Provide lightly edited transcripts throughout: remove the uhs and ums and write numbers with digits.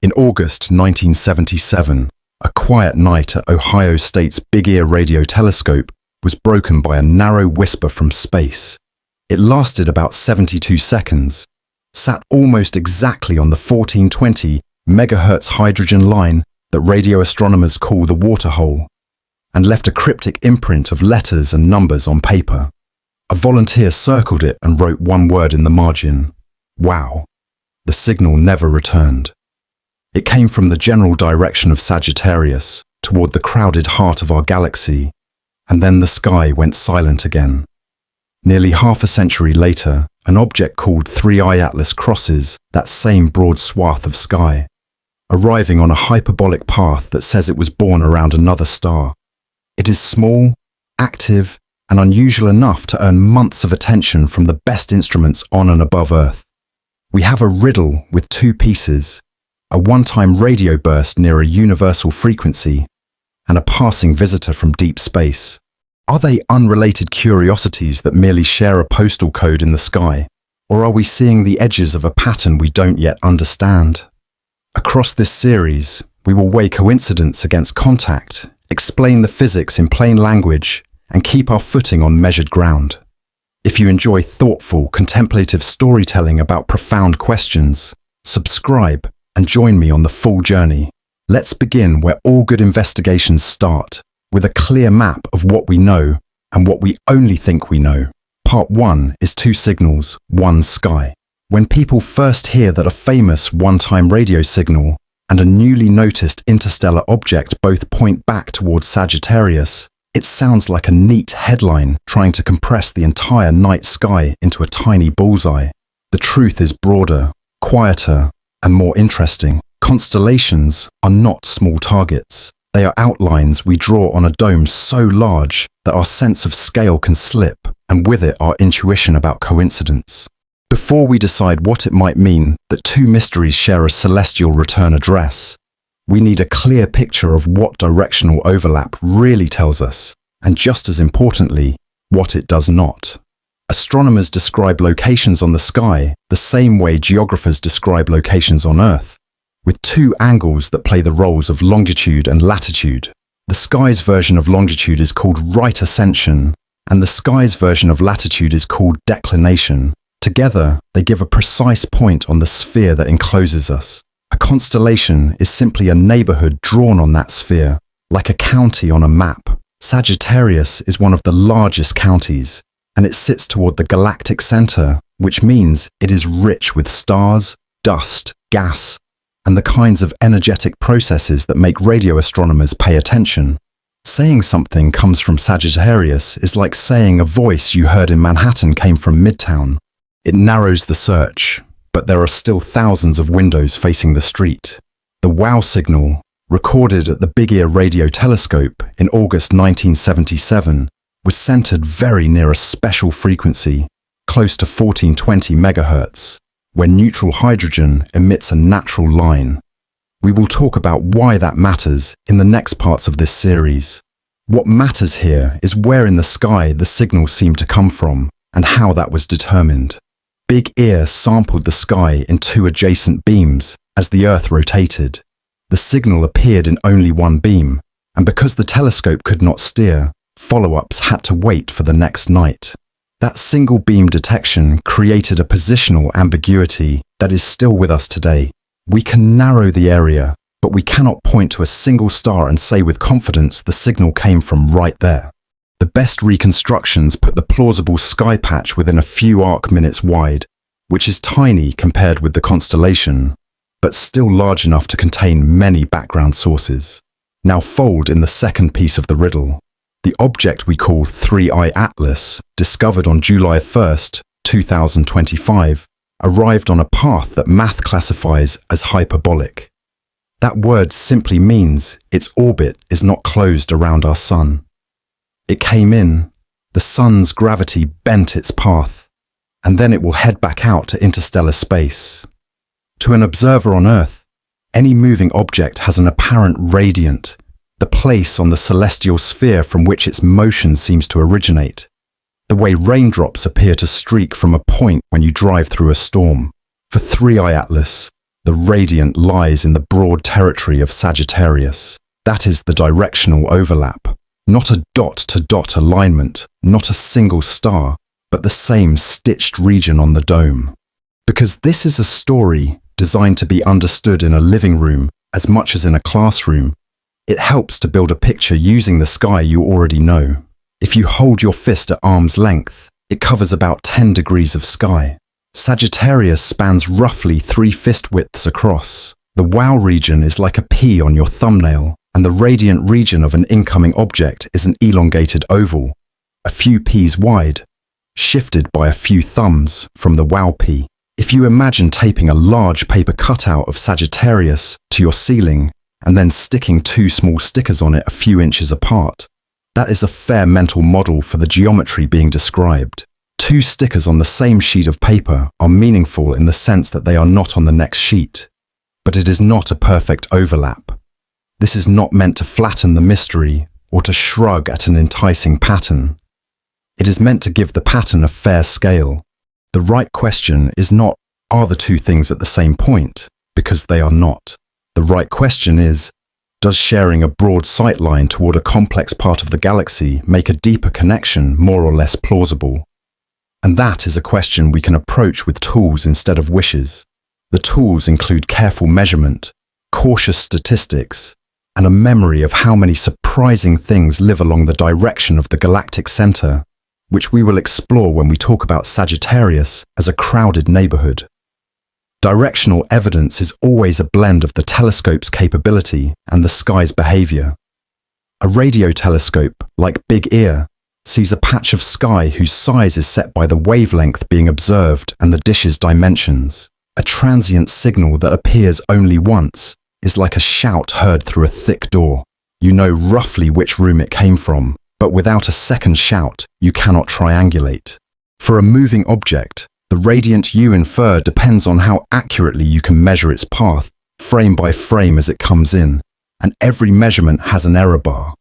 In August 1977, a quiet night at Ohio State's Big Ear radio telescope was broken by a narrow whisper from space. It lasted about 72 seconds, sat almost exactly on the 1420 megahertz hydrogen line that radio astronomers call the waterhole, and left a cryptic imprint of letters and numbers on paper. A volunteer circled it and wrote one word in the margin: "Wow." The signal never returned. It came from the general direction of Sagittarius, toward the crowded heart of our galaxy, and then the sky went silent again. Nearly half a century later, an object called 3I Atlas crosses that same broad swath of sky, arriving on a hyperbolic path that says it was born around another star. It is small, active, and unusual enough to earn months of attention from the best instruments on and above Earth. We have a riddle with two pieces: a one-time radio burst near a universal frequency, and a passing visitor from deep space. Are they unrelated curiosities that merely share a postal code in the sky, or are we seeing the edges of a pattern we don't yet understand? Across this series, we will weigh coincidence against contact, explain the physics in plain language, and keep our footing on measured ground. If you enjoy thoughtful, contemplative storytelling about profound questions, subscribe and join me on the full journey. Let's begin where all good investigations start, with a clear map of what we know and what we only think we know. Part 1 is two signals, one sky. When people first hear that a famous one-time radio signal and a newly noticed interstellar object both point back towards Sagittarius, it sounds like a neat headline trying to compress the entire night sky into a tiny bullseye. The truth is broader, quieter, and more interesting. Constellations are not small targets. They are outlines we draw on a dome so large that our sense of scale can slip, and with it our intuition about coincidence. Before we decide what it might mean that two mysteries share a celestial return address, we need a clear picture of what directional overlap really tells us, and just as importantly, what it does not. Astronomers describe locations on the sky the same way geographers describe locations on Earth, with two angles that play the roles of longitude and latitude. The sky's version of longitude is called right ascension, and the sky's version of latitude is called declination. Together, they give a precise point on the sphere that encloses us. A constellation is simply a neighborhood drawn on that sphere, like a county on a map. Sagittarius is one of the largest counties, and it sits toward the galactic center, which means it is rich with stars, dust, gas, and the kinds of energetic processes that make radio astronomers pay attention. Saying something comes from Sagittarius is like saying a voice you heard in Manhattan came from Midtown. It narrows the search, but there are still thousands of windows facing the street. The WOW signal, recorded at the Big Ear radio telescope in August 1977, was centered very near a special frequency, close to 1420 megahertz, where neutral hydrogen emits a natural line. We will talk about why that matters in the next parts of this series. What matters here is where in the sky the signal seemed to come from and how that was determined. Big Ear sampled the sky in two adjacent beams as the Earth rotated. The signal appeared in only one beam, and because the telescope could not steer, follow-ups had to wait for the next night. That single beam detection created a positional ambiguity that is still with us today. We can narrow the area, but we cannot point to a single star and say with confidence the signal came from right there. The best reconstructions put the plausible sky patch within a few arc minutes wide, which is tiny compared with the constellation, but still large enough to contain many background sources. Now fold in the second piece of the riddle. The object we call 3I Atlas, discovered on July 1st, 2025, arrived on a path that math classifies as hyperbolic. That word simply means its orbit is not closed around our sun. It came in, the sun's gravity bent its path, and then it will head back out to interstellar space. To an observer on Earth, any moving object has an apparent radiant, the place on the celestial sphere from which its motion seems to originate, the way raindrops appear to streak from a point when you drive through a storm. For 3I Atlas, the The radiant lies in the broad territory of Sagittarius. That is the directional overlap. Not a dot-to-dot alignment, not a single star, but the same stitched region on the dome. Because this is a story designed to be understood in a living room as much as in a classroom, it helps to build a picture using the sky you already know. If you hold your fist at arm's length, it covers about 10 degrees of sky. Sagittarius spans roughly 3 fist widths across. The wow region is like a P on your thumbnail, and the radiant region of an incoming object is an elongated oval, a few Ps wide, shifted by a few thumbs from the wow P. If you imagine taping a large paper cutout of Sagittarius to your ceiling and then sticking 2 small stickers on it a few inches apart, that is a fair mental model for the geometry being described. 2 stickers on the same sheet of paper are meaningful in the sense that they are not on the next sheet, but it is not a perfect overlap. This is not meant to flatten the mystery or to shrug at an enticing pattern. It is meant to give the pattern a fair scale. The right question is not, are the 2 things at the same point? Because they are not. The right question is, does sharing a broad sightline toward a complex part of the galaxy make a deeper connection more or less plausible? And that is a question we can approach with tools instead of wishes. The tools include careful measurement, cautious statistics, and a memory of how many surprising things live along the direction of the galactic center, which we will explore when we talk about Sagittarius as a crowded neighborhood. Directional evidence is always a blend of the telescope's capability and the sky's behavior. A radio telescope, like Big Ear, sees a patch of sky whose size is set by the wavelength being observed and the dish's dimensions. A transient signal that appears only once is like a shout heard through a thick door. You know roughly which room it came from, but without a second shout, you cannot triangulate. For a moving object, the radiant you infer depends on how accurately you can measure its path, frame by frame as it comes in, and every measurement has an error bar.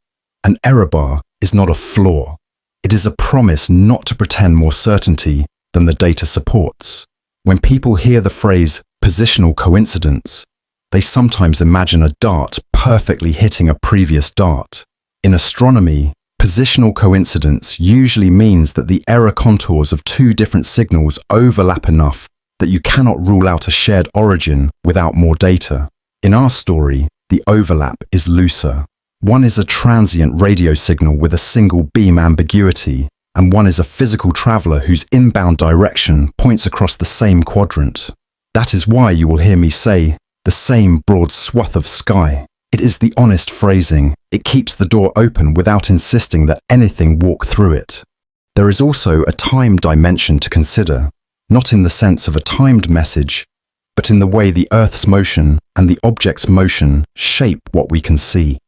An error bar is not a flaw. It is a promise not to pretend more certainty than the data supports. When people hear the phrase positional coincidence, they sometimes imagine a dart perfectly hitting a previous dart. In astronomy, positional coincidence usually means that the error contours of 2 different signals overlap enough that you cannot rule out a shared origin without more data. In our story, the overlap is looser. One is a transient radio signal with a single beam ambiguity, and one is a physical traveler whose inbound direction points across the same quadrant. That is why you will hear me say, the same broad swath of sky. It is the honest phrasing. It keeps the door open without insisting that anything walk through it. There is also a time dimension to consider, not in the sense of a timed message, but in the way the Earth's motion and the object's motion shape what we can see.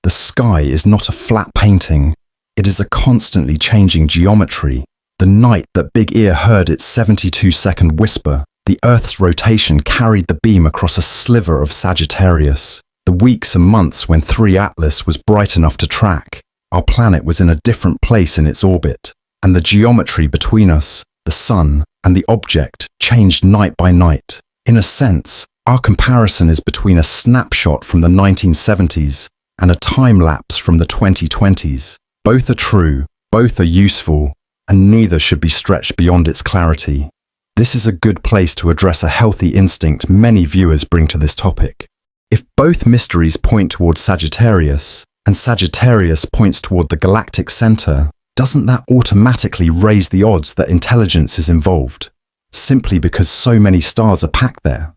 The sky is not a flat painting. It is a constantly changing geometry. The night that Big Ear heard its 72-second whisper, the Earth's rotation carried the beam across a sliver of Sagittarius. The weeks and months when 3 Atlas was bright enough to track, our planet was in a different place in its orbit, and the geometry between us, the sun, and the object changed night by night. In a sense, our comparison is between a snapshot from the 1970s and a time-lapse from the 2020s. Both are true, both are useful, and neither should be stretched beyond its clarity. This is a good place to address a healthy instinct many viewers bring to this topic. If both mysteries point towards Sagittarius, and Sagittarius points toward the galactic center, doesn't that automatically raise the odds that intelligence is involved, simply because so many stars are packed there?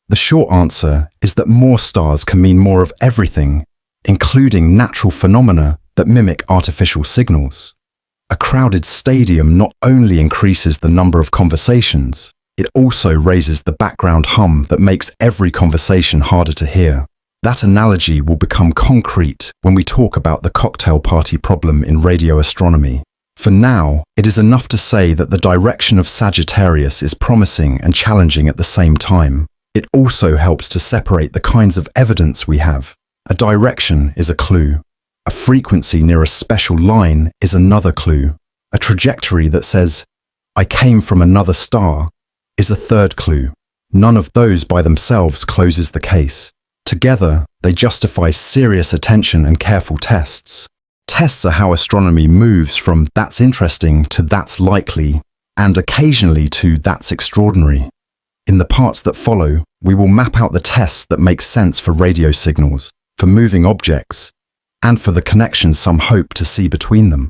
The short answer is that more stars can mean more of everything, including natural phenomena that mimic artificial signals. A crowded stadium not only increases the number of conversations, it also raises the background hum that makes every conversation harder to hear. That analogy will become concrete when we talk about the cocktail party problem in radio astronomy. For now, it is enough to say that the direction of Sagittarius is promising and challenging at the same time. It also helps to separate the kinds of evidence we have. A direction is a clue. A frequency near a special line is another clue. A trajectory that says, "I came from another star," is a third clue. None of those by themselves closes the case. Together, they justify serious attention and careful tests. Tests are how astronomy moves from "that's interesting" to "that's likely," and occasionally to "that's extraordinary." In the parts that follow, we will map out the tests that make sense for radio signals, for moving objects, and for the connections some hope to see between them.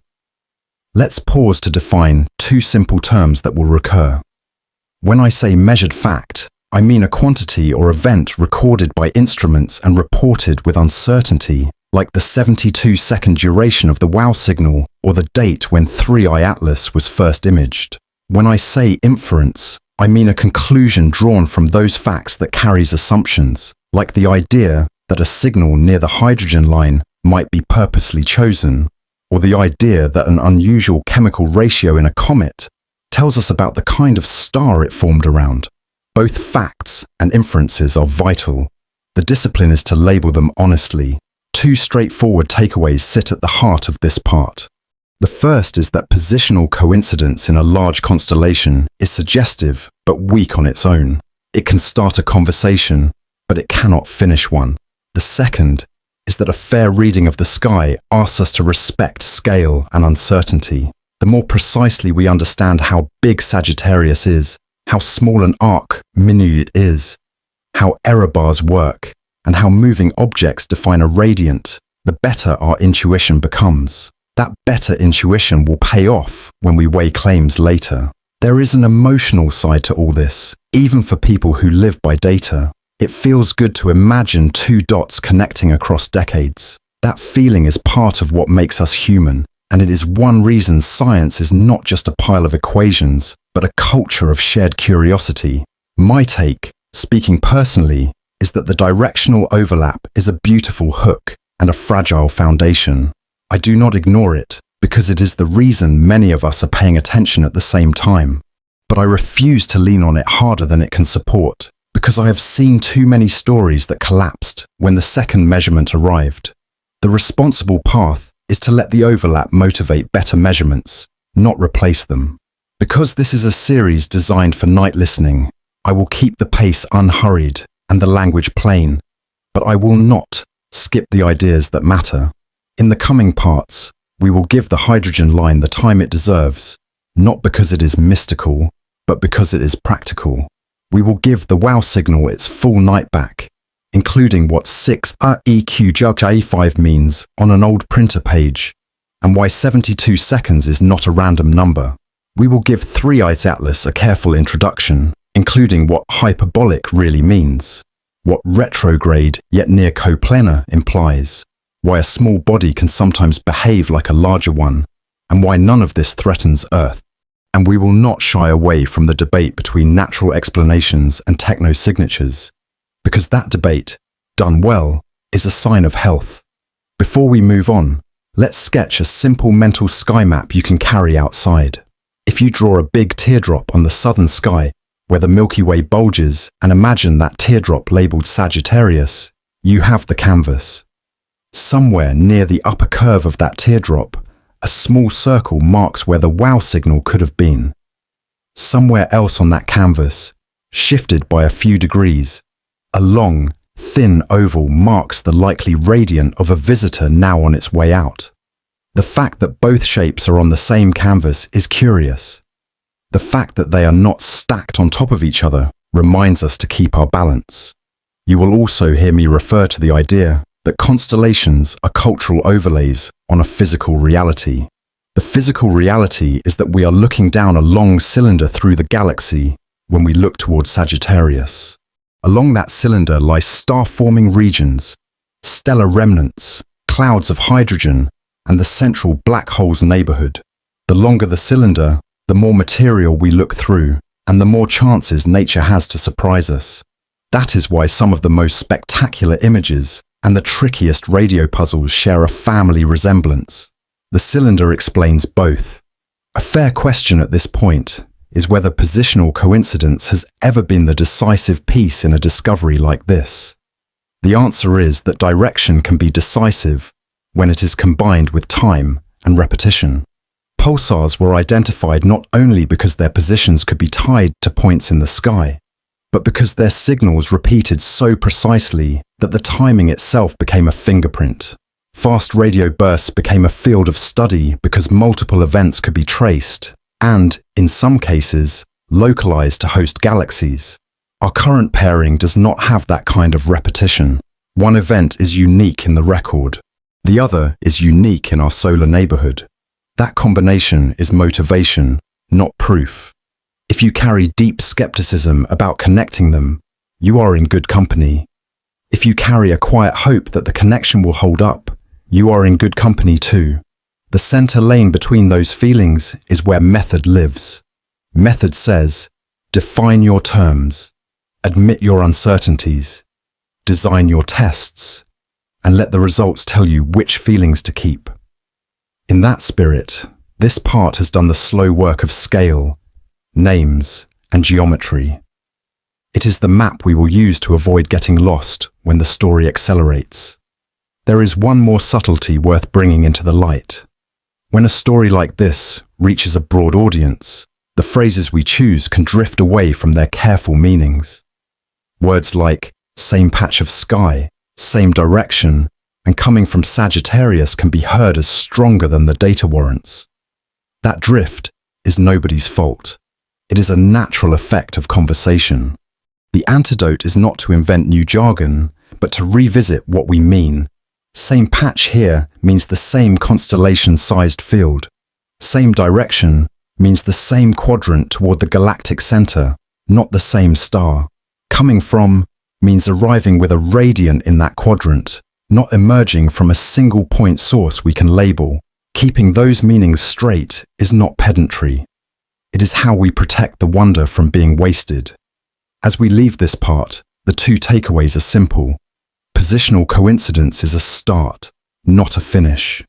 Let's pause to define two simple terms that will recur. When I say measured fact, I mean a quantity or event recorded by instruments and reported with uncertainty, like the 72-second duration of the WOW signal or the date when 3i Atlas was first imaged. When I say inference, I mean a conclusion drawn from those facts that carries assumptions, like the idea that a signal near the hydrogen line might be purposely chosen, or the idea that an unusual chemical ratio in a comet tells us about the kind of star it formed around. Both facts and inferences are vital. The discipline is to label them honestly. Two straightforward takeaways sit at the heart of this part. The first is that positional coincidence in a large constellation is suggestive but weak on its own. It can start a conversation, but it cannot finish one. The second is that a fair reading of the sky asks us to respect scale and uncertainty. The more precisely we understand how big Sagittarius is, how small an arc Minute is, how error bars work, and how moving objects define a radiant, the better our intuition becomes. That better intuition will pay off when we weigh claims later. There is an emotional side to all this, even for people who live by data. It feels good to imagine two dots connecting across decades. That feeling is part of what makes us human, and it is one reason science is not just a pile of equations, but a culture of shared curiosity. My take, speaking personally, is that the directional overlap is a beautiful hook and a fragile foundation. I do not ignore it, because it is the reason many of us are paying attention at the same time. But I refuse to lean on it harder than it can support, because I have seen too many stories that collapsed when the second measurement arrived. The responsible path is to let the overlap motivate better measurements, not replace them. Because this is a series designed for night listening, I will keep the pace unhurried and the language plain, but I will not skip the ideas that matter. In the coming parts, we will give the hydrogen line the time it deserves, not because it is mystical, but because it is practical. We will give the WOW signal its full night back, including what 6EQ5 means on an old printer page, and why 72 seconds is not a random number. We will give 3i Atlas a careful introduction, including what hyperbolic really means, what retrograde yet near coplanar implies, why a small body can sometimes behave like a larger one, and why none of this threatens Earth. And we will not shy away from the debate between natural explanations and techno-signatures, because that debate, done well, is a sign of health. Before we move on, let's sketch a simple mental sky map you can carry outside. If you draw a big teardrop on the southern sky, where the Milky Way bulges, and imagine that teardrop labeled Sagittarius, you have the canvas. Somewhere near the upper curve of that teardrop, a small circle marks where the WOW signal could have been. Somewhere else on that canvas, shifted by a few degrees, a long, thin oval marks the likely radiant of a visitor now on its way out. The fact that both shapes are on the same canvas is curious. The fact that they are not stacked on top of each other reminds us to keep our balance. You will also hear me refer to the idea that constellations are cultural overlays on a physical reality. The physical reality is that we are looking down a long cylinder through the galaxy when we look towards Sagittarius. Along that cylinder lie star-forming regions, stellar remnants, clouds of hydrogen, and the central black hole's neighborhood. The longer the cylinder, the more material we look through, and the more chances nature has to surprise us. That is why some of the most spectacular images and the trickiest radio puzzles share a family resemblance. The cylinder explains both. A fair question at this point is whether positional coincidence has ever been the decisive piece in a discovery like this. The answer is that direction can be decisive when it is combined with time and repetition. Pulsars were identified not only because their positions could be tied to points in the sky, but because their signals repeated so precisely that the timing itself became a fingerprint. Fast radio bursts became a field of study because multiple events could be traced and, in some cases, localized to host galaxies. Our current pairing does not have that kind of repetition. One event is unique in the record. The other is unique in our solar neighborhood. That combination is motivation, not proof. If you carry deep skepticism about connecting them, you are in good company. If you carry a quiet hope that the connection will hold up, you are in good company too. The center lane between those feelings is where method lives. Method says, define your terms, admit your uncertainties, design your tests, and let the results tell you which feelings to keep. In that spirit, this part has done the slow work of scale, names, and geometry. It is the map we will use to avoid getting lost when the story accelerates. There is one more subtlety worth bringing into the light. When a story like this reaches a broad audience, the phrases we choose can drift away from their careful meanings. Words like same patch of sky, same direction, and coming from Sagittarius can be heard as stronger than the data warrants. That drift is nobody's fault. It is a natural effect of conversation. The antidote is not to invent new jargon, but to revisit what we mean. Same patch here means the same constellation-sized field. Same direction means the same quadrant toward the galactic center, not the same star. Coming from means arriving with a radiant in that quadrant, not emerging from a single point source we can label. Keeping those meanings straight is not pedantry. It is how we protect the wonder from being wasted. As we leave this part, the two takeaways are simple. Positional coincidence is a start, not a finish.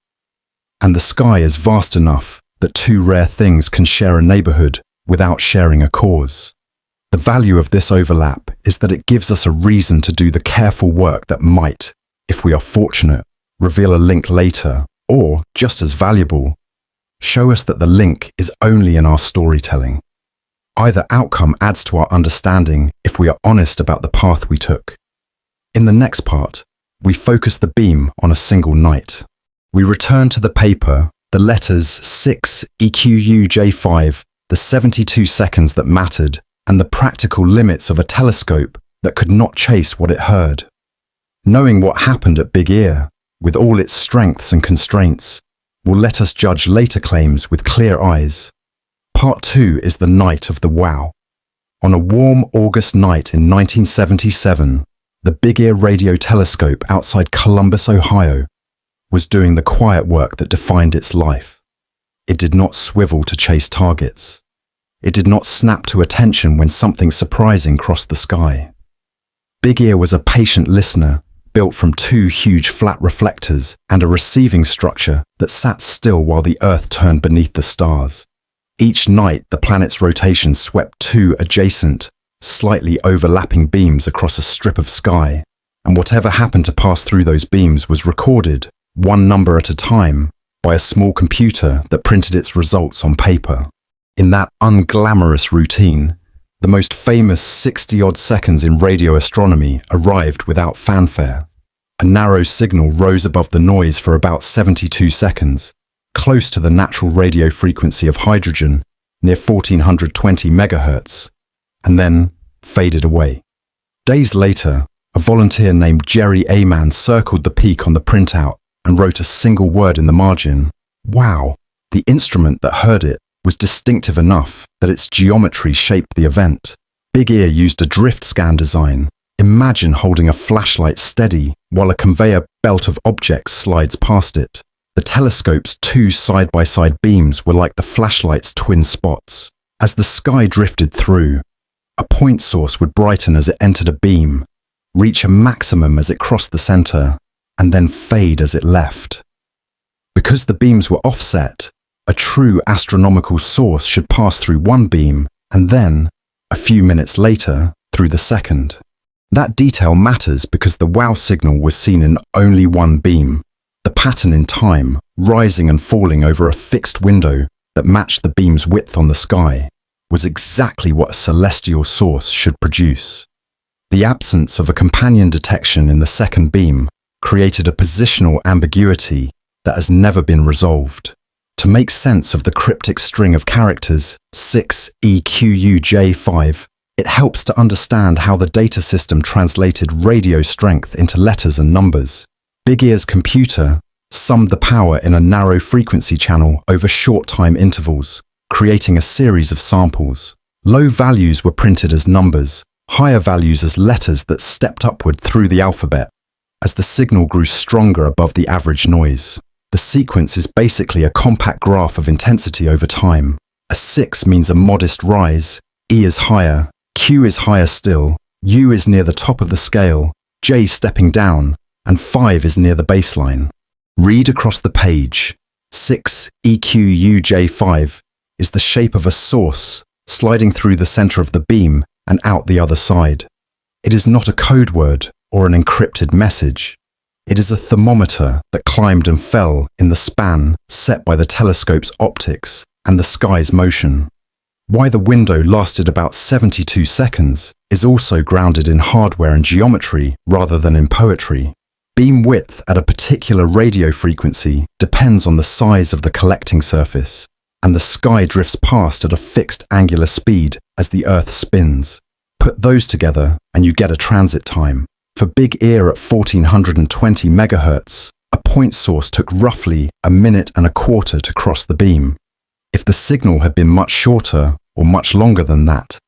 And the sky is vast enough that two rare things can share a neighborhood without sharing a cause. The value of this overlap is that it gives us a reason to do the careful work that might, if we are fortunate, reveal a link later, or, just as valuable, show us that the link is only in our storytelling. Either outcome adds to our understanding if we are honest about the path we took. In the next part, we focus the beam on a single night. We return to the paper, the letters 6 EQUJ5, the 72 seconds that mattered, and the practical limits of a telescope that could not chase what it heard. Knowing what happened at Big Ear, with all its strengths and constraints, will let us judge later claims with clear eyes. Part 2 is the night of the wow. On a warm August night in 1977, the Big Ear radio telescope outside Columbus, Ohio, was doing the quiet work that defined its life. It did not swivel to chase targets. It did not snap to attention when something surprising crossed the sky. Big Ear was a patient listener, built from two huge flat reflectors and a receiving structure that sat still while the Earth turned beneath the stars. Each night, the planet's rotation swept two adjacent, slightly overlapping beams across a strip of sky, and whatever happened to pass through those beams was recorded, one number at a time, by a small computer that printed its results on paper. In that unglamorous routine, the most famous 60-odd seconds in radio astronomy arrived without fanfare. A narrow signal rose above the noise for about 72 seconds, close to the natural radio frequency of hydrogen, near 1420 megahertz, and then faded away. Days later, a volunteer named Jerry Aman circled the peak on the printout and wrote a single word in the margin. Wow! The instrument that heard it was distinctive enough that its geometry shaped the event. Big Ear used a drift scan design. Imagine holding a flashlight steady while a conveyor belt of objects slides past it. The telescope's two side-by-side beams were like the flashlight's twin spots. As the sky drifted through, a point source would brighten as it entered a beam, reach a maximum as it crossed the center, and then fade as it left. Because the beams were offset, a true astronomical source should pass through one beam and then, a few minutes later, through the second. That detail matters because the wow signal was seen in only one beam, the pattern in time, rising and falling over a fixed window that matched the beam's width on the sky. was exactly what a celestial source should produce. The absence of a companion detection in the second beam created a positional ambiguity that has never been resolved. To make sense of the cryptic string of characters 6EQUJ5, it helps to understand how the data system translated radio strength into letters and numbers. Big Ear's computer summed the power in a narrow frequency channel over short time intervals, creating a series of samples. Low values were printed as numbers, higher values as letters that stepped upward through the alphabet. As the signal grew stronger above the average noise, the sequence is basically a compact graph of intensity over time. A 6 means a modest rise, E is higher, Q is higher still, U is near the top of the scale, J stepping down, and 5 is near the baseline. Read across the page. 6EQUJ5 is the shape of a source sliding through the center of the beam and out the other side. It is not a code word or an encrypted message. It is a thermometer that climbed and fell in the span set by the telescope's optics and the sky's motion. Why the window lasted about 72 seconds is also grounded in hardware and geometry rather than in poetry. Beam width at a particular radio frequency depends on the size of the collecting surface, and the sky drifts past at a fixed angular speed as the Earth spins. Put those together and you get a transit time. For Big Ear at 1420 MHz, a point source took roughly 1.25 minutes to cross the beam. If the signal had been much shorter or much longer than that,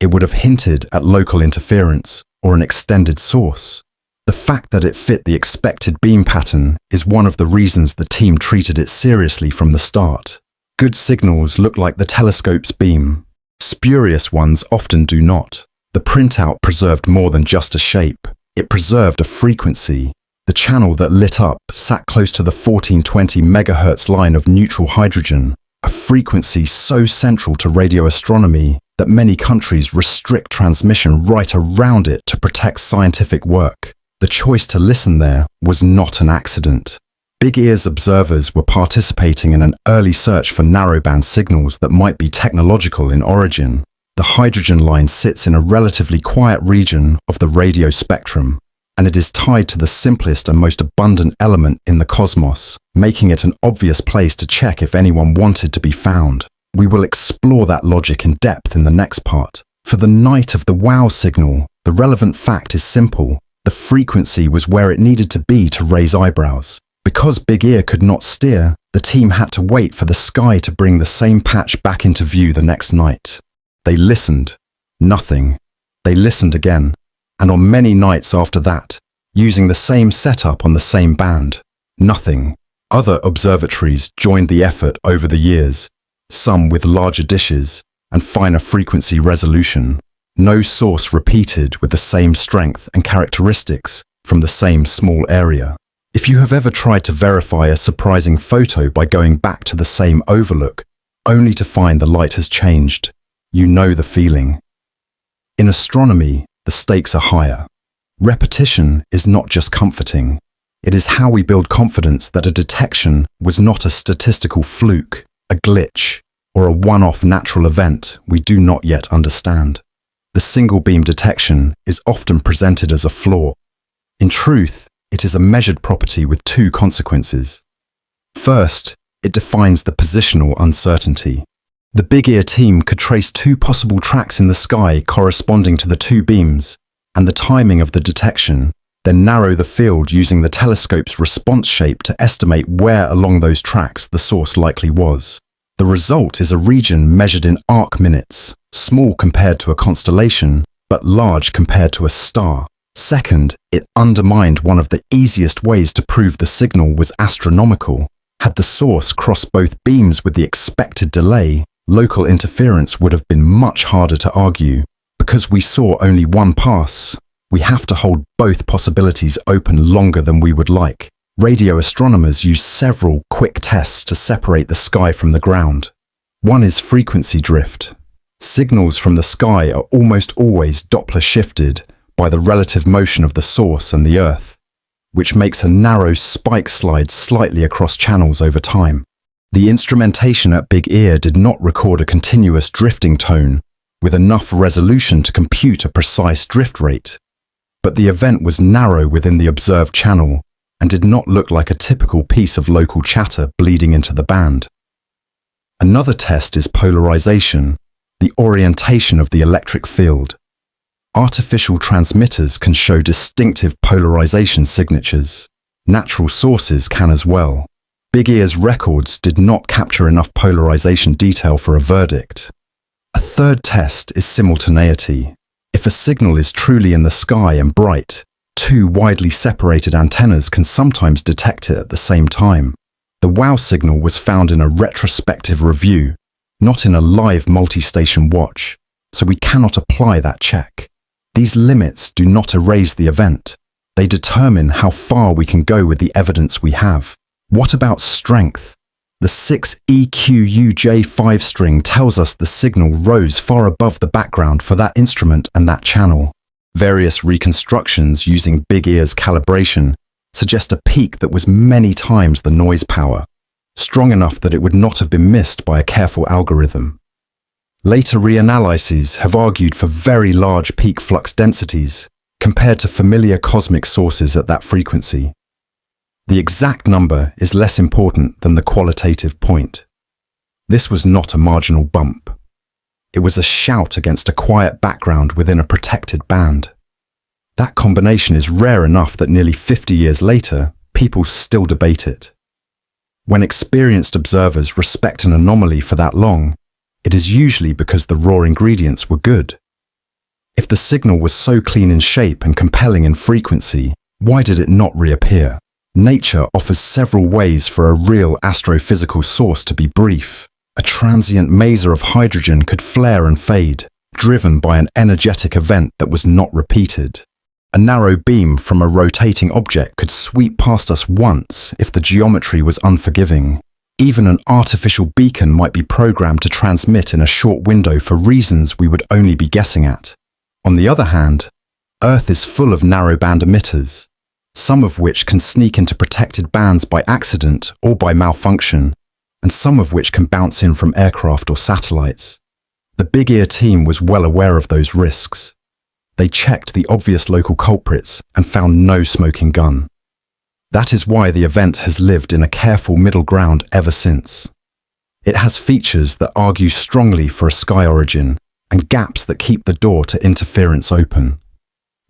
it would have hinted at local interference or an extended source. The fact that it fit the expected beam pattern is one of the reasons the team treated it seriously from the start. Good signals look like the telescope's beam. Spurious ones often do not. The printout preserved more than just a shape. It preserved a frequency. The channel that lit up sat close to the 1420 MHz line of neutral hydrogen, a frequency so central to radio astronomy that many countries restrict transmission right around it to protect scientific work. The choice to listen there was not an accident. Big Ear's observers were participating in an early search for narrowband signals that might be technological in origin. The hydrogen line sits in a relatively quiet region of the radio spectrum, and it is tied to the simplest and most abundant element in the cosmos, making it an obvious place to check if anyone wanted to be found. We will explore that logic in depth in the next part. For the night of the WOW signal, the relevant fact is simple. The frequency was where it needed to be to raise eyebrows. Because Big Ear could not steer, the team had to wait for the sky to bring the same patch back into view the next night. They listened. Nothing. They listened again, and on many nights after that, using the same setup on the same band. Nothing. Other observatories joined the effort over the years, some with larger dishes and finer frequency resolution. No source repeated with the same strength and characteristics from the same small area. If you have ever tried to verify a surprising photo by going back to the same overlook, only to find the light has changed, you know the feeling. In astronomy, the stakes are higher. Repetition is not just comforting. It is how we build confidence that a detection was not a statistical fluke, a glitch, or a one-off natural event we do not yet understand. The single beam detection is often presented as a flaw. In truth, it is a measured property with two consequences. First, it defines the positional uncertainty. The Big Ear team could trace two possible tracks in the sky corresponding to the two beams, and the timing of the detection, then narrow the field using the telescope's response shape to estimate where along those tracks the source likely was. The result is a region measured in arc minutes, small compared to a constellation, but large compared to a star. Second, it undermined one of the easiest ways to prove the signal was astronomical. Had the source crossed both beams with the expected delay, local interference would have been much harder to argue. Because we saw only one pass, we have to hold both possibilities open longer than we would like. Radio astronomers use several quick tests to separate the sky from the ground. One is frequency drift. Signals from the sky are almost always Doppler shifted by the relative motion of the source and the Earth, which makes a narrow spike slide slightly across channels over time. The instrumentation at Big Ear did not record a continuous drifting tone with enough resolution to compute a precise drift rate, but the event was narrow within the observed channel and did not look like a typical piece of local chatter bleeding into the band. Another test is polarization, the orientation of the electric field. Artificial transmitters can show distinctive polarization signatures. Natural sources can as well. Big Ear's records did not capture enough polarization detail for a verdict. A third test is simultaneity. If a signal is truly in the sky and bright, two widely separated antennas can sometimes detect it at the same time. The WOW signal was found in a retrospective review, not in a live multi-station watch, so we cannot apply that check. These limits do not erase the event. They determine how far we can go with the evidence we have. What about strength? The 6EQUJ5 string tells us the signal rose far above the background for that instrument and that channel. Various reconstructions using Big Ear's calibration suggest a peak that was many times the noise power, strong enough that it would not have been missed by a careful algorithm. Later reanalyses have argued for very large peak flux densities compared to familiar cosmic sources at that frequency. The exact number is less important than the qualitative point. This was not a marginal bump. It was a shout against a quiet background within a protected band. That combination is rare enough that nearly 50 years later, people still debate it. When experienced observers respect an anomaly for that long, it is usually because the raw ingredients were good. If the signal was so clean in shape and compelling in frequency, why did it not reappear? Nature offers several ways for a real astrophysical source to be brief. A transient maser of hydrogen could flare and fade, driven by an energetic event that was not repeated. A narrow beam from a rotating object could sweep past us once if the geometry was unforgiving. Even an artificial beacon might be programmed to transmit in a short window for reasons we would only be guessing at. On the other hand, Earth is full of narrowband emitters, some of which can sneak into protected bands by accident or by malfunction, and some of which can bounce in from aircraft or satellites. The Big Ear team was well aware of those risks. They checked the obvious local culprits and found no smoking gun. That is why the event has lived in a careful middle ground ever since. It has features that argue strongly for a sky origin and gaps that keep the door to interference open.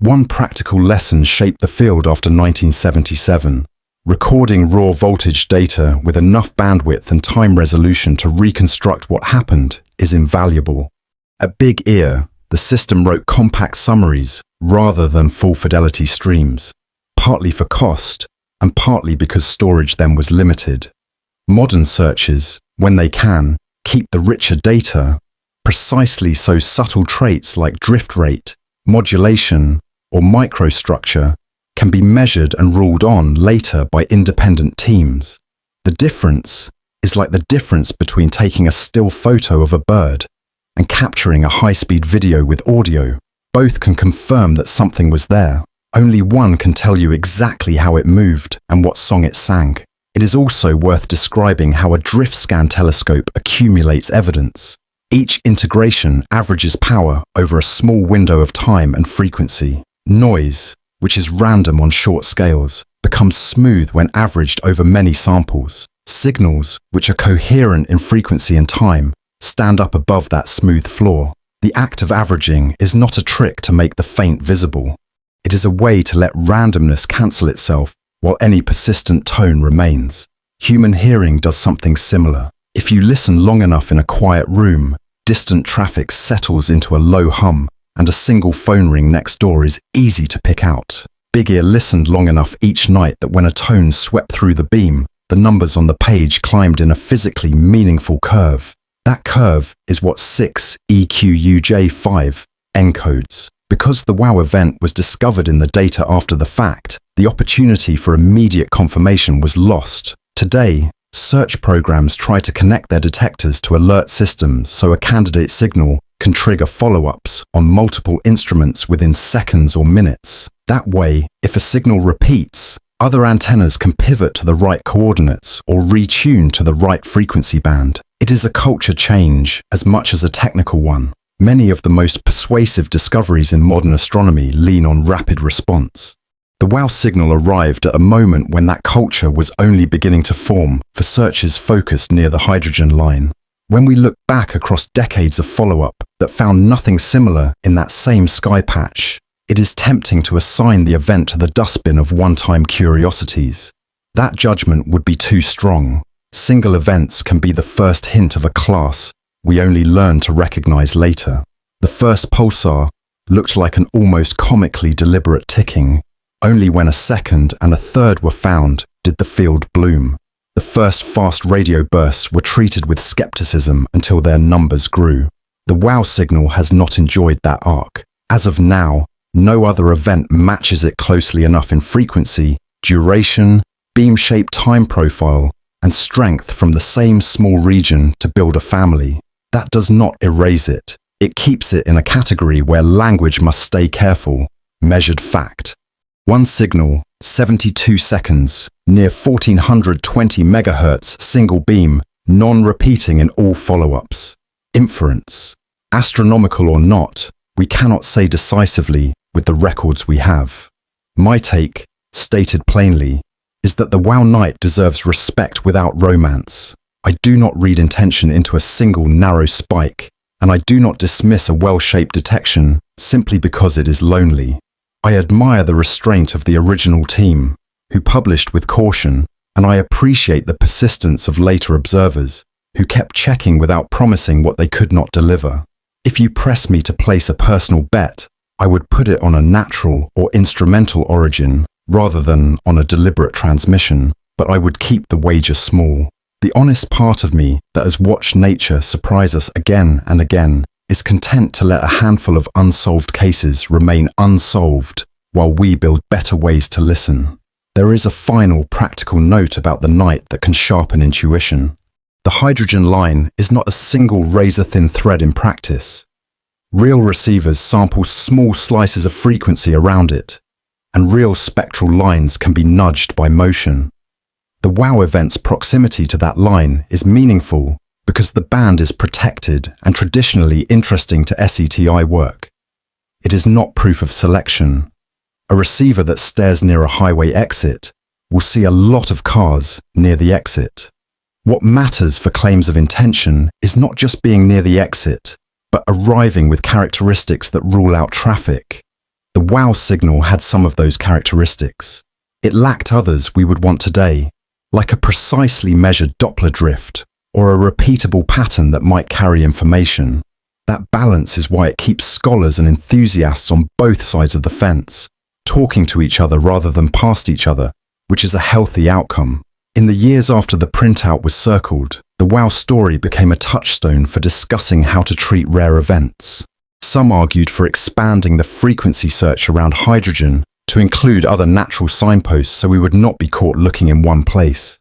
One practical lesson shaped the field after 1977. Recording raw voltage data with enough bandwidth and time resolution to reconstruct what happened is invaluable. At Big Ear, the system wrote compact summaries rather than full-fidelity streams, partly for cost and partly because storage then was limited. Modern searches, when they can, keep the richer data, precisely so subtle traits like drift rate, modulation, or microstructure can be measured and ruled on later by independent teams. The difference is like the difference between taking a still photo of a bird and capturing a high-speed video with audio. Both can confirm that something was there. Only one can tell you exactly how it moved and what song it sang. It is also worth describing how a drift scan telescope accumulates evidence. Each integration averages power over a small window of time and frequency. Noise, which is random on short scales, becomes smooth when averaged over many samples. Signals, which are coherent in frequency and time, stand up above that smooth floor. The act of averaging is not a trick to make the faint visible. It is a way to let randomness cancel itself while any persistent tone remains. Human hearing does something similar. If you listen long enough in a quiet room, distant traffic settles into a low hum, and a single phone ring next door is easy to pick out. Big Ear listened long enough each night that when a tone swept through the beam, the numbers on the page climbed in a physically meaningful curve. That curve is what 6EQUJ5 encodes. Because the WOW event was discovered in the data after the fact, the opportunity for immediate confirmation was lost. Today, search programs try to connect their detectors to alert systems so a candidate signal can trigger follow-ups on multiple instruments within seconds or minutes. That way, if a signal repeats, Other antennas can pivot to the right coordinates or retune to the right frequency band. It is a culture change as much as a technical one. Many of the most persuasive discoveries in modern astronomy lean on rapid response. The WOW signal arrived at a moment when that culture was only beginning to form for searches focused near the hydrogen line. When we look back across decades of follow-up that found nothing similar in that same sky patch, it is tempting to assign the event to the dustbin of one-time curiosities. That judgment would be too strong. Single events can be the first hint of a class we only learn to recognize later. The first pulsar looked like an almost comically deliberate ticking. Only when a second and a third were found did the field bloom. The first fast radio bursts were treated with skepticism until their numbers grew. The WOW signal has not enjoyed that arc. As of now, no other event matches it closely enough in frequency, duration, beam-shaped time profile, and strength from the same small region to build a family. That does not erase it. It keeps it in a category where language must stay careful. Measured fact. One signal, 72 seconds, near 1420 MHz single beam, non-repeating in all follow-ups. Inference. Astronomical or not, we cannot say decisively with the records we have. My take, stated plainly, is that the WOW night deserves respect without romance. I do not read intention into a single narrow spike, and I do not dismiss a well-shaped detection simply because it is lonely. I admire the restraint of the original team, who published with caution, and I appreciate the persistence of later observers, who kept checking without promising what they could not deliver. If you press me to place a personal bet, I would put it on a natural or instrumental origin rather than on a deliberate transmission, but I would keep the wager small. The honest part of me that has watched nature surprise us again and again is content to let a handful of unsolved cases remain unsolved while we build better ways to listen. There is a final practical note about the night that can sharpen intuition. The hydrogen line is not a single razor-thin thread in practice. Real receivers sample small slices of frequency around it, and real spectral lines can be nudged by motion. The WOW event's proximity to that line is meaningful because the band is protected and traditionally interesting to SETI work. It is not proof of selection. A receiver that stares near a highway exit will see a lot of cars near the exit. What matters for claims of intention is not just being near the exit, but arriving with characteristics that rule out traffic. The WOW signal had some of those characteristics. It lacked others we would want today, like a precisely measured Doppler drift or a repeatable pattern that might carry information. That balance is why it keeps scholars and enthusiasts on both sides of the fence, talking to each other rather than past each other, which is a healthy outcome. In the years after the printout was circled, the WOW story became a touchstone for discussing how to treat rare events. Some argued for expanding the frequency search around hydrogen to include other natural signposts so we would not be caught looking in one place.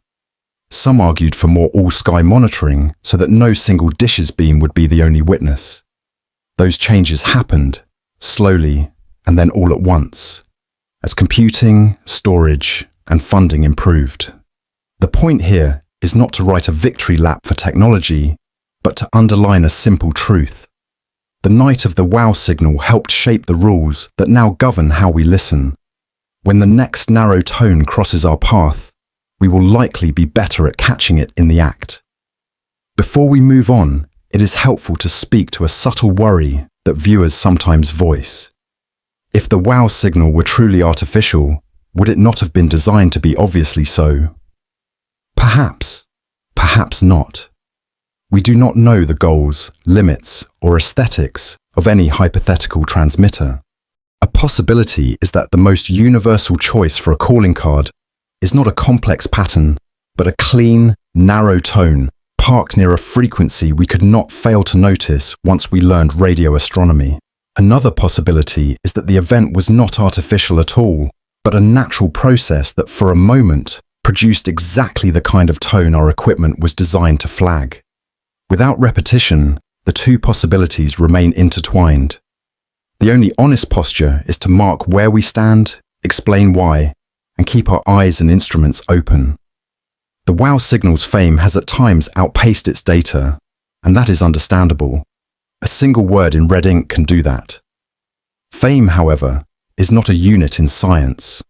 Some argued for more all-sky monitoring so that no single dishes beam would be the only witness. Those changes happened, slowly and then all at once, as computing, storage, and funding improved. The point here is not to write a victory lap for technology, but to underline a simple truth. The night of the WOW signal helped shape the rules that now govern how we listen. When the next narrow tone crosses our path, we will likely be better at catching it in the act. Before we move on, it is helpful to speak to a subtle worry that viewers sometimes voice. If the WOW signal were truly artificial, would it not have been designed to be obviously so? Perhaps, perhaps not. We do not know the goals, limits, or aesthetics of any hypothetical transmitter. A possibility is that the most universal choice for a calling card is not a complex pattern, but a clean, narrow tone parked near a frequency we could not fail to notice once we learned radio astronomy. Another possibility is that the event was not artificial at all, but a natural process that for a moment produced exactly the kind of tone our equipment was designed to flag. Without repetition, the two possibilities remain intertwined. The only honest posture is to mark where we stand, explain why, and keep our eyes and instruments open. The wow signal's fame has at times outpaced its data, and that is understandable. A single word in red ink can do that. Fame, however, is not a unit in science.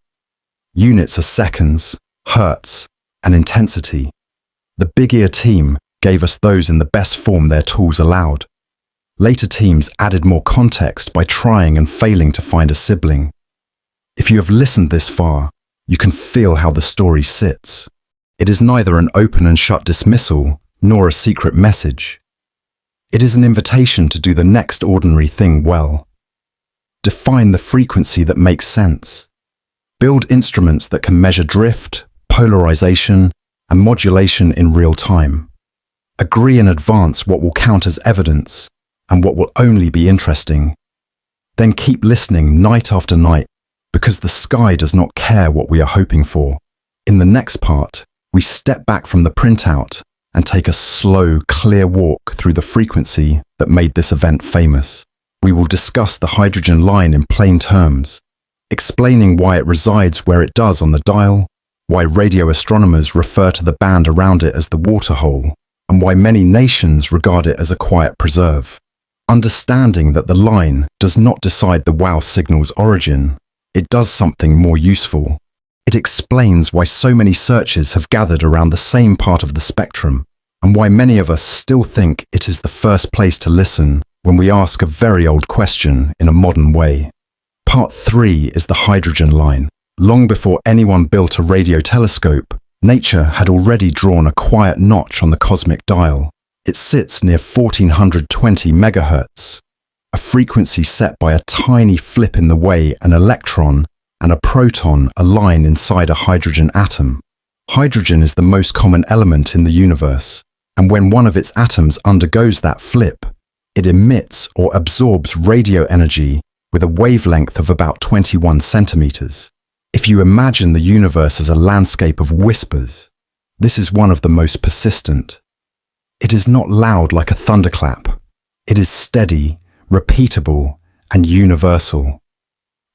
Units are seconds, hertz, and intensity. The Big Ear team gave us those in the best form their tools allowed. Later teams added more context by trying and failing to find a sibling. If you have listened this far, you can feel how the story sits. It is neither an open and shut dismissal nor a secret message. It is an invitation to do the next ordinary thing well. Define the frequency that makes sense. Build instruments that can measure drift, polarization, and modulation in real time. Agree in advance what will count as evidence and what will only be interesting. Then keep listening night after night, because the sky does not care what we are hoping for. In the next part, we step back from the printout and take a slow, clear walk through the frequency that made this event famous. We will discuss the hydrogen line in plain terms, explaining why it resides where it does on the dial, why radio astronomers refer to the band around it as the water hole, and why many nations regard it as a quiet preserve. Understanding that the line does not decide the wow signal's origin, it does something more useful. It explains why so many searches have gathered around the same part of the spectrum, and why many of us still think it is the first place to listen when we ask a very old question in a modern way. Part 3 is the hydrogen line. Long before anyone built a radio telescope, nature had already drawn a quiet notch on the cosmic dial. It sits near 1420 megahertz, a frequency set by a tiny flip in the way an electron and a proton align inside a hydrogen atom. Hydrogen is the most common element in the universe, and when one of its atoms undergoes that flip, it emits or absorbs radio energy with a wavelength of about 21 centimeters. If you imagine the universe as a landscape of whispers, this is one of the most persistent. It is not loud like a thunderclap. It is steady, repeatable, and universal.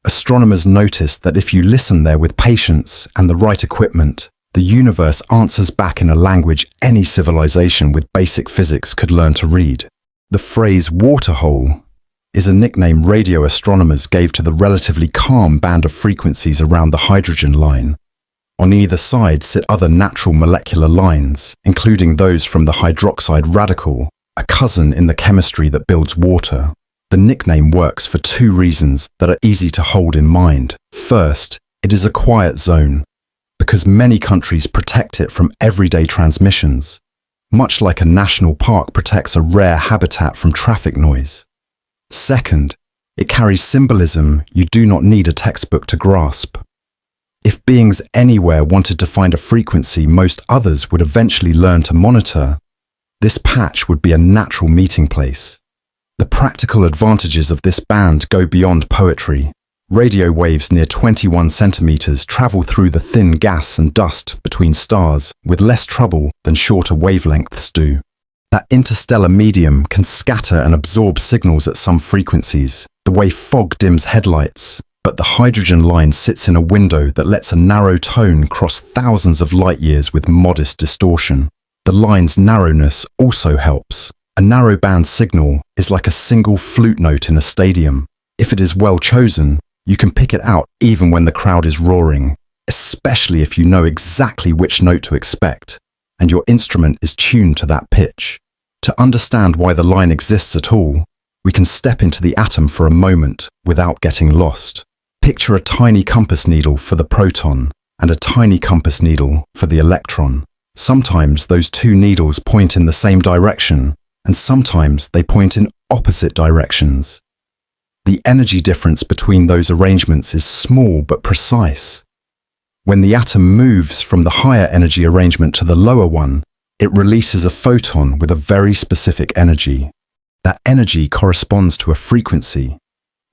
Astronomers noticed that if you listen there with patience and the right equipment, the universe answers back in a language any civilization with basic physics could learn to read. The phrase waterhole is a nickname radio astronomers gave to the relatively calm band of frequencies around the hydrogen line. On either side sit other natural molecular lines, including those from the hydroxide radical, a cousin in the chemistry that builds water. The nickname works for two reasons that are easy to hold in mind. First, it is a quiet zone, because many countries protect it from everyday transmissions, much like a national park protects a rare habitat from traffic noise. Second, it carries symbolism you do not need a textbook to grasp. If beings anywhere wanted to find a frequency most others would eventually learn to monitor, this patch would be a natural meeting place. The practical advantages of this band go beyond poetry. Radio waves near 21 centimeters travel through the thin gas and dust between stars with less trouble than shorter wavelengths do. That interstellar medium can scatter and absorb signals at some frequencies, the way fog dims headlights, but the hydrogen line sits in a window that lets a narrow tone cross thousands of light years with modest distortion. The line's narrowness also helps. A narrow-band signal is like a single flute note in a stadium. If it is well chosen, you can pick it out even when the crowd is roaring, especially if you know exactly which note to expect, and your instrument is tuned to that pitch. To understand why the line exists at all, we can step into the atom for a moment without getting lost. Picture a tiny compass needle for the proton and a tiny compass needle for the electron. Sometimes those two needles point in the same direction, and sometimes they point in opposite directions. The energy difference between those arrangements is small but precise. When the atom moves from the higher energy arrangement to the lower one, it releases a photon with a very specific energy. That energy corresponds to a frequency,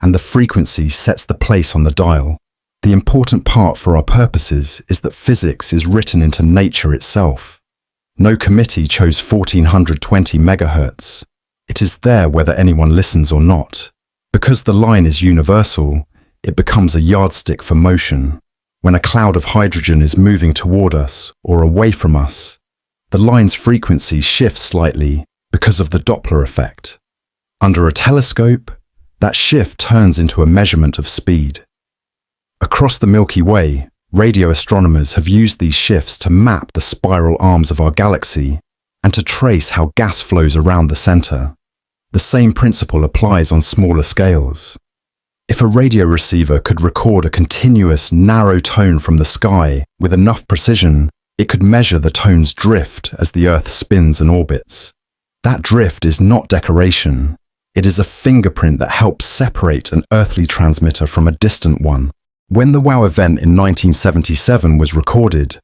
and the frequency sets the place on the dial. The important part for our purposes is that physics is written into nature itself. No committee chose 1420 megahertz. It is there whether anyone listens or not. Because the line is universal, it becomes a yardstick for motion. When a cloud of hydrogen is moving toward us or away from us, the line's frequency shifts slightly because of the Doppler effect. Under a telescope, that shift turns into a measurement of speed. Across the Milky Way, radio astronomers have used these shifts to map the spiral arms of our galaxy and to trace how gas flows around the center. The same principle applies on smaller scales. If a radio receiver could record a continuous, narrow tone from the sky with enough precision, it could measure the tone's drift as the Earth spins and orbits. That drift is not decoration. It is a fingerprint that helps separate an earthly transmitter from a distant one. When the WOW event in 1977 was recorded,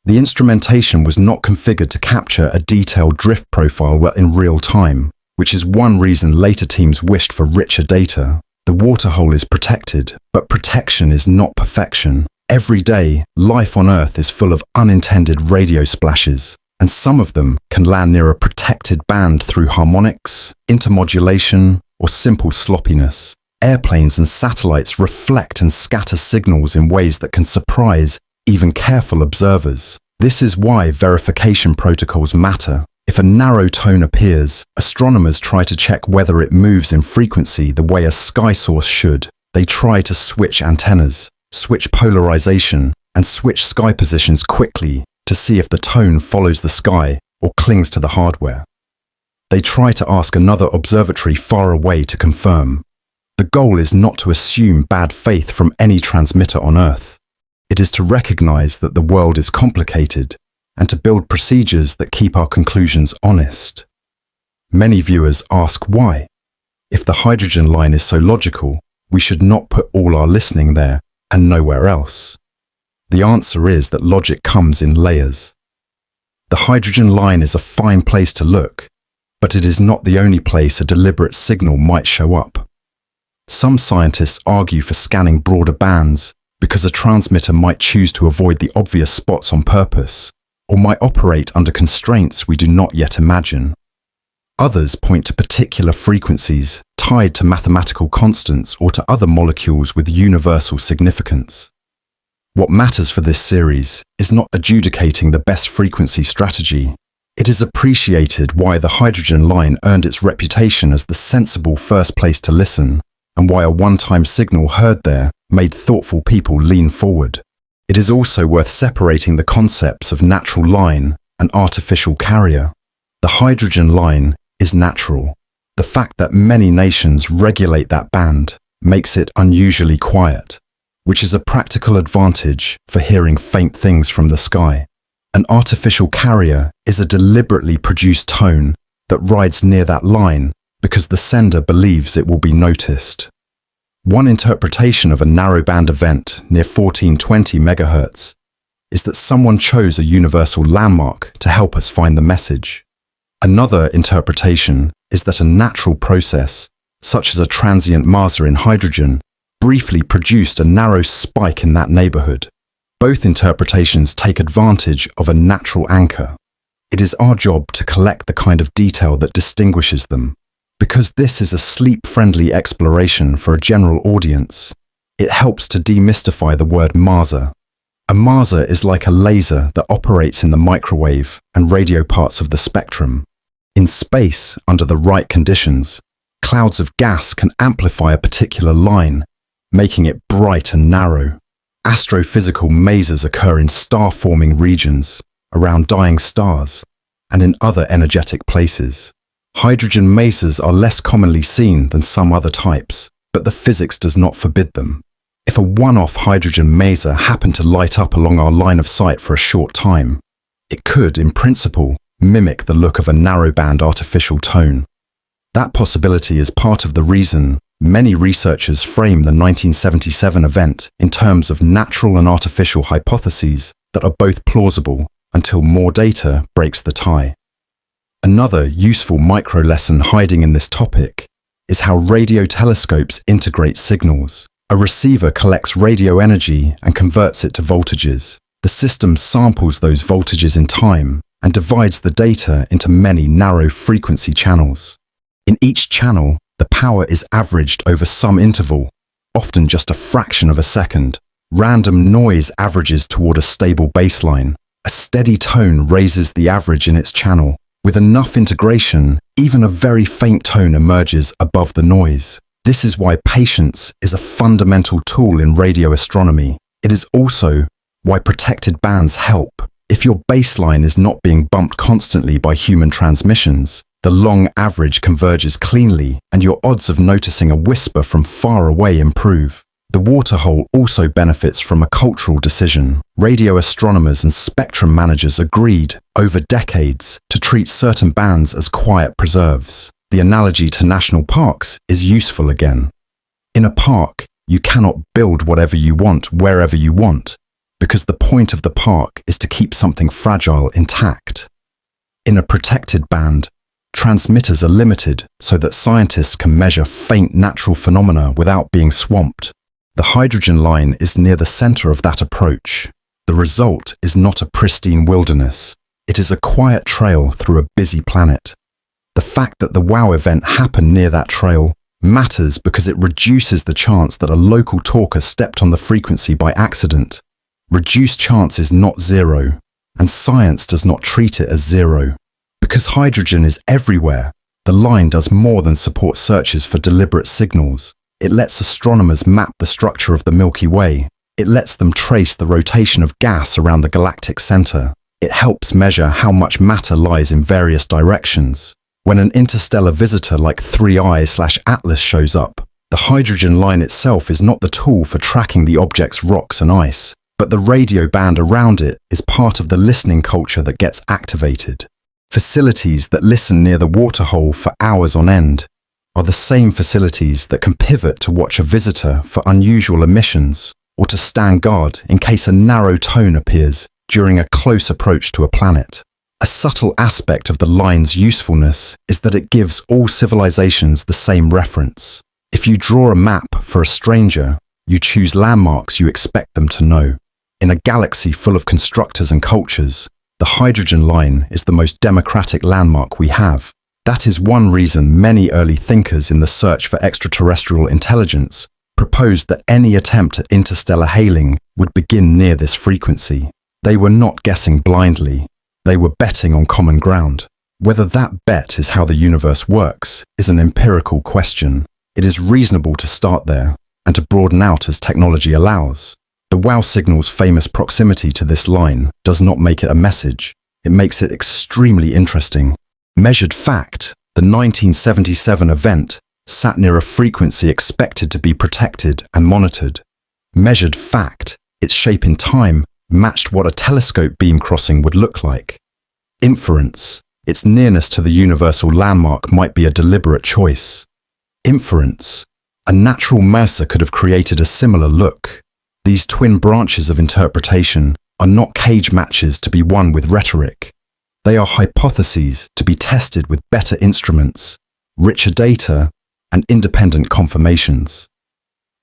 the instrumentation was not configured to capture a detailed drift profile in real time, which is one reason later teams wished for richer data. The waterhole is protected, but protection is not perfection. Every day, life on Earth is full of unintended radio splashes, and some of them can land near a protected band through harmonics, intermodulation, or simple sloppiness. Airplanes and satellites reflect and scatter signals in ways that can surprise even careful observers. This is why verification protocols matter. If a narrow tone appears, astronomers try to check whether it moves in frequency the way a sky source should. They try to switch antennas, switch polarization, and switch sky positions quickly to see if the tone follows the sky or clings to the hardware. They try to ask another observatory far away to confirm. The goal is not to assume bad faith from any transmitter on Earth. It is to recognize that the world is complicated and to build procedures that keep our conclusions honest. Many viewers ask why. If the hydrogen line is so logical, we should not put all our listening there and nowhere else. The answer is that logic comes in layers. The hydrogen line is a fine place to look, but it is not the only place a deliberate signal might show up. Some scientists argue for scanning broader bands because a transmitter might choose to avoid the obvious spots on purpose, or might operate under constraints we do not yet imagine. Others point to particular frequencies tied to mathematical constants or to other molecules with universal significance. What matters for this series is not adjudicating the best frequency strategy. It is appreciated why the hydrogen line earned its reputation as the sensible first place to listen, and why a one-time signal heard there made thoughtful people lean forward. It is also worth separating the concepts of natural line and artificial carrier. The hydrogen line is natural. The fact that many nations regulate that band makes it unusually quiet, which is a practical advantage for hearing faint things from the sky. An artificial carrier is a deliberately produced tone that rides near that line because the sender believes it will be noticed. One interpretation of a narrowband event near 1420 MHz is that someone chose a universal landmark to help us find the message. Another interpretation is that a natural process, such as a transient maser in hydrogen, briefly produced a narrow spike in that neighborhood. Both interpretations take advantage of a natural anchor. It is our job to collect the kind of detail that distinguishes them. Because this is a sleep-friendly exploration for a general audience, it helps to demystify the word maser. A maser is like a laser that operates in the microwave and radio parts of the spectrum. In space, under the right conditions, clouds of gas can amplify a particular line, making it bright and narrow. Astrophysical masers occur in star-forming regions, around dying stars, and in other energetic places. Hydrogen masers are less commonly seen than some other types, but the physics does not forbid them. If a one-off hydrogen maser happened to light up along our line of sight for a short time, it could, in principle, mimic the look of a narrowband artificial tone. That possibility is part of the reason many researchers frame the 1977 event in terms of natural and artificial hypotheses that are both plausible until more data breaks the tie. Another useful micro-lesson hiding in this topic is how radio telescopes integrate signals. A receiver collects radio energy and converts it to voltages. The system samples those voltages in time and divides the data into many narrow frequency channels. In each channel, the power is averaged over some interval, often just a fraction of a second. Random noise averages toward a stable baseline. A steady tone raises the average in its channel. With enough integration, even a very faint tone emerges above the noise. This is why patience is a fundamental tool in radio astronomy. It is also why protected bands help. If your baseline is not being bumped constantly by human transmissions, the long average converges cleanly and your odds of noticing a whisper from far away improve. The waterhole also benefits from a cultural decision. Radio astronomers and spectrum managers agreed, over decades, to treat certain bands as quiet preserves. The analogy to national parks is useful again. In a park, you cannot build whatever you want wherever you want, because the point of the park is to keep something fragile intact. In a protected band, transmitters are limited so that scientists can measure faint natural phenomena without being swamped. The hydrogen line is near the center of that approach. The result is not a pristine wilderness. It is a quiet trail through a busy planet. The fact that the WOW event happened near that trail matters because it reduces the chance that a local talker stepped on the frequency by accident. Reduced chance is not zero, and science does not treat it as zero. Because hydrogen is everywhere, the line does more than support searches for deliberate signals. It lets astronomers map the structure of the Milky Way. It lets them trace the rotation of gas around the galactic center. It helps measure how much matter lies in various directions. When an interstellar visitor like 3I/Atlas shows up, the hydrogen line itself is not the tool for tracking the object's rocks and ice, but the radio band around it is part of the listening culture that gets activated. Facilities that listen near the waterhole for hours on end are the same facilities that can pivot to watch a visitor for unusual emissions or to stand guard in case a narrow tone appears during a close approach to a planet. A subtle aspect of the line's usefulness is that it gives all civilizations the same reference. If you draw a map for a stranger, you choose landmarks you expect them to know. In a galaxy full of constructors and cultures, the hydrogen line is the most democratic landmark we have. That is one reason many early thinkers in the search for extraterrestrial intelligence proposed that any attempt at interstellar hailing would begin near this frequency. They were not guessing blindly. They were betting on common ground. Whether that bet is how the universe works is an empirical question. It is reasonable to start there and to broaden out as technology allows. The WOW signal's famous proximity to this line does not make it a message. It makes it extremely interesting. Measured fact, the 1977 event sat near a frequency expected to be protected and monitored. Measured fact, its shape in time matched what a telescope beam crossing would look like. Inference, its nearness to the universal landmark might be a deliberate choice. Inference, a natural Mercer could have created a similar look. These twin branches of interpretation are not cage matches to be won with rhetoric. They are hypotheses to be tested with better instruments, richer data, and independent confirmations.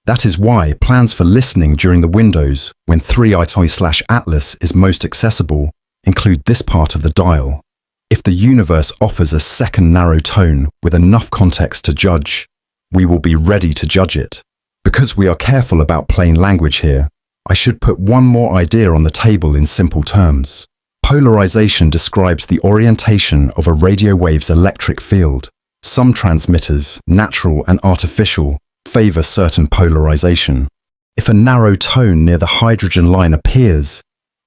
That is why plans for listening during the windows when 3I/Atlas is most accessible include this part of the dial. If the universe offers a second narrow tone with enough context to judge, we will be ready to judge it. Because we are careful about plain language here, I should put one more idea on the table in simple terms. Polarization describes the orientation of a radio wave's electric field. Some transmitters, natural and artificial, favor certain polarization. If a narrow tone near the hydrogen line appears,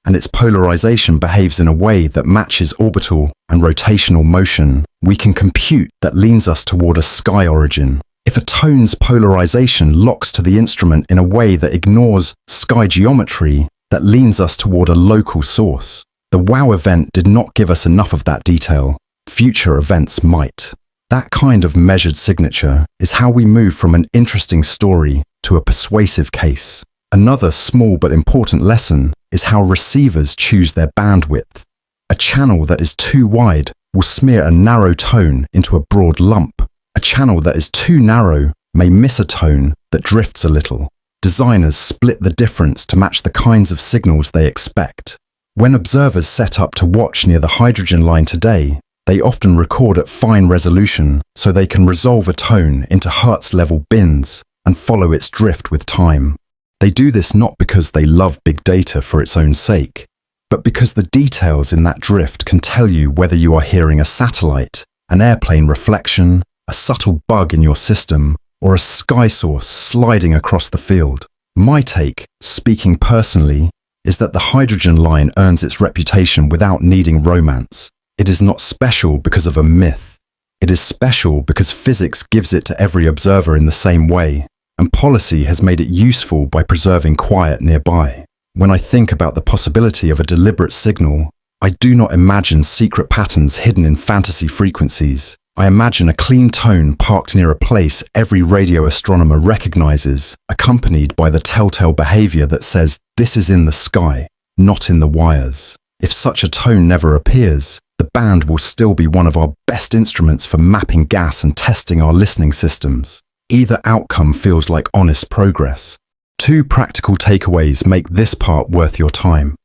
and its polarization behaves in a way that matches orbital and rotational motion, we can compute that leans us toward a sky origin. If a tone's polarization locks to the instrument in a way that ignores sky geometry, that leans us toward a local source. The WOW event did not give us enough of that detail. Future events might. That kind of measured signature is how we move from an interesting story to a persuasive case. Another small but important lesson is how receivers choose their bandwidth. A channel that is too wide will smear a narrow tone into a broad lump. A channel that is too narrow may miss a tone that drifts a little. Designers split the difference to match the kinds of signals they expect. When observers set up to watch near the hydrogen line today, they often record at fine resolution so they can resolve a tone into Hertz-level bins and follow its drift with time. They do this not because they love big data for its own sake, but because the details in that drift can tell you whether you are hearing a satellite, an airplane reflection, a subtle bug in your system, or a sky source sliding across the field. My take, speaking personally, is that the hydrogen line earns its reputation without needing romance. It is not special because of a myth. It is special because physics gives it to every observer in the same way, and policy has made it useful by preserving quiet nearby. When I think about the possibility of a deliberate signal, I do not imagine secret patterns hidden in fantasy frequencies. I imagine a clean tone parked near a place every radio astronomer recognizes, accompanied by the telltale behavior that says, "This is in the sky, not in the wires." If such a tone never appears, the band will still be one of our best instruments for mapping gas and testing our listening systems. Either outcome feels like honest progress. Two practical takeaways make this part worth your time.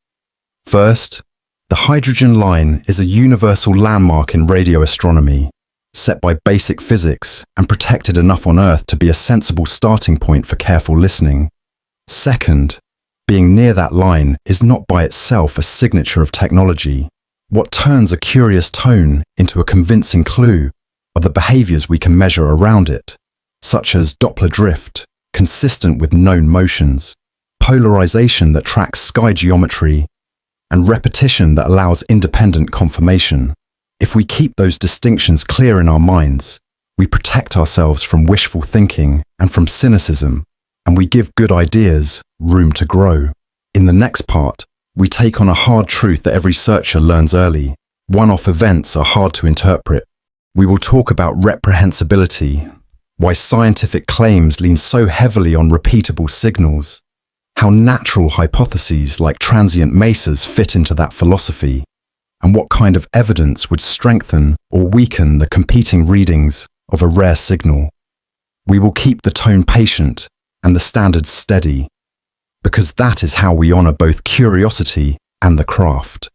First, the hydrogen line is a universal landmark in radio astronomy, set by basic physics and protected enough on Earth to be a sensible starting point for careful listening. Second, being near that line is not by itself a signature of technology. What turns a curious tone into a convincing clue are the behaviors we can measure around it, such as Doppler drift, consistent with known motions, polarization that tracks sky geometry, and repetition that allows independent confirmation. If we keep those distinctions clear in our minds, we protect ourselves from wishful thinking and from cynicism, and we give good ideas room to grow. In the next part, we take on a hard truth that every searcher learns early. One-off events are hard to interpret. We will talk about reprehensibility, why scientific claims lean so heavily on repeatable signals, how natural hypotheses like transient mesas fit into that philosophy, and what kind of evidence would strengthen or weaken the competing readings of a rare signal. We will keep the tone patient and the standards steady, because that is how we honor both curiosity and the craft.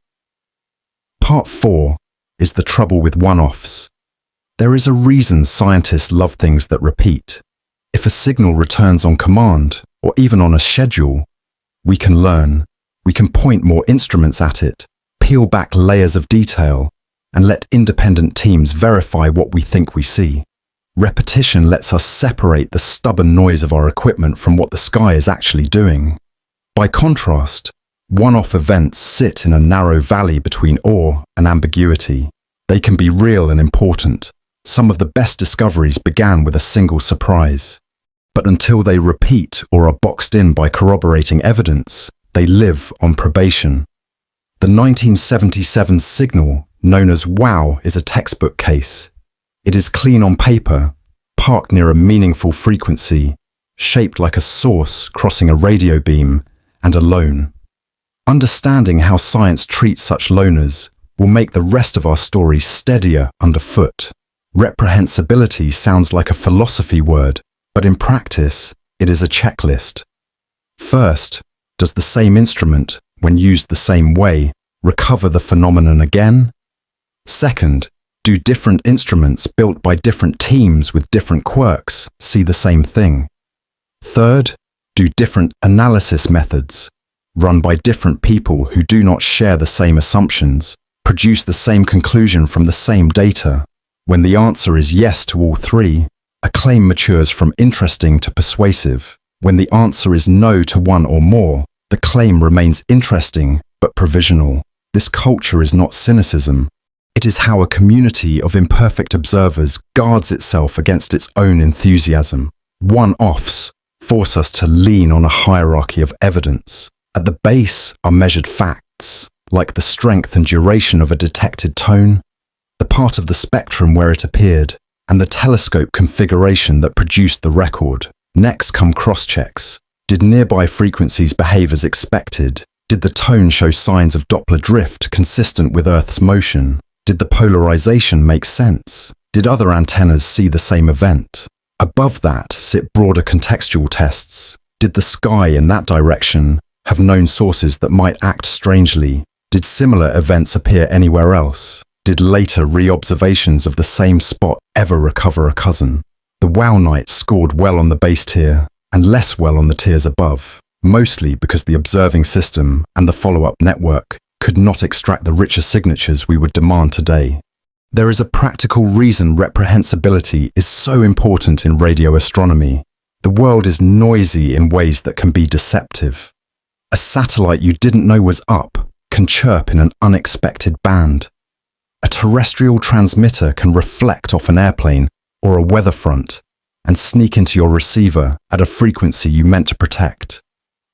Part 4 is the trouble with one-offs. There is a reason scientists love things that repeat. If a signal returns on command, or even on a schedule, we can learn. We can point more instruments at it, peel back layers of detail, and let independent teams verify what we think we see. Repetition lets us separate the stubborn noise of our equipment from what the sky is actually doing. By contrast, one-off events sit in a narrow valley between awe and ambiguity. They can be real and important. Some of the best discoveries began with a single surprise. But until they repeat or are boxed in by corroborating evidence, they live on probation. The 1977 signal, known as WOW, is a textbook case. It is clean on paper, parked near a meaningful frequency, shaped like a source crossing a radio beam, and alone. Understanding how science treats such loners will make the rest of our story steadier underfoot. Reprehensibility sounds like a philosophy word, but in practice, it is a checklist. First, does the same instrument, when used the same way, recover the phenomenon again? Second, do different instruments built by different teams with different quirks see the same thing? Third, do different analysis methods, run by different people who do not share the same assumptions, produce the same conclusion from the same data? When the answer is yes to all three, a claim matures from interesting to persuasive. When the answer is no to one or more, the claim remains interesting but provisional. This culture is not cynicism. It is how a community of imperfect observers guards itself against its own enthusiasm. One-offs force us to lean on a hierarchy of evidence. At the base are measured facts, like the strength and duration of a detected tone, the part of the spectrum where it appeared, and the telescope configuration that produced the record. Next come cross-checks. Did nearby frequencies behave as expected? Did the tone show signs of Doppler drift consistent with Earth's motion? Did the polarization make sense? Did other antennas see the same event? Above that sit broader contextual tests. Did the sky in that direction have known sources that might act strangely? Did similar events appear anywhere else? Did later re-observations of the same spot ever recover a cousin? The WOW night scored well on the base tier and less well on the tiers above. mostly because the observing system and the follow-up network could not extract the richer signatures we would demand today. There is a practical reason reprehensibility is so important in radio astronomy. The world is noisy in ways that can be deceptive. A satellite you didn't know was up can chirp in an unexpected band. A terrestrial transmitter can reflect off an airplane or a weather front and sneak into your receiver at a frequency you meant to protect.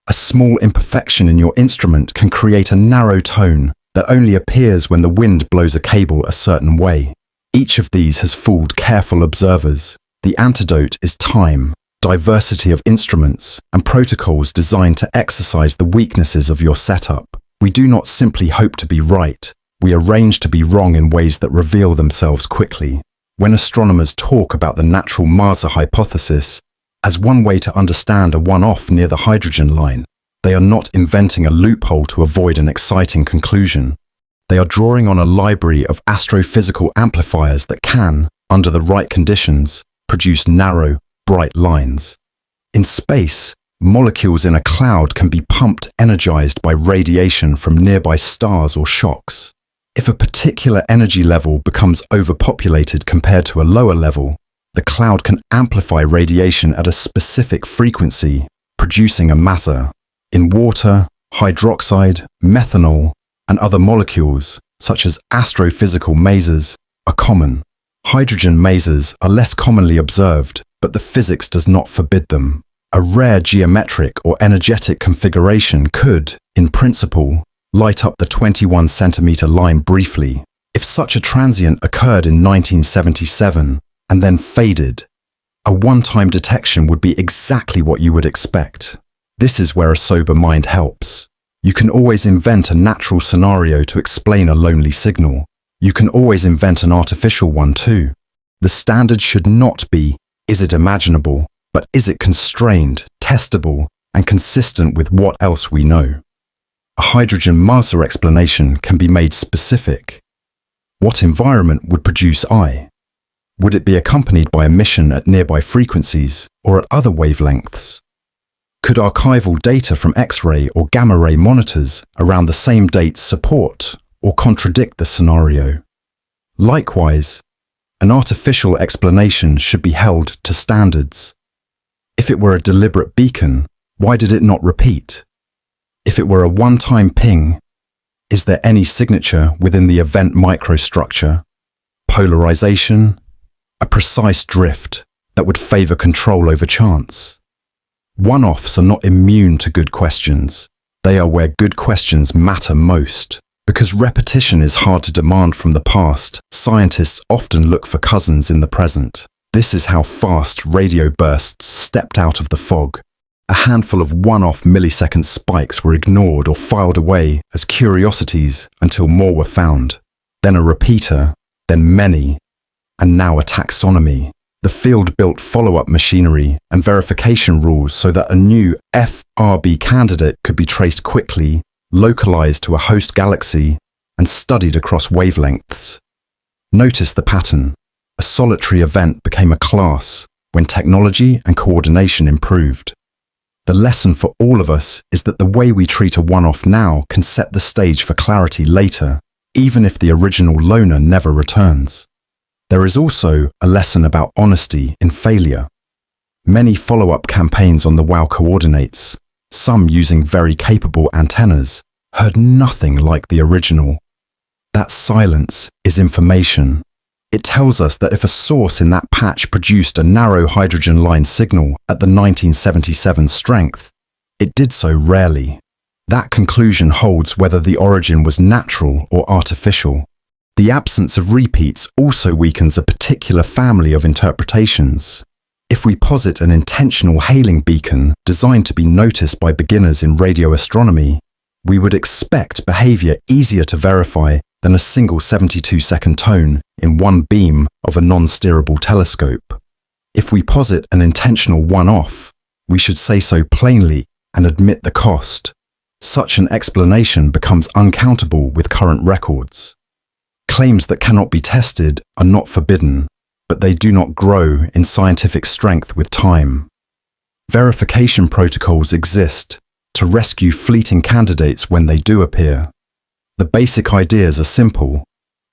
A small imperfection in your instrument can create a narrow tone that only appears when the wind blows a cable a certain way. Each of these has fooled careful observers. The antidote is time, diversity of instruments, and protocols designed to exercise the weaknesses of your setup. We do not simply hope to be right, we arrange to be wrong in ways that reveal themselves quickly. When astronomers talk about the natural Mars hypothesis as one way to understand a one-off near the hydrogen line, they are not inventing a loophole to avoid an exciting conclusion. They are drawing on a library of astrophysical amplifiers that can, under the right conditions, produce narrow, bright lines. In space, molecules in a cloud can be pumped energized by radiation from nearby stars or shocks. If a particular energy level becomes overpopulated compared to a lower level, the cloud can amplify radiation at a specific frequency, producing a massa. In water, hydroxide, methanol, and other molecules, such as astrophysical masers, are common. Hydrogen masers are less commonly observed, but the physics does not forbid them. A rare geometric or energetic configuration could, in principle, light up the 21 centimeter line briefly. If such a transient occurred in 1977 and then faded, a one-time detection would be exactly what you would expect. This is where a sober mind helps. You can always invent a natural scenario to explain a lonely signal. You can always invent an artificial one too. The standard should not be, is it imaginable, but is it constrained, testable, and consistent with what else we know? A hydrogen maser explanation can be made specific. What environment would produce I? Would it be accompanied by emission at nearby frequencies or at other wavelengths? Could archival data from X-ray or gamma-ray monitors around the same date support or contradict the scenario? Likewise, an artificial explanation should be held to standards. If it were a deliberate beacon, why did it not repeat? If it were a one-time ping, is there any signature within the event microstructure? Polarization? A precise drift that would favor control over chance? One-offs are not immune to good questions. They are where good questions matter most. Because repetition is hard to demand from the past, scientists often look for cousins in the present. This is how fast radio bursts stepped out of the fog. A handful of one-off millisecond spikes were ignored or filed away as curiosities until more were found. Then a repeater, then many, and now a taxonomy. The field built follow-up machinery and verification rules so that a new FRB candidate could be traced quickly, localized to a host galaxy, and studied across wavelengths. Notice the pattern. A solitary event became a class when technology and coordination improved. The lesson for all of us is that the way we treat a one-off now can set the stage for clarity later, even if the original loner never returns. There is also a lesson about honesty in failure. Many follow-up campaigns on the WOW coordinates, some using very capable antennas, heard nothing like the original. That silence is information. It tells us that if a source in that patch produced a narrow hydrogen line signal at the 1977 strength, it did so rarely. That conclusion holds whether the origin was natural or artificial. The absence of repeats also weakens a particular family of interpretations. If we posit an intentional hailing beacon designed to be noticed by beginners in radio astronomy, we would expect behavior easier to verify than a single 72-second tone in one beam of a non-steerable telescope. If we posit an intentional one-off, we should say so plainly and admit the cost. Such an explanation becomes uncountable with current records. Claims that cannot be tested are not forbidden, but they do not grow in scientific strength with time. Verification protocols exist, to rescue fleeting candidates when they do appear. The basic ideas are simple.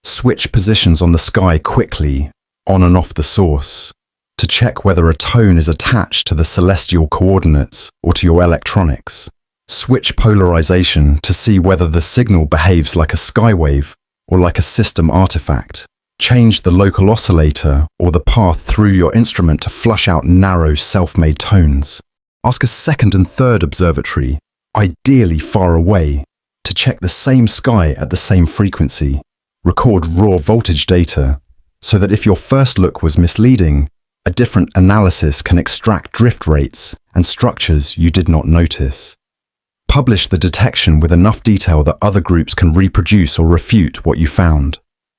Switch positions on the sky quickly, on and off the source, to check whether a tone is attached to the celestial coordinates or to your electronics. Switch polarization to see whether the signal behaves like a skywave or like a system artifact. Change the local oscillator or the path through your instrument to flush out narrow self-made tones. Ask a second and third observatory, ideally far away, to check the same sky at the same frequency. Record raw voltage data so that if your first look was misleading, a different analysis can extract drift rates and structures you did not notice. Publish the detection with enough detail that other groups can reproduce or refute what you found.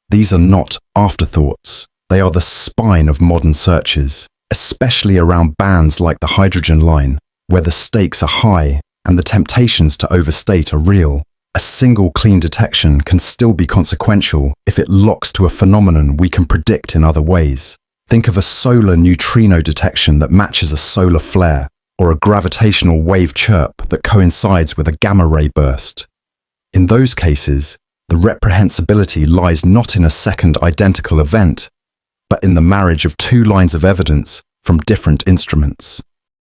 These are not afterthoughts. They are the spine of modern searches, especially around bands like the hydrogen line, where the stakes are high and the temptations to overstate are real. A single clean detection can still be consequential if it locks to a phenomenon we can predict in other ways. Think of a solar neutrino detection that matches a solar flare, or a gravitational wave chirp that coincides with a gamma-ray burst. In those cases, the reprehensibility lies not in a second identical event, but in the marriage of two lines of evidence from different instruments.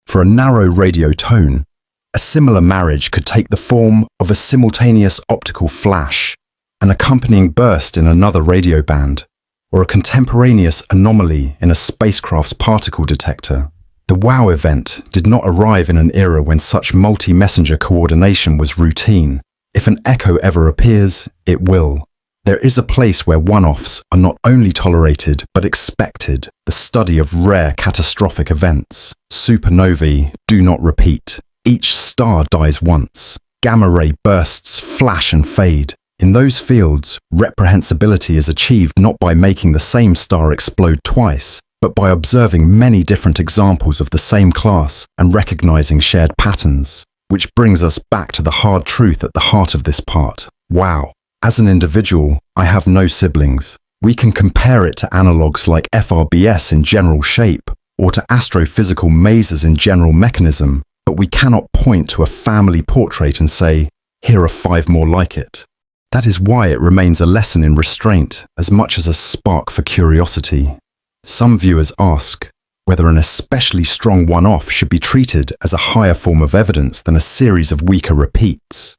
For a narrow radio tone, a similar marriage could take the form of a simultaneous optical flash, an accompanying burst in another radio band, or a contemporaneous anomaly in a spacecraft's particle detector. The WOW event did not arrive in an era when such multi-messenger coordination was routine. If an echo ever appears, it will. There is a place where one-offs are not only tolerated but expected, the study of rare catastrophic events. Supernovae do not repeat. Each star dies once. Gamma-ray bursts flash and fade. In those fields, reprehensibility is achieved not by making the same star explode twice, but by observing many different examples of the same class and recognizing shared patterns. Which brings us back to the hard truth at the heart of this part. Wow. As an individual, I have no siblings. We can compare it to analogues like FRBS in general shape, or to astrophysical mazes in general mechanism, but we cannot point to a family portrait and say, here are 5 more like it. That is why it remains a lesson in restraint as much as a spark for curiosity. Some viewers ask whether an especially strong one-off should be treated as a higher form of evidence than a series of weaker repeats.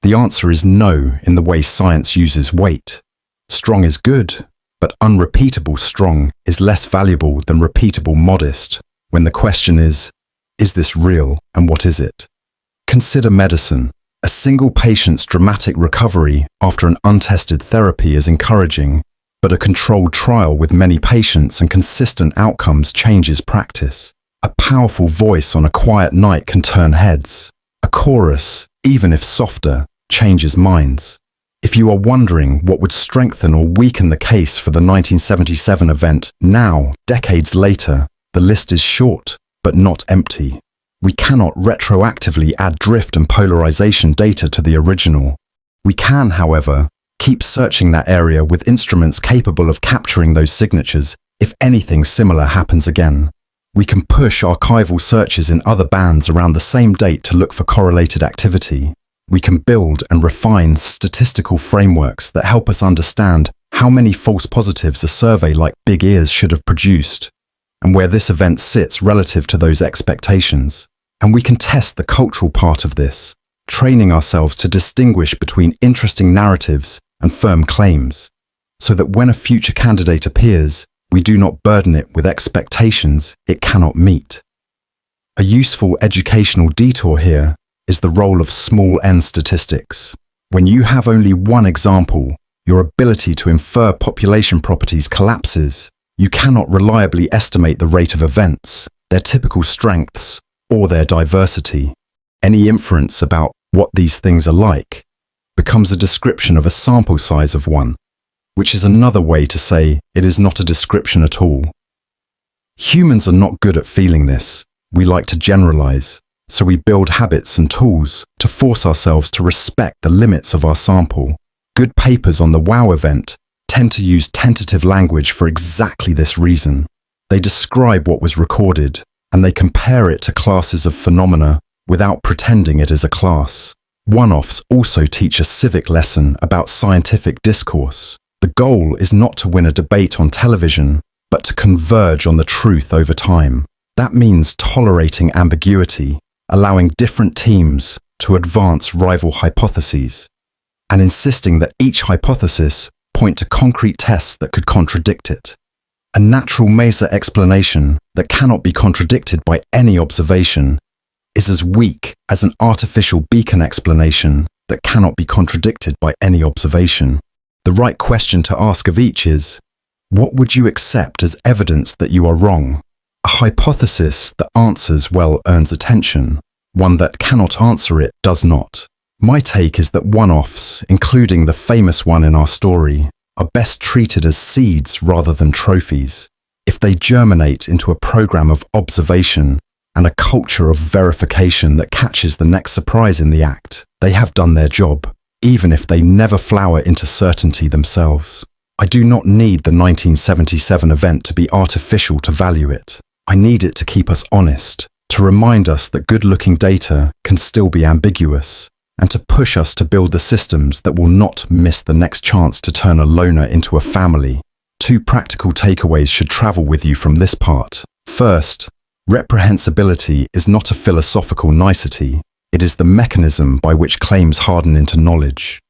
The answer is no in the way science uses weight. Strong is good, but unrepeatable strong is less valuable than repeatable modest, when the question is this real and what is it? Consider medicine. A single patient's dramatic recovery after an untested therapy is encouraging, but a controlled trial with many patients and consistent outcomes changes practice. A powerful voice on a quiet night can turn heads. A chorus, even if softer, changes minds. If you are wondering what would strengthen or weaken the case for the 1977 event, now, decades later, the list is short, but not empty. We cannot retroactively add drift and polarization data to the original. We can, however, keep searching that area with instruments capable of capturing those signatures if anything similar happens again. We can push archival searches in other bands around the same date to look for correlated activity. We can build and refine statistical frameworks that help us understand how many false positives a survey like Big Ears should have produced, and where this event sits relative to those expectations. And we can test the cultural part of this, training ourselves to distinguish between interesting narratives and firm claims, so that when a future candidate appears, we do not burden it with expectations it cannot meet. A useful educational detour here is the role of small n statistics. When you have only one example, your ability to infer population properties collapses. You cannot reliably estimate the rate of events, their typical strengths, or their diversity. Any inference about what these things are like becomes a description of a sample size of one, which is another way to say it is not a description at all. Humans are not good at feeling this. We like to generalize, so we build habits and tools to force ourselves to respect the limits of our sample. Good papers on the WOW event tend to use tentative language for exactly this reason. They describe what was recorded, and they compare it to classes of phenomena without pretending it is a class. One-offs also teach a civic lesson about scientific discourse. The goal is not to win a debate on television, but to converge on the truth over time. That means tolerating ambiguity, allowing different teams to advance rival hypotheses, and insisting that each hypothesis point to concrete tests that could contradict it. A natural maser explanation that cannot be contradicted by any observation is as weak as an artificial beacon explanation that cannot be contradicted by any observation. The right question to ask of each is, what would you accept as evidence that you are wrong? A hypothesis that answers well earns attention. One that cannot answer it does not. My take is that one-offs, including the famous one in our story, are best treated as seeds rather than trophies. If they germinate into a program of observation and a culture of verification that catches the next surprise in the act, they have done their job, even if they never flower into certainty themselves. I do not need the 1977 event to be artificial to value it. I need it to keep us honest, to remind us that good-looking data can still be ambiguous, and to push us to build the systems that will not miss the next chance to turn a loner into a family. 2 practical takeaways should travel with you from this part. First, reprehensibility is not a philosophical nicety. It is the mechanism by which claims harden into knowledge.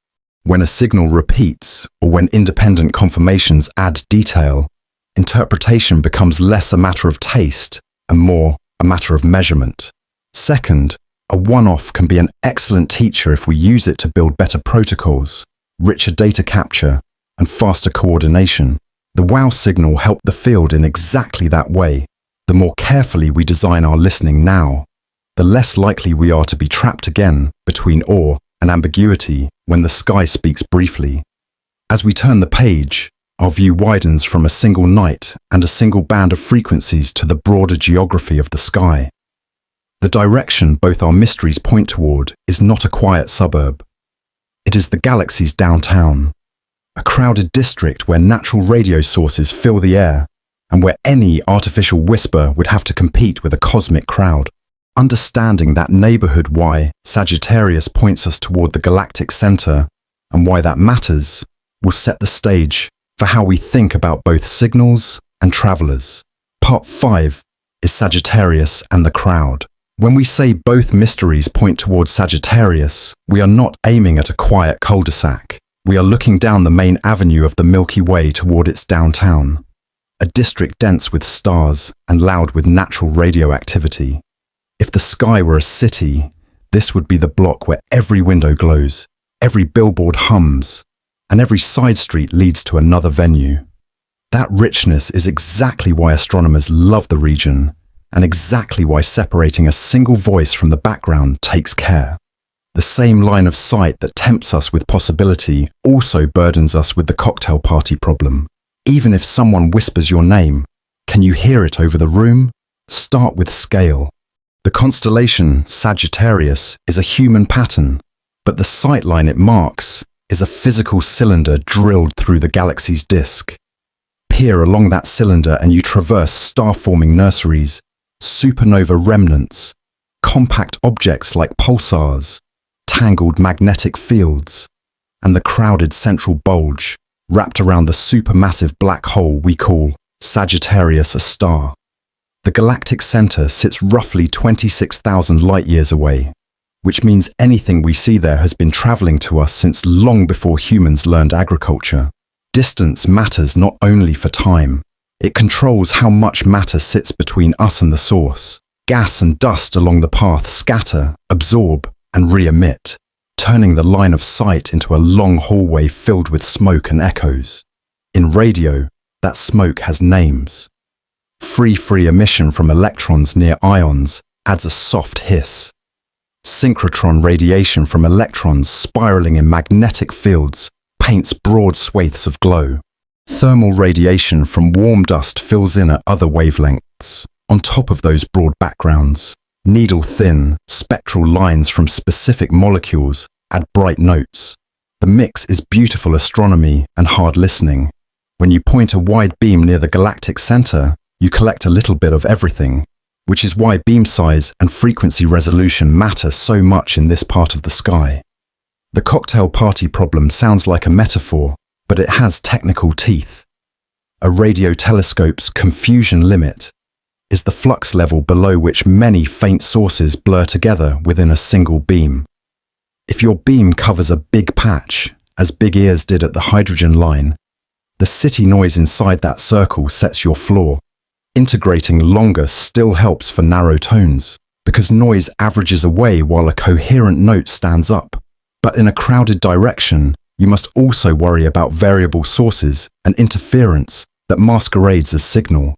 When a signal repeats, or when independent confirmations add detail, interpretation becomes less a matter of taste and more a matter of measurement. Second, a one-off can be an excellent teacher if we use it to build better protocols, richer data capture, and faster coordination. The wow signal helped the field in exactly that way. The more carefully we design our listening now, the less likely we are to be trapped again between awe and ambiguity when the sky speaks briefly. As we turn the page, our view widens from a single night and a single band of frequencies to the broader geography of the sky. The direction both our mysteries point toward is not a quiet suburb. It is the galaxy's downtown, a crowded district where natural radio sources fill the air and where any artificial whisper would have to compete with a cosmic crowd. Understanding that neighborhood why Sagittarius points us toward the galactic center and why that matters will set the stage for how we think about both signals and travelers. Part 5 is Sagittarius and the crowd. When we say both mysteries point towards Sagittarius, we are not aiming at a quiet cul-de-sac. We are looking down the main avenue of the Milky Way toward its downtown, a district dense with stars and loud with natural radioactivity. If the sky were a city, this would be the block where every window glows, every billboard hums, and every side street leads to another venue. That richness is exactly why astronomers love the region, and exactly why separating a single voice from the background takes care. The same line of sight that tempts us with possibility also burdens us with the cocktail party problem. Even if someone whispers your name, can you hear it over the room? Start with scale. The constellation Sagittarius is a human pattern, but the sight line it marks is a physical cylinder drilled through the galaxy's disk. Peer along that cylinder and you traverse star-forming nurseries, supernova remnants, compact objects like pulsars, tangled magnetic fields, and the crowded central bulge wrapped around the supermassive black hole we call Sagittarius, a star. The galactic center sits roughly 26,000 light-years away, which means anything we see there has been traveling to us since long before humans learned agriculture. Distance matters not only for time, it controls how much matter sits between us and the source. Gas and dust along the path scatter, absorb, and re-emit, turning the line of sight into a long hallway filled with smoke and echoes. In radio, that smoke has names. Free emission from electrons near ions adds a soft hiss. Synchrotron radiation from electrons spiraling in magnetic fields paints broad swathes of glow. Thermal radiation from warm dust fills in at other wavelengths. On top of those broad backgrounds, needle-thin, spectral lines from specific molecules add bright notes. The mix is beautiful astronomy and hard listening. When you point a wide beam near the galactic center, you collect a little bit of everything, which is why beam size and frequency resolution matter so much in this part of the sky. The cocktail party problem sounds like a metaphor, but it has technical teeth. A radio telescope's confusion limit is the flux level below which many faint sources blur together within a single beam. If your beam covers a big patch, as Big Ears did at the hydrogen line, the city noise inside that circle sets your floor. Integrating longer still helps for narrow tones, because noise averages away while a coherent note stands up. But in a crowded direction, you must also worry about variable sources and interference that masquerades as signal.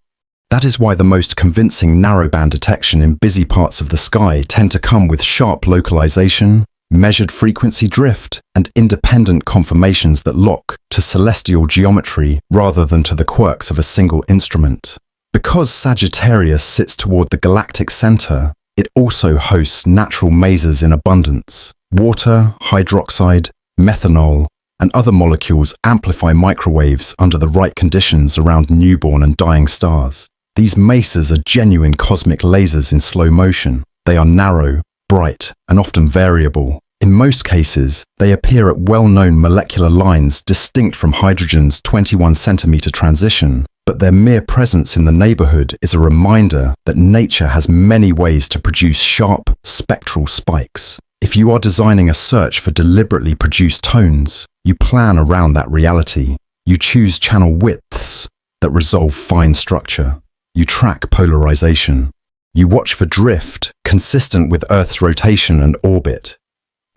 That is why the most convincing narrowband detection in busy parts of the sky tend to come with sharp localization, measured frequency drift, and independent confirmations that lock to celestial geometry rather than to the quirks of a single instrument. Because Sagittarius sits toward the galactic center, it also hosts natural mazes in abundance. Water, hydroxide, methanol, and other molecules amplify microwaves under the right conditions around newborn and dying stars. These mesas are genuine cosmic lasers in slow motion. They are narrow, bright, and often variable. In most cases, they appear at well-known molecular lines distinct from hydrogen's 21 centimeter transition, but their mere presence in the neighborhood is a reminder that nature has many ways to produce sharp, spectral spikes. If you are designing a search for deliberately produced tones, you plan around that reality. You choose channel widths that resolve fine structure. You track polarization. You watch for drift consistent with Earth's rotation and orbit.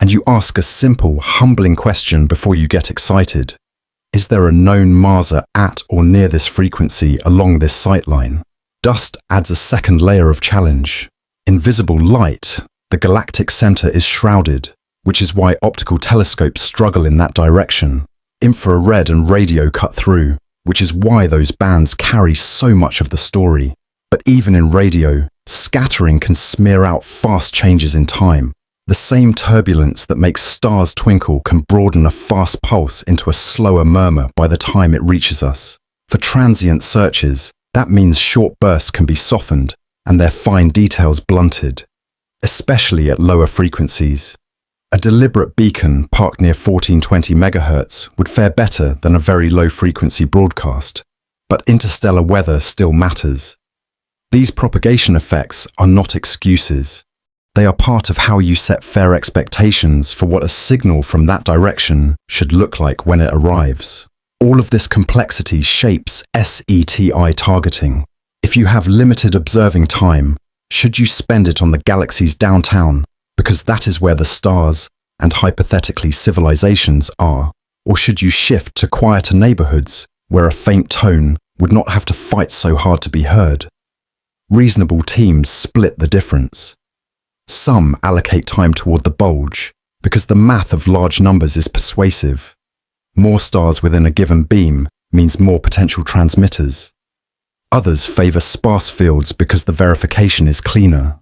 And you ask a simple, humbling question before you get excited. Is there a known maser at or near this frequency along this sightline? Dust adds a second layer of challenge. Invisible light, the galactic center is shrouded, which is why optical telescopes struggle in that direction. Infrared and radio cut through, which is why those bands carry so much of the story. But even in radio, scattering can smear out fast changes in time. The same turbulence that makes stars twinkle can broaden a fast pulse into a slower murmur by the time it reaches us. For transient searches, that means short bursts can be softened and their fine details blunted, especially at lower frequencies. A deliberate beacon parked near 1420 MHz would fare better than a very low-frequency broadcast, but interstellar weather still matters. These propagation effects are not excuses. They are part of how you set fair expectations for what a signal from that direction should look like when it arrives. All of this complexity shapes SETI targeting. If you have limited observing time, should you spend it on the galaxy's downtown, because that is where the stars and hypothetically civilizations are? Or should you shift to quieter neighborhoods where a faint tone would not have to fight so hard to be heard? Reasonable teams split the difference. Some allocate time toward the bulge because the math of large numbers is persuasive. More stars within a given beam means more potential transmitters. Others favor sparse fields because the verification is cleaner.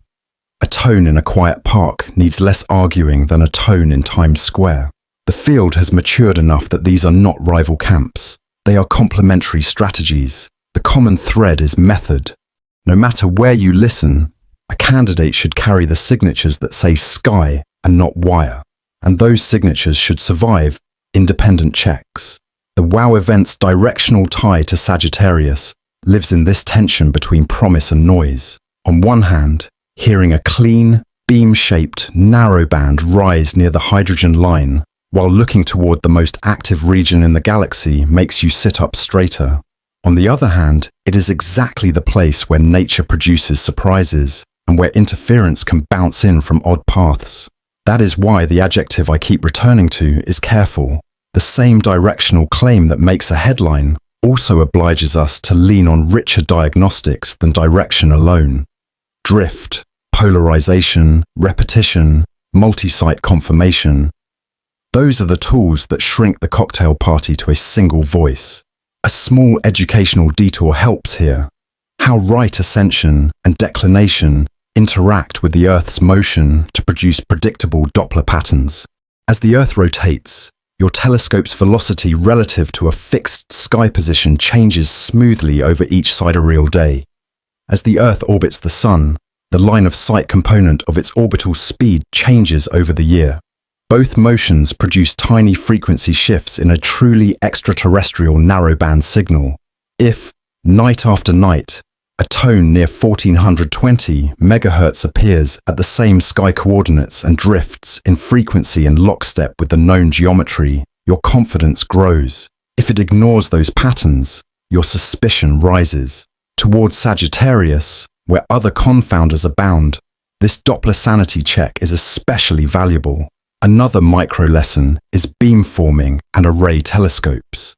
A tone in a quiet park needs less arguing than a tone in Times Square. The field has matured enough that these are not rival camps. They are complementary strategies. The common thread is method. No matter where you listen, a candidate should carry the signatures that say sky and not wire, and those signatures should survive independent checks. The WOW event's directional tie to Sagittarius lives in this tension between promise and noise. On one hand, hearing a clean, beam-shaped, narrow band rise near the hydrogen line while looking toward the most active region in the galaxy makes you sit up straighter. On the other hand, it is exactly the place where nature produces surprises and where interference can bounce in from odd paths. That is why the adjective I keep returning to is careful. The same directional claim that makes a headline also obliges us to lean on richer diagnostics than direction alone. Drift, polarization, repetition, multi-site confirmation. Those are the tools that shrink the cocktail party to a single voice. A small educational detour helps here. How right ascension and declination interact with the Earth's motion to produce predictable Doppler patterns. As the Earth rotates, your telescope's velocity relative to a fixed sky position changes smoothly over each sidereal day. As the Earth orbits the Sun, The line of sight component of its orbital speed changes over the year. Both motions produce tiny frequency shifts in a truly extraterrestrial narrowband signal. If, night after night, a tone near 1420 MHz appears at the same sky coordinates and drifts in frequency in lockstep with the known geometry, your confidence grows. If it ignores those patterns, your suspicion rises. Towards Sagittarius, where other confounders abound, this Doppler sanity check is especially valuable. Another micro-lesson is beamforming and array telescopes.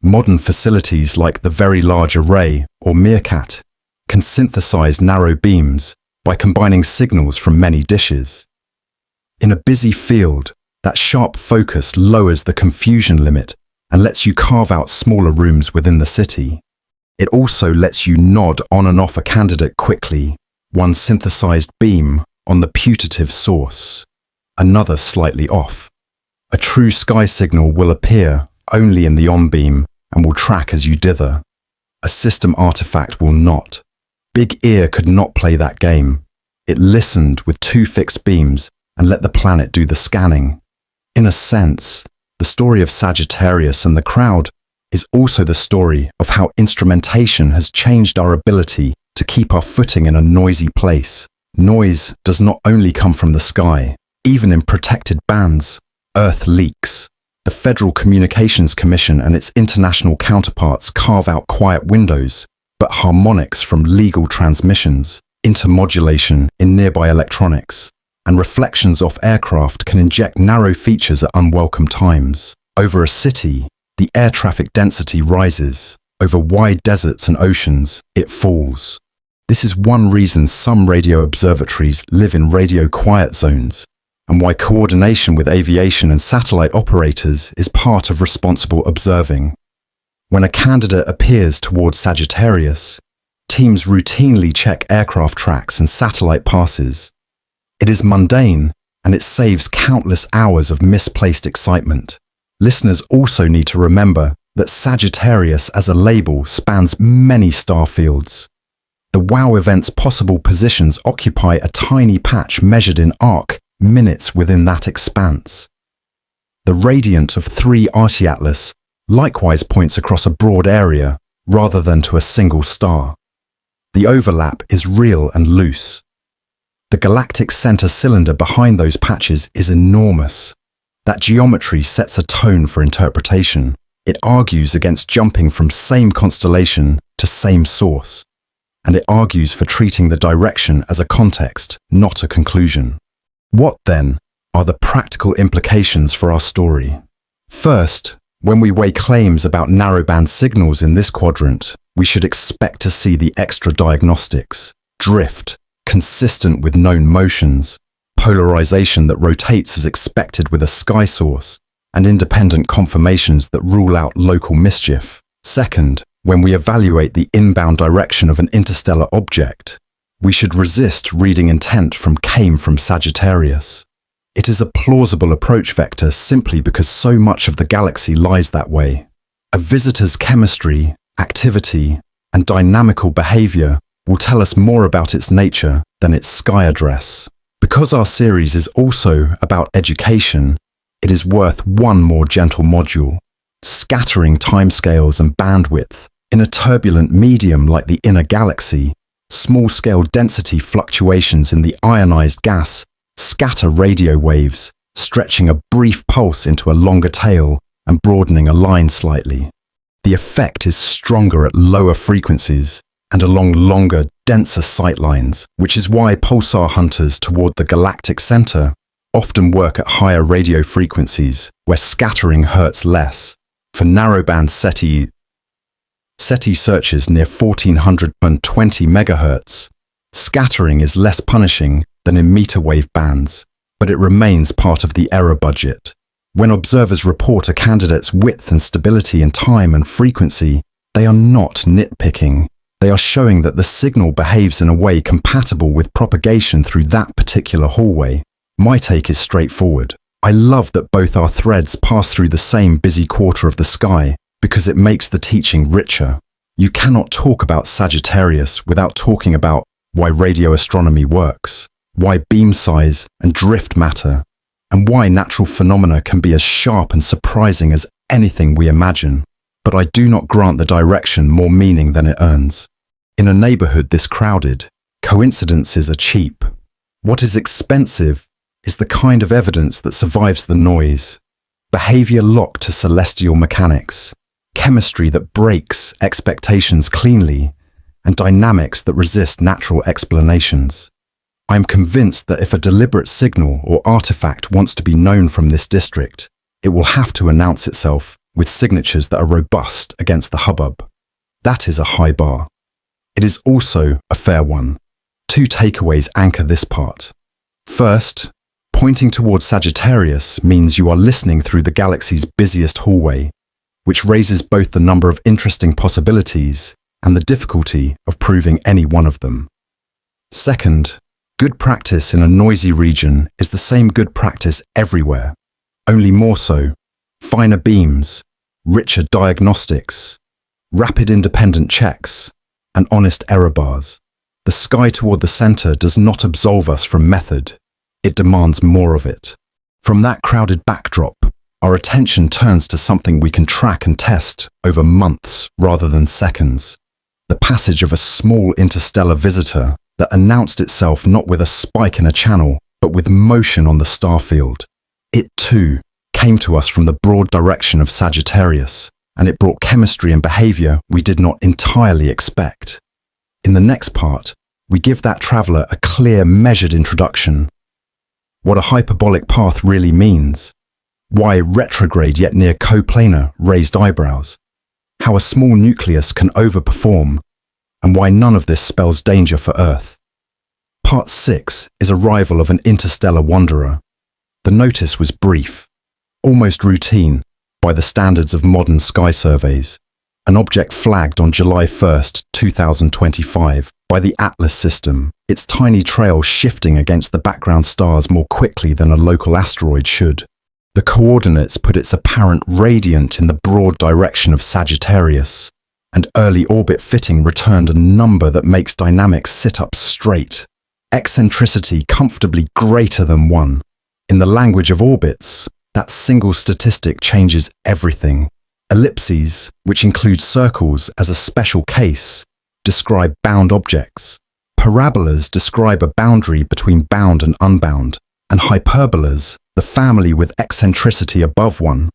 Modern facilities like the Very Large Array, or MeerKAT, can synthesize narrow beams by combining signals from many dishes. In a busy field, that sharp focus lowers the confusion limit and lets you carve out smaller rooms within the city. It also lets you nod on and off a candidate quickly, one synthesized beam on the putative source, another slightly off. A true sky signal will appear only in the on-beam and will track as you dither. A system artifact will not. Big Ear could not play that game. It listened with two fixed beams and let the planet do the scanning. In a sense, the story of Sagittarius and the crowd is also the story of how instrumentation has changed our ability to keep our footing in a noisy place. Noise does not only come from the sky. Even in protected bands, Earth leaks. The Federal Communications Commission and its international counterparts carve out quiet windows, but harmonics from legal transmissions, intermodulation in nearby electronics, and reflections off aircraft can inject narrow features at unwelcome times. Over a city, the air traffic density rises. Over wide deserts and oceans, it falls. This is one reason some radio observatories live in radio quiet zones, and why coordination with aviation and satellite operators is part of responsible observing. When a candidate appears towards Sagittarius, teams routinely check aircraft tracks and satellite passes. It is mundane, and it saves countless hours of misplaced excitement. Listeners also need to remember that Sagittarius as a label spans many star fields. The WOW event's possible positions occupy a tiny patch measured in arc minutes within that expanse. The radiant of 3 Artiatlas likewise points across a broad area rather than to a single star. The overlap is real and loose. The galactic center cylinder behind those patches is enormous. That geometry sets a tone for interpretation. It argues against jumping from same constellation to same source. And it argues for treating the direction as a context, not a conclusion. What, then, are the practical implications for our story? First, when we weigh claims about narrowband signals in this quadrant, we should expect to see the extra diagnostics, drift, consistent with known motions, polarization that rotates as expected with a sky source, and independent confirmations that rule out local mischief. Second, when we evaluate the inbound direction of an interstellar object, we should resist reading intent came from Sagittarius. It is a plausible approach vector simply because so much of the galaxy lies that way. A visitor's chemistry, activity, and dynamical behavior will tell us more about its nature than its sky address. Because our series is also about education, it is worth one more gentle module. Scattering timescales and bandwidth. In a turbulent medium like the inner galaxy, small-scale density fluctuations in the ionized gas scatter radio waves, stretching a brief pulse into a longer tail and broadening a line slightly. The effect is stronger at lower frequencies and along longer, denser sightlines, which is why pulsar hunters toward the galactic center often work at higher radio frequencies, where scattering hurts less. For narrowband SETI searches near 1420 MHz, scattering is less punishing than in meter wave bands, but it remains part of the error budget. When observers report a candidate's width and stability in time and frequency, they are not nitpicking. They are showing that the signal behaves in a way compatible with propagation through that particular hallway. My take is straightforward. I love that both our threads pass through the same busy quarter of the sky because it makes the teaching richer. You cannot talk about Sagittarius without talking about why radio astronomy works, why beam size and drift matter, and why natural phenomena can be as sharp and surprising as anything we imagine. But I do not grant the direction more meaning than it earns. In a neighborhood this crowded, coincidences are cheap. What is expensive is the kind of evidence that survives the noise, behavior locked to celestial mechanics, chemistry that breaks expectations cleanly, and dynamics that resist natural explanations. I am convinced that if a deliberate signal or artifact wants to be known from this district, it will have to announce itself with signatures that are robust against the hubbub. That is a high bar. It is also a fair one. Two takeaways anchor this part. First, pointing towards Sagittarius means you are listening through the galaxy's busiest hallway, which raises both the number of interesting possibilities and the difficulty of proving any one of them. Second, good practice in a noisy region is the same good practice everywhere, only more so. Finer beams, richer diagnostics, rapid independent checks, and honest error bars. The sky toward the center does not absolve us from method. It demands more of it. From that crowded backdrop, our attention turns to something we can track and test over months rather than seconds. The passage of a small interstellar visitor that announced itself not with a spike in a channel, but with motion on the starfield. It, too, came to us from the broad direction of Sagittarius, and it brought chemistry and behavior we did not entirely expect. In the next part, we give that traveler a clear, measured introduction. What a hyperbolic path really means. Why retrograde yet near coplanar raised eyebrows. How a small nucleus can overperform, and why none of this spells danger for Earth. Part 6 is arrival of an interstellar wanderer. The notice was brief, almost routine by the standards of modern sky surveys. An object flagged on July 1st, 2025 by the Atlas system, its tiny trail shifting against the background stars more quickly than a local asteroid should. The coordinates put its apparent radiant in the broad direction of Sagittarius, and early orbit fitting returned a number that makes dynamics sit up straight. Eccentricity comfortably greater than 1. In the language of orbits, that single statistic changes everything. Ellipses, which include circles as a special case, describe bound objects. Parabolas describe a boundary between bound and unbound, and hyperbolas, the family with eccentricity above 1,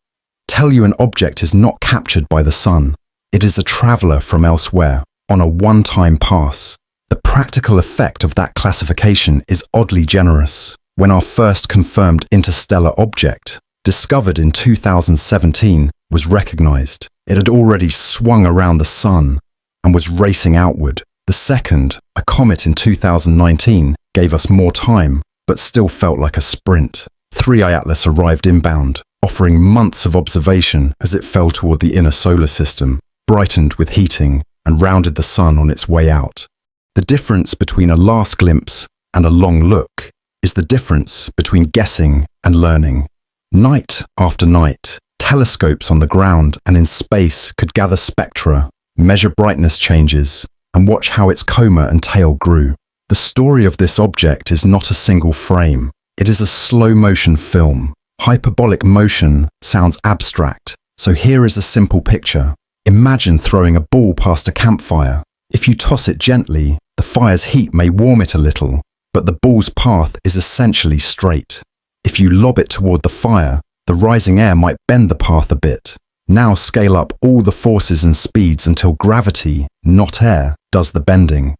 tell you an object is not captured by the sun. It is a traveler from elsewhere, on a one-time pass. The practical effect of that classification is oddly generous. When our first confirmed interstellar object, discovered in 2017, was recognized, it had already swung around the sun and was racing outward. The second, a comet in 2019, gave us more time, but still felt like a sprint. 3I Atlas arrived inbound, offering months of observation as it fell toward the inner solar system, brightened with heating, and rounded the sun on its way out. The difference between a last glimpse and a long look is the difference between guessing and learning. Night after night, telescopes on the ground and in space could gather spectra, measure brightness changes, and watch how its coma and tail grew. The story of this object is not a single frame. It is a slow-motion film. Hyperbolic motion sounds abstract, so here is a simple picture. Imagine throwing a ball past a campfire. If you toss it gently, the fire's heat may warm it a little, but the ball's path is essentially straight. If you lob it toward the fire, the rising air might bend the path a bit. Now scale up all the forces and speeds until gravity, not air, does the bending.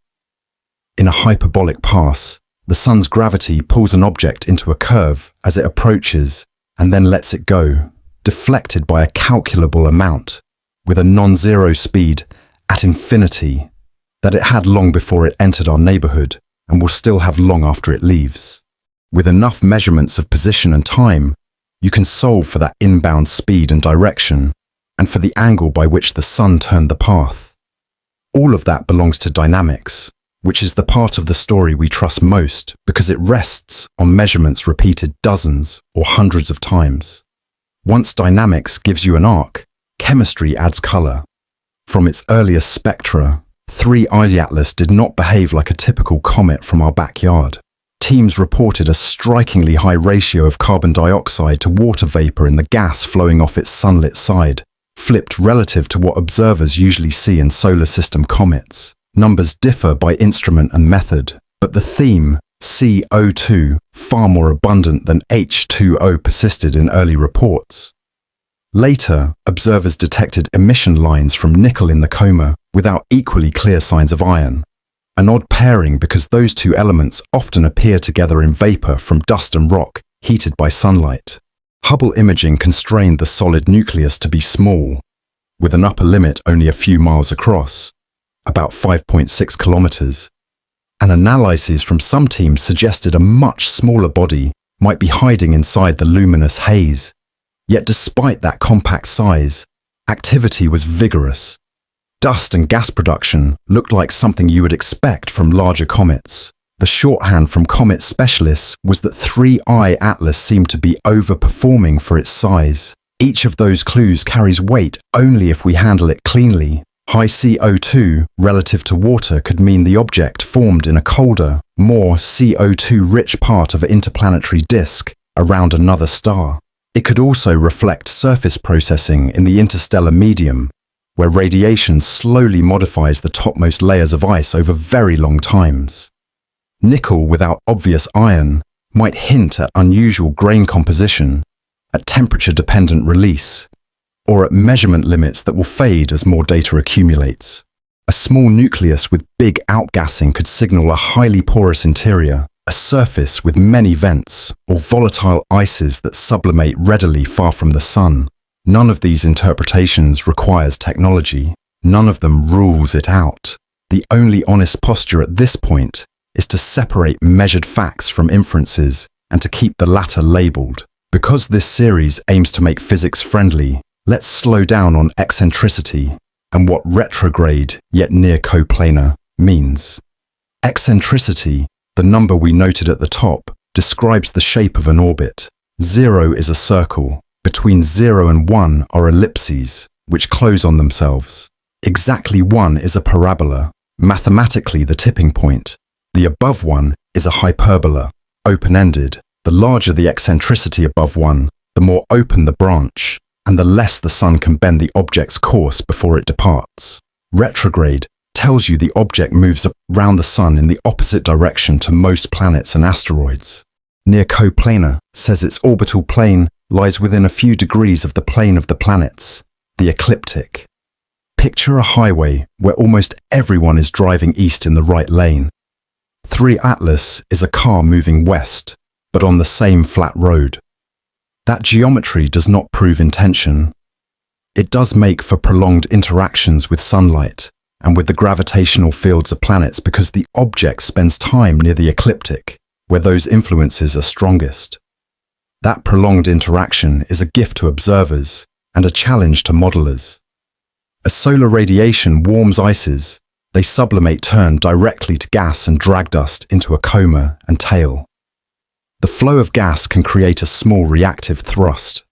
In a hyperbolic pass, the sun's gravity pulls an object into a curve as it approaches and then lets it go, deflected by a calculable amount, with a non-zero speed at infinity that it had long before it entered our neighborhood and will still have long after it leaves. With enough measurements of position and time, you can solve for that inbound speed and direction, and for the angle by which the sun turned the path. All of that belongs to dynamics, which is the part of the story we trust most because it rests on measurements repeated dozens or hundreds of times. Once dynamics gives you an arc, chemistry adds color. From its earliest spectra, 3I Atlas did not behave like a typical comet from our backyard. Teams reported a strikingly high ratio of carbon dioxide to water vapor in the gas flowing off its sunlit side, flipped relative to what observers usually see in solar system comets. Numbers differ by instrument and method, but the theme, CO2, far more abundant than H2O, persisted in early reports. Later, observers detected emission lines from nickel in the coma without equally clear signs of iron. An odd pairing because those two elements often appear together in vapor from dust and rock heated by sunlight. Hubble imaging constrained the solid nucleus to be small, with an upper limit only a few miles across, about 5.6 kilometers. And analyses from some teams suggested a much smaller body might be hiding inside the luminous haze. Yet despite that compact size, activity was vigorous. Dust and gas production looked like something you would expect from larger comets. The shorthand from comet specialists was that 3I Atlas seemed to be overperforming for its size. Each of those clues carries weight only if we handle it cleanly. High CO2 relative to water could mean the object formed in a colder, more CO2-rich part of an interplanetary disk around another star. It could also reflect surface processing in the interstellar medium, where radiation slowly modifies the topmost layers of ice over very long times. Nickel without obvious iron might hint at unusual grain composition, at temperature-dependent release, or at measurement limits that will fade as more data accumulates. A small nucleus with big outgassing could signal a highly porous interior, a surface with many vents, or volatile ices that sublimate readily far from the sun. None of these interpretations requires technology. None of them rules it out. The only honest posture at this point is to separate measured facts from inferences and to keep the latter labeled. Because this series aims to make physics friendly, let's slow down on eccentricity and what retrograde, yet near coplanar, means. Eccentricity, the number we noted at the top, describes the shape of an orbit. 0 is a circle. Between 0 and 1 are ellipses, which close on themselves. Exactly 1 is a parabola, mathematically the tipping point. The above one is a hyperbola, open-ended. The larger the eccentricity above 1, the more open the branch, and the less the sun can bend the object's course before it departs. Retrograde tells you the object moves around the sun in the opposite direction to most planets and asteroids. Near coplanar says its orbital plane lies within a few degrees of the plane of the planets, the ecliptic. Picture a highway where almost everyone is driving east in the right lane. 3 Atlas is a car moving west, but on the same flat road. That geometry does not prove intention. It does make for prolonged interactions with sunlight and with the gravitational fields of planets because the object spends time near the ecliptic, where those influences are strongest. That prolonged interaction is a gift to observers and a challenge to modelers. As solar radiation warms ices, they sublimate turn directly to gas and drag dust into a coma and tail. The flow of gas can create a small reactive thrust.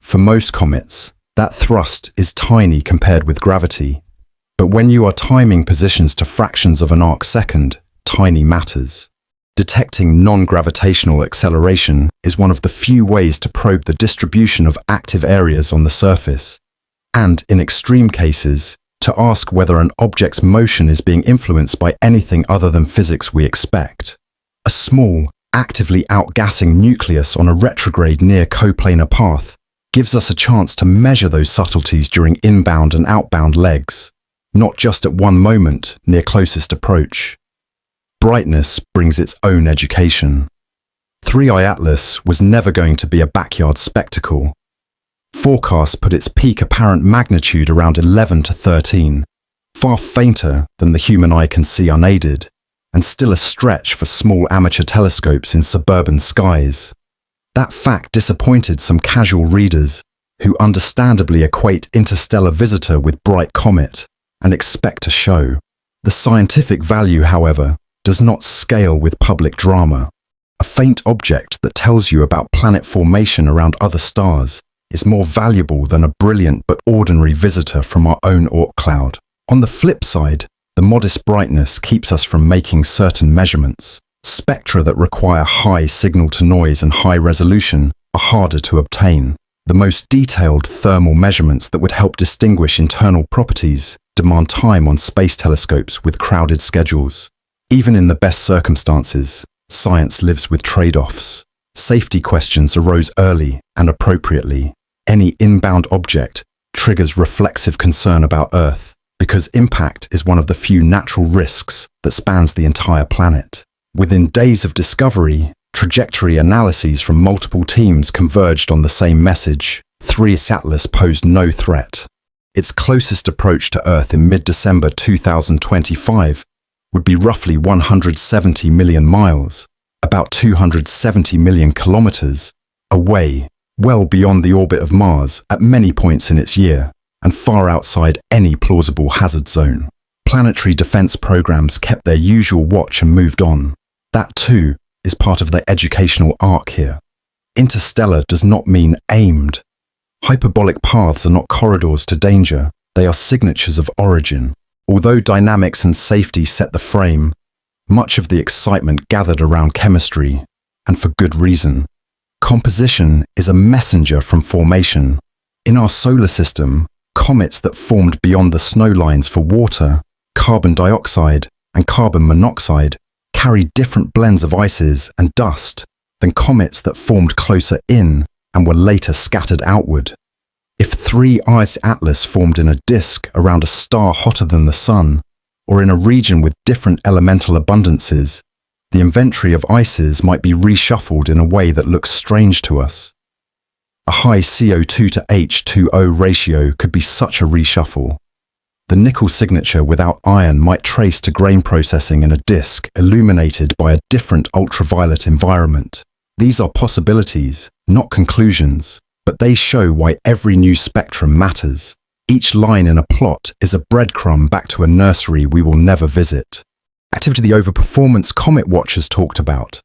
For most comets, that thrust is tiny compared with gravity, but when you are timing positions to fractions of an arc second, tiny matters. Detecting non-gravitational acceleration is one of the few ways to probe the distribution of active areas on the surface, and in extreme cases, to ask whether an object's motion is being influenced by anything other than physics we expect. A small, actively outgassing nucleus on a retrograde near coplanar path gives us a chance to measure those subtleties during inbound and outbound legs, not just at one moment near closest approach. Brightness brings its own education. 3I Atlas was never going to be a backyard spectacle. Forecasts put its peak apparent magnitude around 11 to 13, far fainter than the human eye can see unaided, and still a stretch for small amateur telescopes in suburban skies. That fact disappointed some casual readers who understandably equate interstellar visitor with bright comet and expect a show. The scientific value, however, does not scale with public drama. A faint object that tells you about planet formation around other stars is more valuable than a brilliant but ordinary visitor from our own Oort cloud. On the flip side, The modest brightness keeps us from making certain measurements. Spectra that require high signal-to-noise and high resolution are harder to obtain. The most detailed thermal measurements that would help distinguish internal properties demand time on space telescopes with crowded schedules. Even in the best circumstances, science lives with trade-offs. Safety questions arose early and appropriately. Any inbound object triggers reflexive concern about Earth because impact is one of the few natural risks that spans the entire planet. Within days of discovery, trajectory analyses from multiple teams converged on the same message. 3S Atlas posed no threat. Its closest approach to Earth in mid-December 2025 would be roughly 170 million miles, about 270 million kilometers, away, well beyond the orbit of Mars at many points in its year, and far outside any plausible hazard zone. Planetary defense programs kept their usual watch and moved on. That too is part of the educational arc here. Interstellar does not mean aimed. Hyperbolic paths are not corridors to danger, they are signatures of origin. Although dynamics and safety set the frame, much of the excitement gathered around chemistry, and for good reason. Composition is a messenger from formation. In our solar system, comets that formed beyond the snow lines for water, carbon dioxide, and carbon monoxide carry different blends of ices and dust than comets that formed closer in and were later scattered outward. If 3S Atlas formed in a disk around a star hotter than the Sun, or in a region with different elemental abundances, the inventory of ices might be reshuffled in a way that looks strange to us. A high CO2 to H2O ratio could be such a reshuffle. The nickel signature without iron might trace to grain processing in a disk illuminated by a different ultraviolet environment. These are possibilities, not conclusions, but they show why every new spectrum matters. Each line in a plot is a breadcrumb back to a nursery we will never visit. Activity over performance comet watchers talked about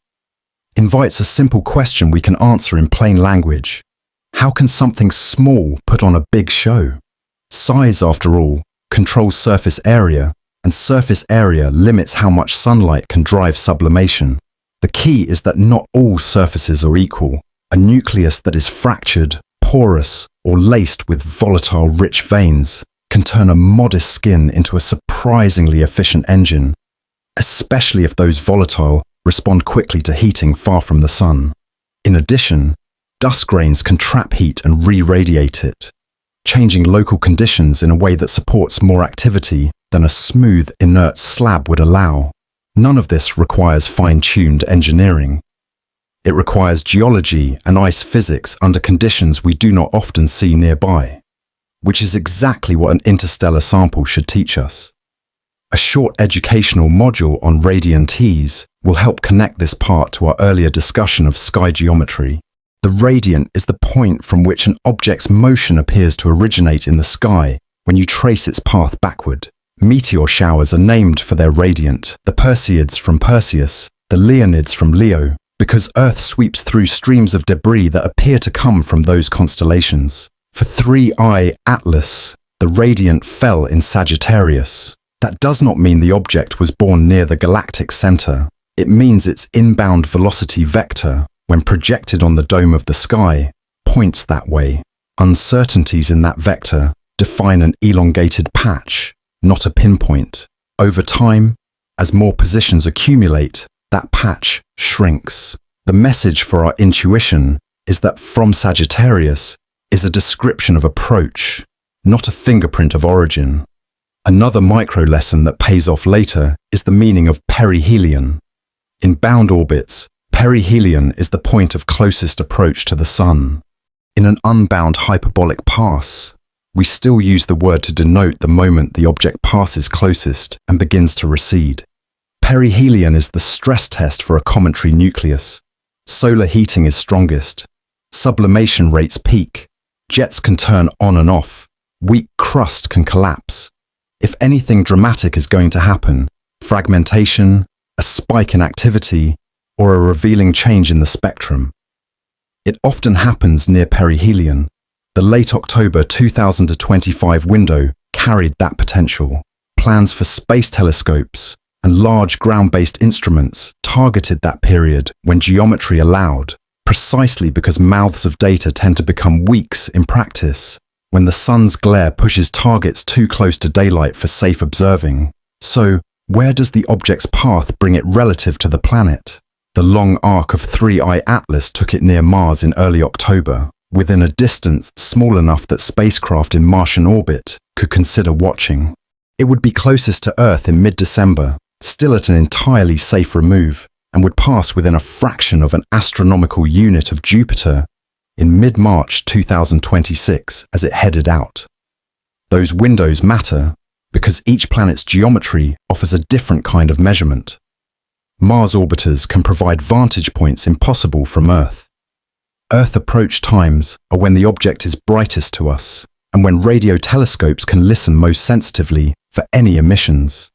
invites a simple question we can answer in plain language. How can something small put on a big show? Size, after all, controls surface area, and surface area limits how much sunlight can drive sublimation. The key is that not all surfaces are equal. A nucleus that is fractured, porous, or laced with volatile rich veins can turn a modest skin into a surprisingly efficient engine, especially if those volatile respond quickly to heating far from the sun. In addition, dust grains can trap heat and re-radiate it, changing local conditions in a way that supports more activity than a smooth, inert slab would allow. None of this requires fine-tuned engineering. It requires geology and ice physics under conditions we do not often see nearby, which is exactly what an interstellar sample should teach us. A short educational module on radiantes will help connect this part to our earlier discussion of sky geometry. The radiant is the point from which an object's motion appears to originate in the sky when you trace its path backward. Meteor showers are named for their radiant, the Perseids from Perseus, the Leonids from Leo, because Earth sweeps through streams of debris that appear to come from those constellations. For 3I Atlas, the radiant fell in Sagittarius. That does not mean the object was born near the galactic center. It means its inbound velocity vector, when projected on the dome of the sky, points that way. Uncertainties in that vector define an elongated patch, not a pinpoint. Over time, as more positions accumulate, that patch shrinks. The message for our intuition is that from Sagittarius is a description of approach, not a fingerprint of origin. Another micro lesson that pays off later is the meaning of perihelion. In bound orbits, perihelion is the point of closest approach to the Sun. In an unbound hyperbolic pass, we still use the word to denote the moment the object passes closest and begins to recede. Perihelion is the stress test for a cometary nucleus. Solar heating is strongest. Sublimation rates peak. Jets can turn on and off. Weak crust can collapse. If anything dramatic is going to happen, fragmentation, a spike in activity, or a revealing change in the spectrum, it often happens near perihelion. The late October 2025 window carried that potential. plans for space telescopes and large ground-based instruments targeted that period when geometry allowed, precisely because mouths of data tend to become weaks in practice when the sun's glare pushes targets too close to daylight for safe observing. So, where does the object's path bring it relative to the planet? The long arc of 3I Atlas took it near Mars in early October, within a distance small enough that spacecraft in Martian orbit could consider watching. It would be closest to Earth in mid-December, still at an entirely safe remove, and would pass within a fraction of an astronomical unit of Jupiter in mid-March 2026 as it headed out. Those windows matter because each planet's geometry offers a different kind of measurement. Mars orbiters can provide vantage points impossible from Earth. Earth approach times are when the object is brightest to us, and when radio telescopes can listen most sensitively for any emissions.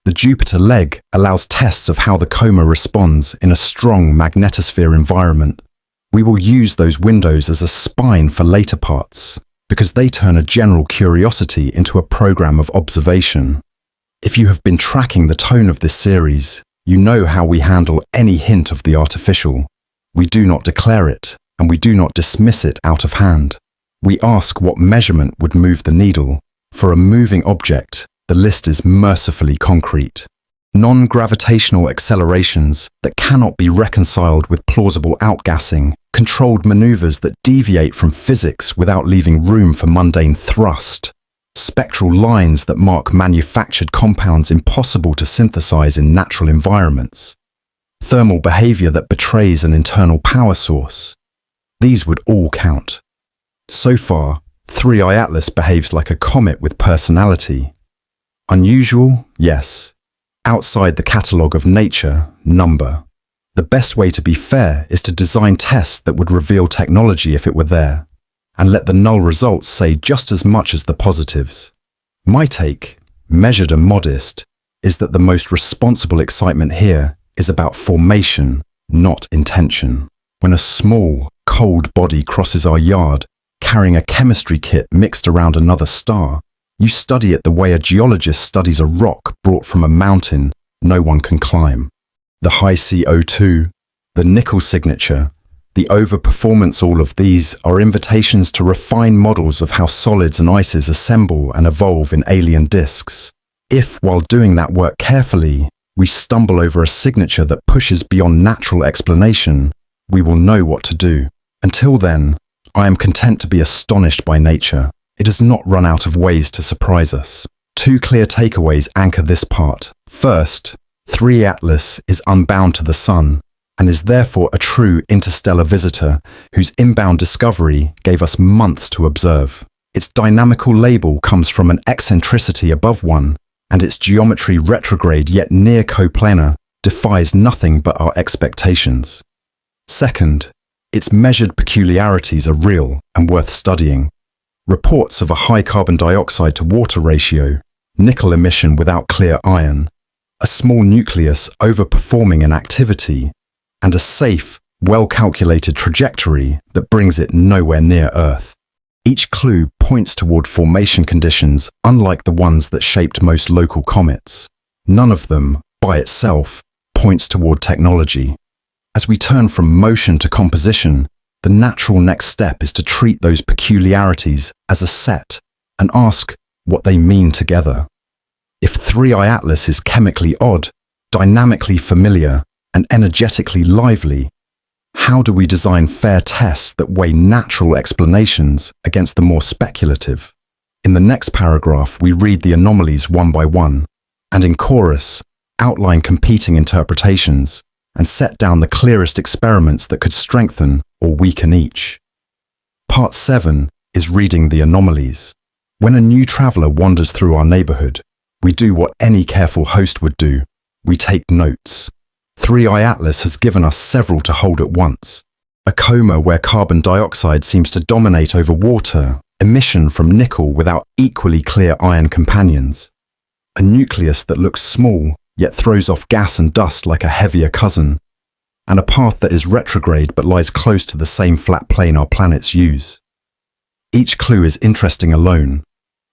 The Jupiter leg allows tests of how the coma responds in a strong magnetosphere environment. We will use those windows as a spine for later parts, because they turn a general curiosity into a program of observation. If you have been tracking the tone of this series, you know how we handle any hint of the artificial. We do not declare it, and we do not dismiss it out of hand. We ask what measurement would move the needle. For a moving object, the list is mercifully concrete. Non-gravitational accelerations that cannot be reconciled with plausible outgassing, controlled maneuvers that deviate from physics without leaving room for mundane thrust, spectral lines that mark manufactured compounds impossible to synthesize in natural environments, thermal behavior that betrays an internal power source. These would all count. So far, 3I Atlas behaves like a comet with personality. Unusual? Yes. Outside the catalogue of nature, number. The best way to be fair is to design tests that would reveal technology if it were there, and let the null results say just as much as the positives. My take, measured and modest, is that the most responsible excitement here is about formation, not intention. When a small, cold body crosses our yard, carrying a chemistry kit mixed around another star, you study it the way a geologist studies a rock brought from a mountain no one can climb. The high CO2, the nickel signature, the overperformance, all of these are invitations to refine models of how solids and ices assemble and evolve in alien disks. If, while doing that work carefully, we stumble over a signature that pushes beyond natural explanation, we will know what to do. Until then, I am content to be astonished by nature. It has not run out of ways to surprise us. Two clear takeaways anchor this part. First, 3 Atlas is unbound to the sun, and is therefore a true interstellar visitor whose inbound discovery gave us months to observe. Its dynamical label comes from an eccentricity above 1, and its geometry retrograde yet near coplanar defies nothing but our expectations. Second, its measured peculiarities are real and worth studying. Reports of a high carbon dioxide to water ratio, nickel emission without clear iron, a small nucleus overperforming in activity, and a safe, well-calculated trajectory that brings it nowhere near Earth. Each clue points toward formation conditions unlike the ones that shaped most local comets. None of them, by itself, points toward technology. As we turn from motion to composition, the natural next step is to treat those peculiarities as a set and ask what they mean together. If 3I Atlas is chemically odd, dynamically familiar, and energetically lively, how do we design fair tests that weigh natural explanations against the more speculative? In the next paragraph, we read the anomalies one by one, and in chorus, outline competing interpretations, and set down the clearest experiments that could strengthen or weaken each. Part 7 is reading the anomalies. When a new traveller wanders through our neighbourhood, we do what any careful host would do. We take notes. 3I Atlas has given us several to hold at once. A coma where carbon dioxide seems to dominate over water, emission from nickel without equally clear iron companions. A nucleus that looks small, yet throws off gas and dust like a heavier cousin. And a path that is retrograde but lies close to the same flat plane our planets use. Each clue is interesting alone,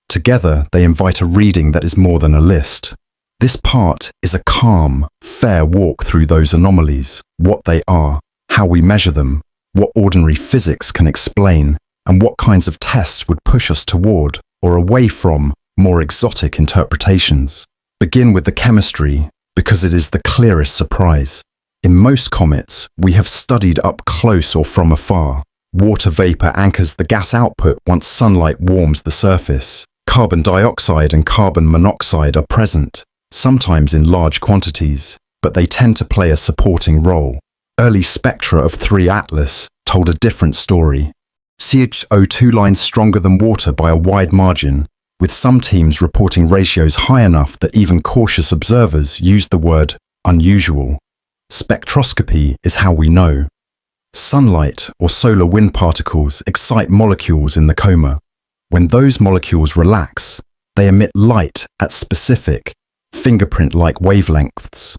Together, they invite a reading that is more than a list. This part is a calm, fair walk through those anomalies, what they are, how we measure them, what ordinary physics can explain, and what kinds of tests would push us toward or away from more exotic interpretations. Begin with the chemistry, because it is the clearest surprise. In most comets, we have studied up close or from afar. Water vapor anchors the gas output once sunlight warms the surface. Carbon dioxide and carbon monoxide are present, sometimes in large quantities, but they tend to play a supporting role. Early spectra of 3 Atlas told a different story. CO2 lines stronger than water by a wide margin, with some teams reporting ratios high enough that even cautious observers used the word unusual. Spectroscopy is how we know. Sunlight or solar wind particles excite molecules in the coma. When those molecules relax, they emit light at specific, fingerprint-like wavelengths.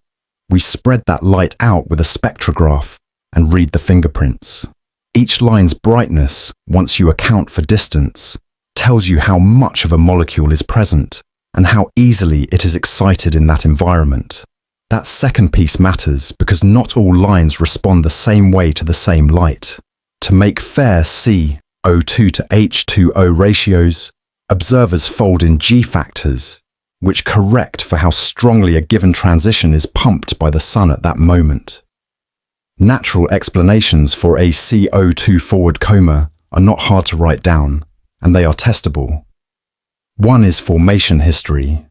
We spread that light out with a spectrograph and read the fingerprints. Each line's brightness, once you account for distance, tells you how much of a molecule is present and how easily it is excited in that environment. That second piece matters because not all lines respond the same way to the same light. To make fair CO2 to H2O ratios, observers fold in G factors, which correct for how strongly a given transition is pumped by the sun at that moment. Natural explanations for a CO2 forward coma are not hard to write down, and they are testable. One is formation history.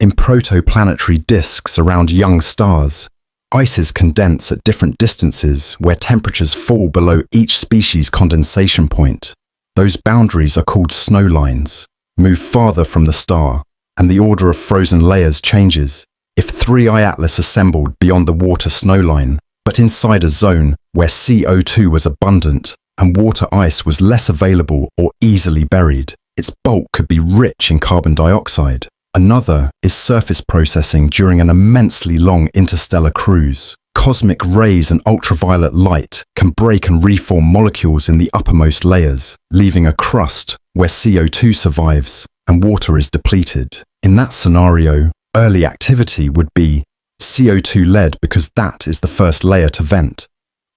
In protoplanetary disks around young stars, ices condense at different distances where temperatures fall below each species' condensation point. Those boundaries are called snow lines, move farther from the star, and the order of frozen layers changes. If 3I Atlas assembled beyond the water snowline, but inside a zone where CO2 was abundant and water ice was less available or easily buried, its bulk could be rich in carbon dioxide. Another is surface processing during an immensely long interstellar cruise. Cosmic rays and ultraviolet light can break and reform molecules in the uppermost layers, leaving a crust where CO2 survives and water is depleted. In that scenario, early activity would be CO2-led because that is the first layer to vent.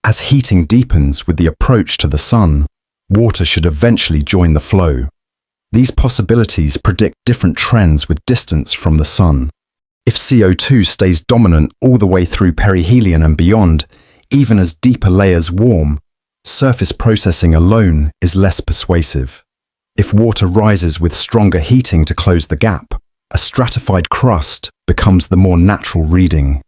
As heating deepens with the approach to the sun, water should eventually join the flow. These possibilities predict different trends with distance from the sun. If CO2 stays dominant all the way through perihelion and beyond, even as deeper layers warm, surface processing alone is less persuasive. If water rises with stronger heating to close the gap, a stratified crust becomes the more natural reading.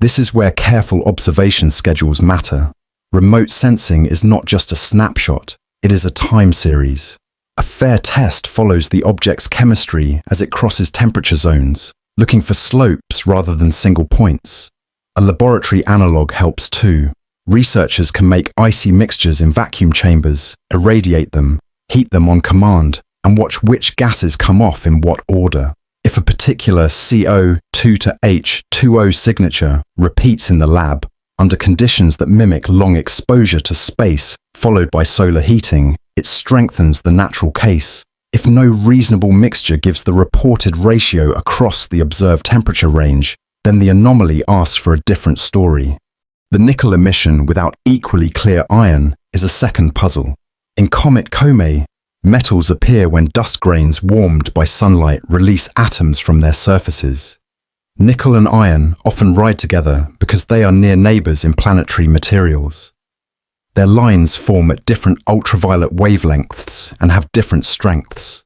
This is where careful observation schedules matter. Remote sensing is not just a snapshot, it is a time series. A fair test follows the object's chemistry as it crosses temperature zones, looking for slopes rather than single points. A laboratory analog helps too. Researchers can make icy mixtures in vacuum chambers, irradiate them, heat them on command, and watch which gases come off in what order. If a particular CO2 to H2O signature repeats in the lab under conditions that mimic long exposure to space followed by solar heating, it strengthens the natural case. If no reasonable mixture gives the reported ratio across the observed temperature range, then the anomaly asks for a different story. The nickel emission without equally clear iron is a second puzzle. In comet comae, metals appear when dust grains warmed by sunlight release atoms from their surfaces. Nickel and iron often ride together because they are near neighbors in planetary materials. Their lines form at different ultraviolet wavelengths and have different strengths.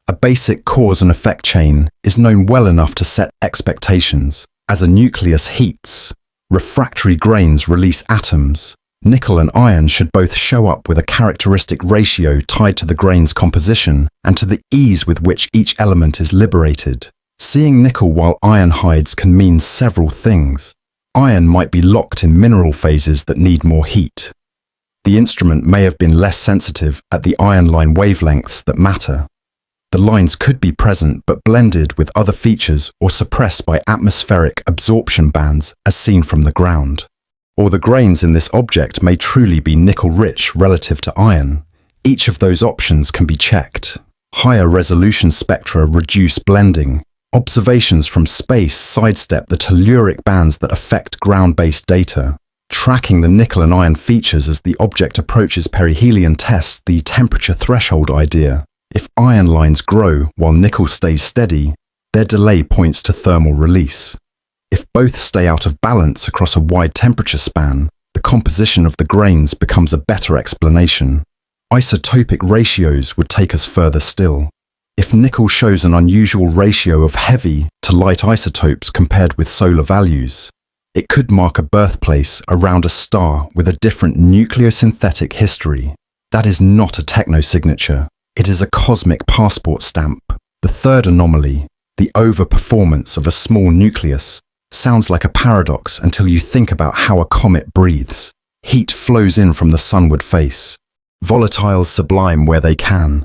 A basic cause and effect chain is known well enough to set expectations. As a nucleus heats, refractory grains release atoms. Nickel and iron should both show up with a characteristic ratio tied to the grain's composition and to the ease with which each element is liberated. Seeing nickel while iron hides can mean several things. Iron might be locked in mineral phases that need more heat. The instrument may have been less sensitive at the iron line wavelengths that matter. The lines could be present but blended with other features or suppressed by atmospheric absorption bands as seen from the ground. Or the grains in this object may truly be nickel-rich relative to iron. Each of those options can be checked. Higher resolution spectra reduce blending. Observations from space sidestep the telluric bands that affect ground-based data. Tracking the nickel and iron features as the object approaches perihelion tests the temperature threshold idea. If iron lines grow while nickel stays steady, their delay points to thermal release. If both stay out of balance across a wide temperature span, the composition of the grains becomes a better explanation. Isotopic ratios would take us further still. If nickel shows an unusual ratio of heavy to light isotopes compared with solar values, it could mark a birthplace around a star with a different nucleosynthetic history. That is not a technosignature. It is a cosmic passport stamp. The third anomaly, the overperformance of a small nucleus, sounds like a paradox until you think about how a comet breathes. Heat flows in from the sunward face. Volatiles sublime where they can.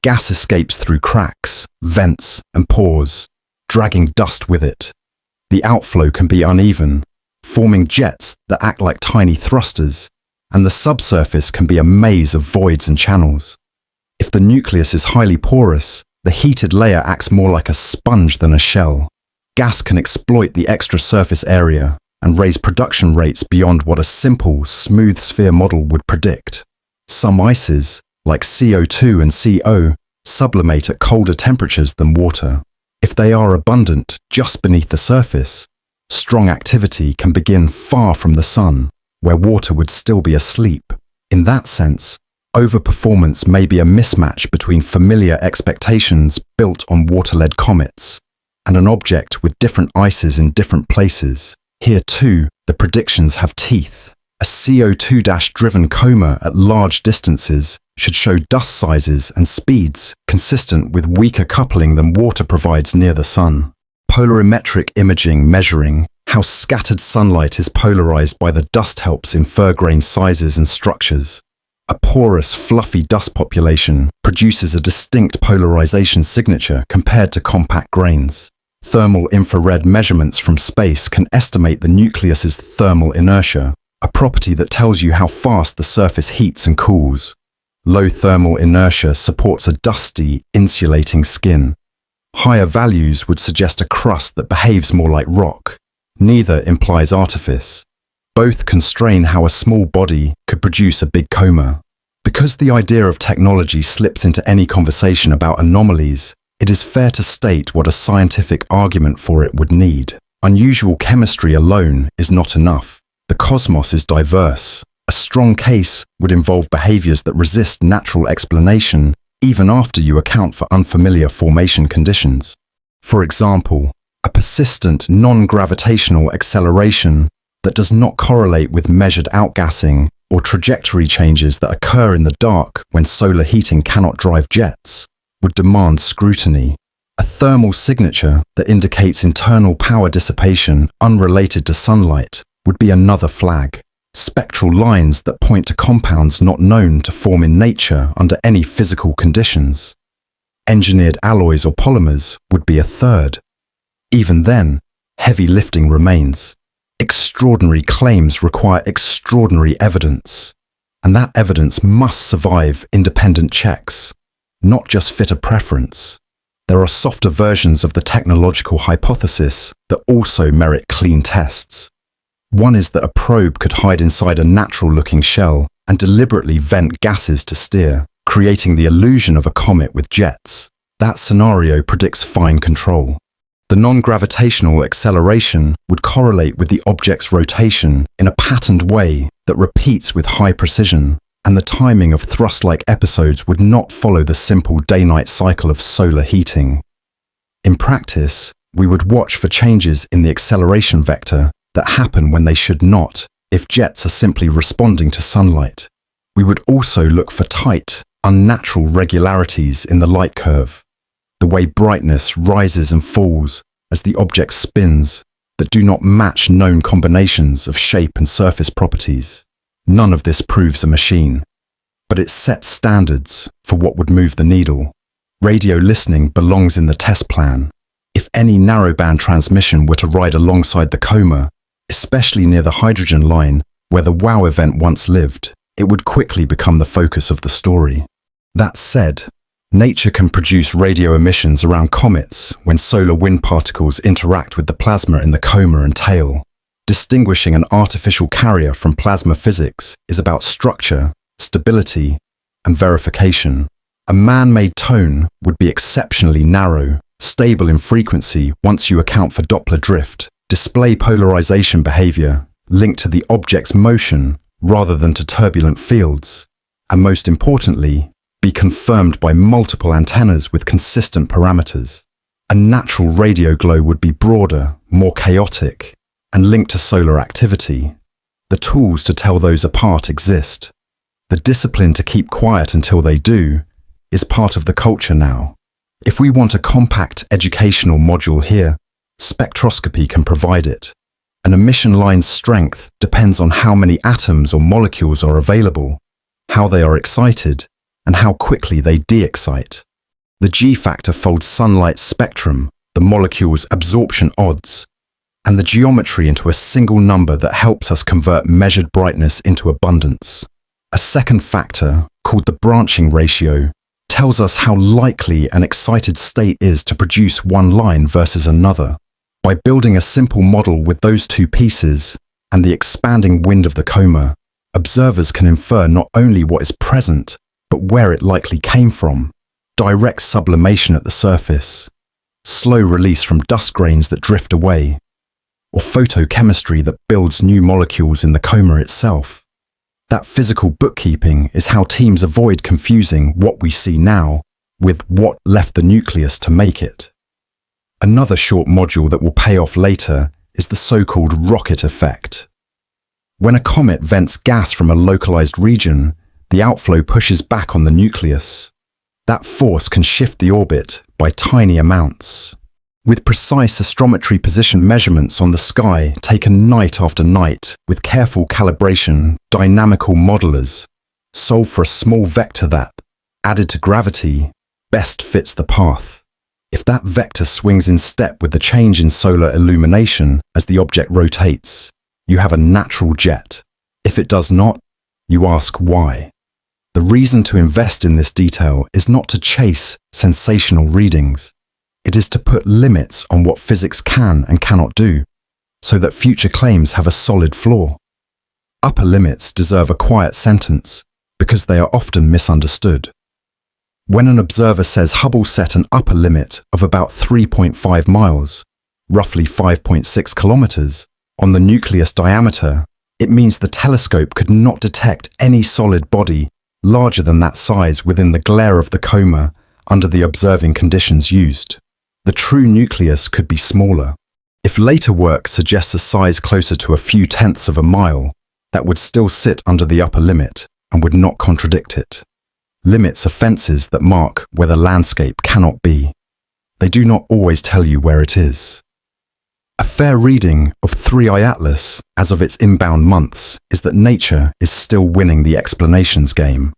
Gas escapes through cracks, vents, and pores, dragging dust with it. The outflow can be uneven, forming jets that act like tiny thrusters, and the subsurface can be a maze of voids and channels. If the nucleus is highly porous, the heated layer acts more like a sponge than a shell. Gas can exploit the extra surface area and raise production rates beyond what a simple, smooth sphere model would predict. Some ices, like CO2 and CO, sublimate at colder temperatures than water. If they are abundant just beneath the surface, strong activity can begin far from the sun, where water would still be asleep. In that sense, overperformance may be a mismatch between familiar expectations built on water-led comets and an object with different ices in different places. Here too, the predictions have teeth. A CO2-driven coma at large distances should show dust sizes and speeds consistent with weaker coupling than water provides near the sun. Polarimetric imaging measuring how scattered sunlight is polarized by the dust helps infer grain sizes and structures. A porous, fluffy dust population produces a distinct polarization signature compared to compact grains. Thermal infrared measurements from space can estimate the nucleus's thermal inertia, a property that tells you how fast the surface heats and cools. Low thermal inertia supports a dusty, insulating skin. Higher values would suggest a crust that behaves more like rock. Neither implies artifice. Both constrain how a small body could produce a big coma. Because the idea of technology slips into any conversation about anomalies, it is fair to state what a scientific argument for it would need. Unusual chemistry alone is not enough. The cosmos is diverse. A strong case would involve behaviors that resist natural explanation even after you account for unfamiliar formation conditions. For example, a persistent non-gravitational acceleration that does not correlate with measured outgassing or trajectory changes that occur in the dark when solar heating cannot drive jets would demand scrutiny. A thermal signature that indicates internal power dissipation unrelated to sunlight would be another flag. Spectral lines that point to compounds not known to form in nature under any physical conditions. Engineered alloys or polymers would be a third. Even then, heavy lifting remains. Extraordinary claims require extraordinary evidence, and that evidence must survive independent checks, not just fit a preference. There are softer versions of the technological hypothesis that also merit clean tests. One is that a probe could hide inside a natural-looking shell and deliberately vent gases to steer, creating the illusion of a comet with jets. That scenario predicts fine control. The non-gravitational acceleration would correlate with the object's rotation in a patterned way that repeats with high precision, and the timing of thrust-like episodes would not follow the simple day-night cycle of solar heating. In practice, we would watch for changes in the acceleration vector that happen when they should not, if jets are simply responding to sunlight. We would also look for tight, unnatural regularities in the light curve, the way brightness rises and falls as the object spins that do not match known combinations of shape and surface properties. None of this proves a machine, but it sets standards for what would move the needle. Radio listening belongs in the test plan. If any narrowband transmission were to ride alongside the coma, especially near the hydrogen line where the WOW event once lived, it would quickly become the focus of the story. That said, Nature can produce radio emissions around comets when solar wind particles interact with the plasma in the coma and tail. Distinguishing an artificial carrier from plasma physics is about structure, stability, and verification. A man-made tone would be exceptionally narrow, stable in frequency once you account for Doppler drift, display polarization behavior linked to the object's motion rather than to turbulent fields, and most importantly, be confirmed by multiple antennas with consistent parameters. A natural radio glow would be broader, more chaotic, and linked to solar activity. The tools to tell those apart exist. The discipline to keep quiet until they do is part of the culture now. If we want a compact educational module here, spectroscopy can provide it. An emission line's strength depends on how many atoms or molecules are available, how they are excited, and how quickly they de-excite. The G-factor folds sunlight's spectrum, the molecule's absorption odds, and the geometry into a single number that helps us convert measured brightness into abundance. A second factor, called the branching ratio, tells us how likely an excited state is to produce one line versus another. By building a simple model with those two pieces and the expanding wind of the coma, observers can infer not only what is present, but where it likely came from. Direct sublimation at the surface, slow release from dust grains that drift away, or photochemistry that builds new molecules in the coma itself. That physical bookkeeping is how teams avoid confusing what we see now with what left the nucleus to make it. Another short module that will pay off later is the so-called rocket effect. When a comet vents gas from a localized region, the outflow pushes back on the nucleus. That force can shift the orbit by tiny amounts. With precise astrometry position measurements on the sky taken night after night with careful calibration, dynamical modelers solve for a small vector that, added to gravity, best fits the path. If that vector swings in step with the change in solar illumination as the object rotates, you have a natural jet. If it does not, you ask why. The reason to invest in this detail is not to chase sensational readings. It is to put limits on what physics can and cannot do, so that future claims have a solid floor. Upper limits deserve a quiet sentence because they are often misunderstood. When an observer says Hubble set an upper limit of about 3.5 miles, roughly 5.6 kilometers, on the nucleus diameter, it means the telescope could not detect any solid body larger than that size within the glare of the coma under the observing conditions used. The true nucleus could be smaller. If later work suggests a size closer to a few tenths of a mile, that would still sit under the upper limit and would not contradict it. Limits are fences that mark where the landscape cannot be. They do not always tell you where it is. A fair reading of 3i Atlas as of its inbound months is that nature is still winning the explanations game.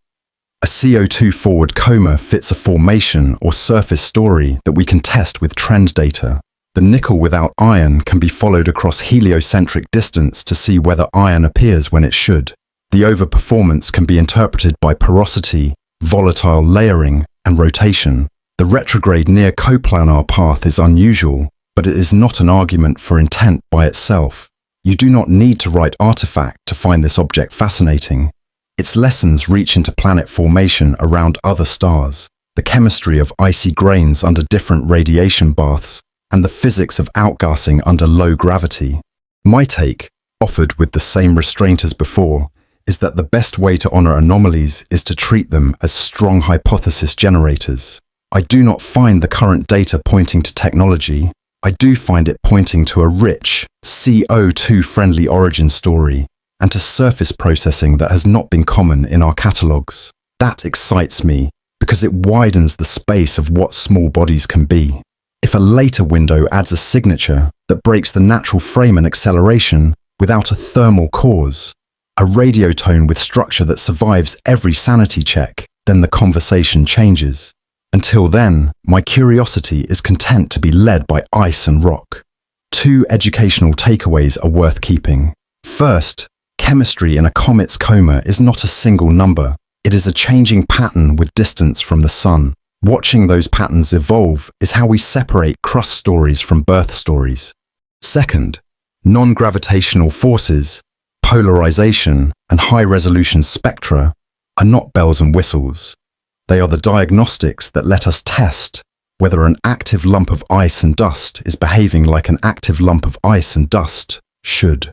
A CO2-forward coma fits a formation or surface story that we can test with trend data. The nickel without iron can be followed across heliocentric distance to see whether iron appears when it should. The overperformance can be interpreted by porosity, volatile layering, and rotation. The retrograde near coplanar path is unusual, but it is not an argument for intent by itself. You do not need to write artifact to find this object fascinating. Its lessons reach into planet formation around other stars, the chemistry of icy grains under different radiation baths, and the physics of outgassing under low gravity. My take, offered with the same restraint as before, is that the best way to honor anomalies is to treat them as strong hypothesis generators. I do not find the current data pointing to technology. I do find it pointing to a rich, CO2-friendly origin story and to surface processing that has not been common in our catalogues. That excites me because it widens the space of what small bodies can be. If a later window adds a signature that breaks the natural frame and acceleration without a thermal cause, a radiotone with structure that survives every sanity check, then the conversation changes. Until then, my curiosity is content to be led by ice and rock. Two educational takeaways are worth keeping. First, chemistry in a comet's coma is not a single number. It is a changing pattern with distance from the sun. Watching those patterns evolve is how we separate crust stories from birth stories. Second, non-gravitational forces, polarization, and high-resolution spectra are not bells and whistles. They are the diagnostics that let us test whether an active lump of ice and dust is behaving like an active lump of ice and dust should.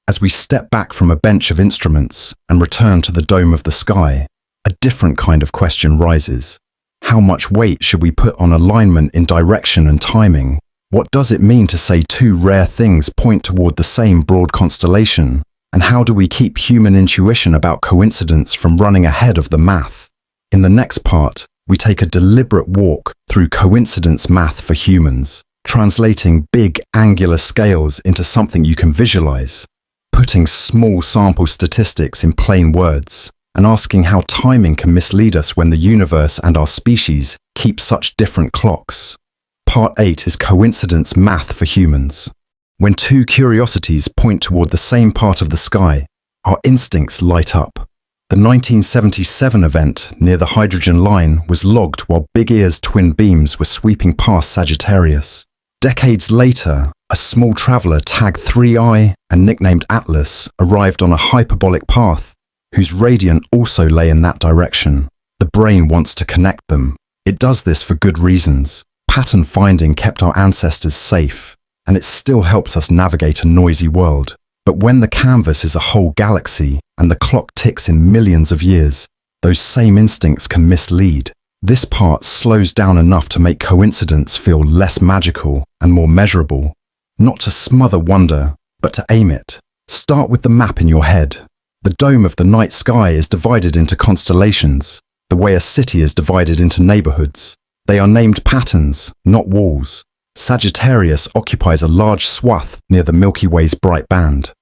As we step back from a bench of instruments and return to the dome of the sky, a different kind of question rises. How much weight should we put on alignment in direction and timing? What does it mean to say two rare things point toward the same broad constellation? And how do we keep human intuition about coincidence from running ahead of the math? In the next part, we take a deliberate walk through coincidence math for humans, translating big angular scales into something you can visualize, putting small sample statistics in plain words, and asking how timing can mislead us when the universe and our species keep such different clocks. Part 8 is coincidence math for humans. When two curiosities point toward the same part of the sky, our instincts light up. The 1977 event near the hydrogen line was logged while Big Ear's twin beams were sweeping past Sagittarius. Decades later, a small traveler tagged 3I and nicknamed Atlas arrived on a hyperbolic path whose radiant also lay in that direction. The brain wants to connect them. It does this for good reasons. Pattern finding kept our ancestors safe, and it still helps us navigate a noisy world. But when the canvas is a whole galaxy and the clock ticks in millions of years, those same instincts can mislead. This part slows down enough to make coincidence feel less magical and more measurable. Not to smother wonder, but to aim it. Start with the map in your head. The dome of the night sky is divided into constellations, the way a city is divided into neighborhoods. They are named patterns, not walls. Sagittarius occupies a large swath near the Milky Way's bright band.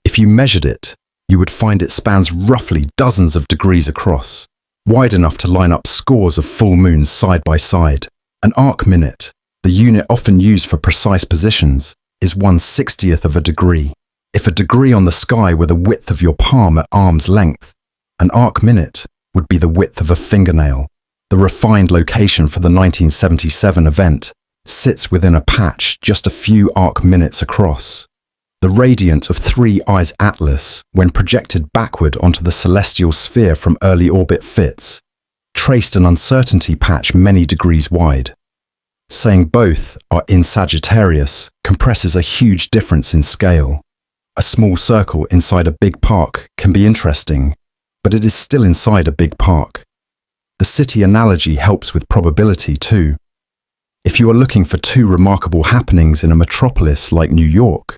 If you measured it, you would find it spans roughly dozens of degrees across, wide enough to line up scores of full moons side by side. An arc minute, the unit often used for precise positions, is 1/60th of a degree. If a degree on the sky were the width of your palm at arm's length, an arc minute would be the width of a fingernail. The refined location for the 1977 event sits within a patch just a few arc minutes across. The radiant of 3I's Atlas, when projected backward onto the celestial sphere from early orbit fits, traced an uncertainty patch many degrees wide. Saying both are in Sagittarius compresses a huge difference in scale. A small circle inside a big park can be interesting, but it is still inside a big park. The city analogy helps with probability too. If you are looking for two remarkable happenings in a metropolis like New York,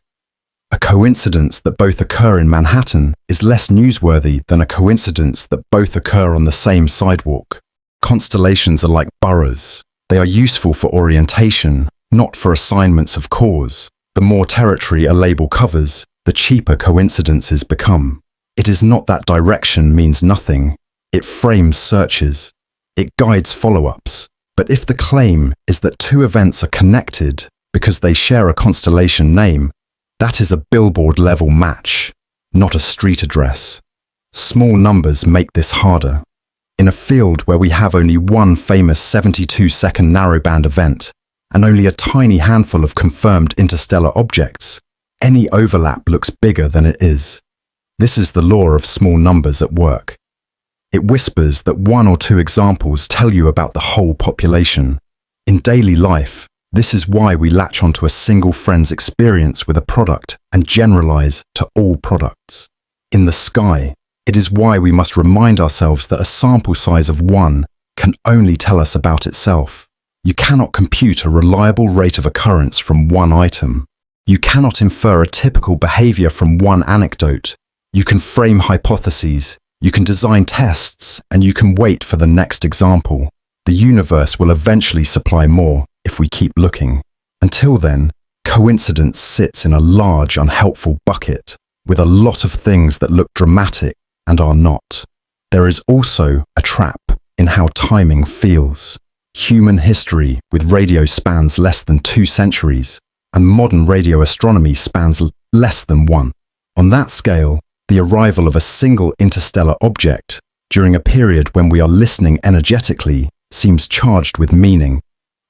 a coincidence that both occur in Manhattan is less newsworthy than a coincidence that both occur on the same sidewalk. Constellations are like boroughs. They are useful for orientation, not for assignments of cause. The more territory a label covers, the cheaper coincidences become. It is not that direction means nothing. It frames searches. It guides follow-ups. But if the claim is that two events are connected because they share a constellation name, that is a billboard-level match, not a street address. Small numbers make this harder. In a field where we have only one famous 72-second narrowband event and only a tiny handful of confirmed interstellar objects, any overlap looks bigger than it is. This is the law of small numbers at work. It whispers that one or two examples tell you about the whole population. In daily life, this is why we latch onto a single friend's experience with a product and generalize to all products. In the sky, it is why we must remind ourselves that a sample size of 1 can only tell us about itself. You cannot compute a reliable rate of occurrence from one item. You cannot infer a typical behavior from one anecdote. You can frame hypotheses. You can design tests, and you can wait for the next example. The universe will eventually supply more if we keep looking. Until then, coincidence sits in a large, unhelpful bucket with a lot of things that look dramatic and are not. There is also a trap in how timing feels. Human history with radio spans less than 2 centuries, and modern radio astronomy spans less than 1. On that scale, the arrival of a single interstellar object during a period when we are listening energetically seems charged with meaning.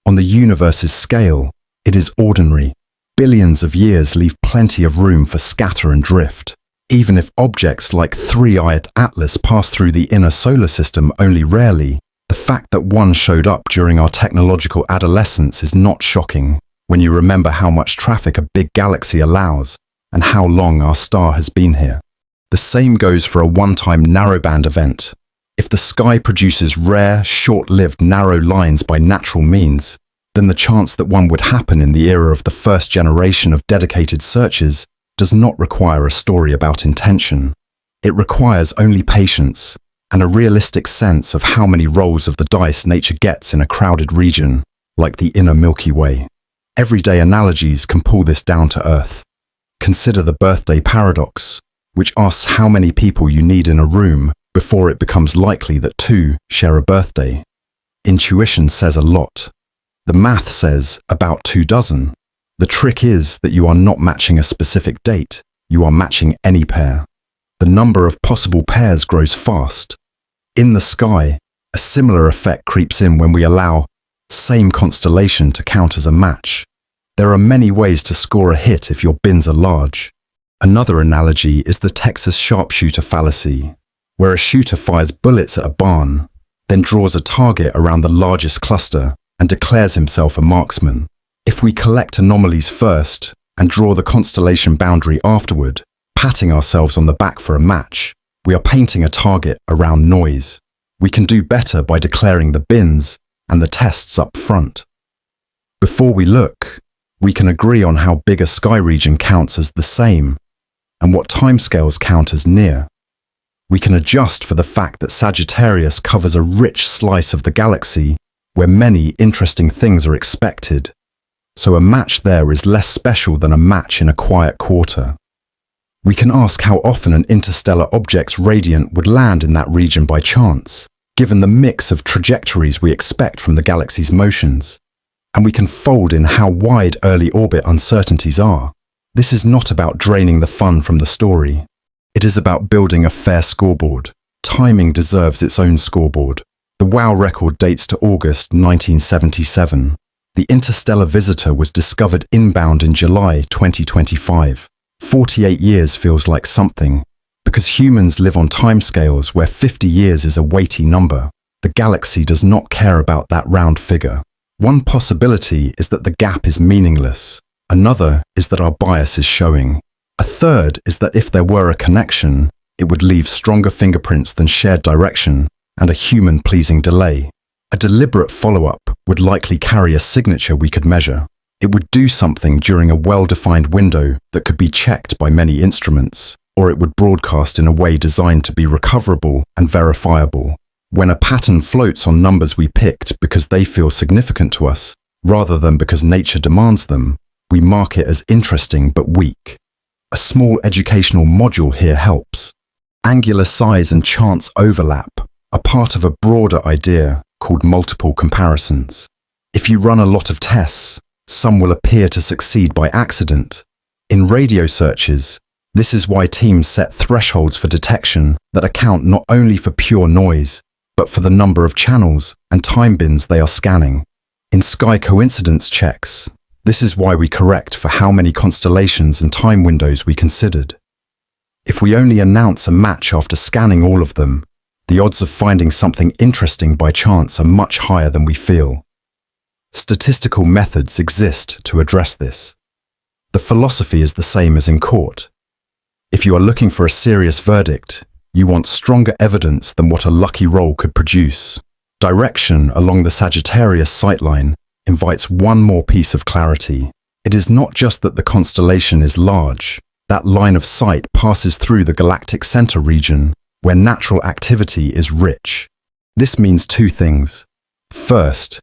On the universe's scale, it is ordinary. Billions of years leave plenty of room for scatter and drift. Even if objects like Three-Eyed Atlas pass through the inner solar system only rarely, the fact that one showed up during our technological adolescence is not shocking when you remember how much traffic a big galaxy allows and how long our star has been here. The same goes for a one-time narrowband event. If the sky produces rare, short-lived narrow lines by natural means, then the chance that one would happen in the era of the first generation of dedicated searches does not require a story about intention. It requires only patience and a realistic sense of how many rolls of the dice nature gets in a crowded region, like the inner Milky Way. Everyday analogies can pull this down to earth. Consider the birthday paradox, which asks how many people you need in a room before it becomes likely that two share a birthday. Intuition says a lot. The math says about 24. The trick is that you are not matching a specific date, you are matching any pair. The number of possible pairs grows fast. In the sky, a similar effect creeps in when we allow same constellation to count as a match. There are many ways to score a hit if your bins are large. Another analogy is the Texas sharpshooter fallacy, where a shooter fires bullets at a barn, then draws a target around the largest cluster and declares himself a marksman. If we collect anomalies first and draw the constellation boundary afterward, patting ourselves on the back for a match, we are painting a target around noise. We can do better by declaring the bins and the tests up front. Before we look, we can agree on how big a sky region counts as the same and what timescales count as near. We can adjust for the fact that Sagittarius covers a rich slice of the galaxy where many interesting things are expected, so a match there is less special than a match in a quiet quarter. We can ask how often an interstellar object's radiant would land in that region by chance, given the mix of trajectories we expect from the galaxy's motions, and we can fold in how wide early orbit uncertainties are. This is not about draining the fun from the story. It is about building a fair scoreboard. Timing deserves its own scoreboard. The WOW record dates to August 1977. The interstellar visitor was discovered inbound in July 2025. 48 years feels like something, because humans live on timescales where 50 years is a weighty number. The galaxy does not care about that round figure. One possibility is that the gap is meaningless. Another is that our bias is showing. A third is that if there were a connection, it would leave stronger fingerprints than shared direction and a human-pleasing delay. A deliberate follow-up would likely carry a signature we could measure. It would do something during a well-defined window that could be checked by many instruments, or it would broadcast in a way designed to be recoverable and verifiable. When a pattern floats on numbers we picked because they feel significant to us, rather than because nature demands them, we mark it as interesting but weak. A small educational module here helps. Angular size and chance overlap are part of a broader idea called multiple comparisons. If you run a lot of tests, some will appear to succeed by accident. In radio searches, this is why teams set thresholds for detection that account not only for pure noise, but for the number of channels and time bins they are scanning. In sky coincidence checks, this is why we correct for how many constellations and time windows we considered. If we only announce a match after scanning all of them, the odds of finding something interesting by chance are much higher than we feel. Statistical methods exist to address this. The philosophy is the same as in court. If you are looking for a serious verdict, you want stronger evidence than what a lucky roll could produce. Direction along the Sagittarius sightline invites one more piece of clarity. It is not just that the constellation is large. That line of sight passes through the galactic center region, where natural activity is rich. This means two things. First,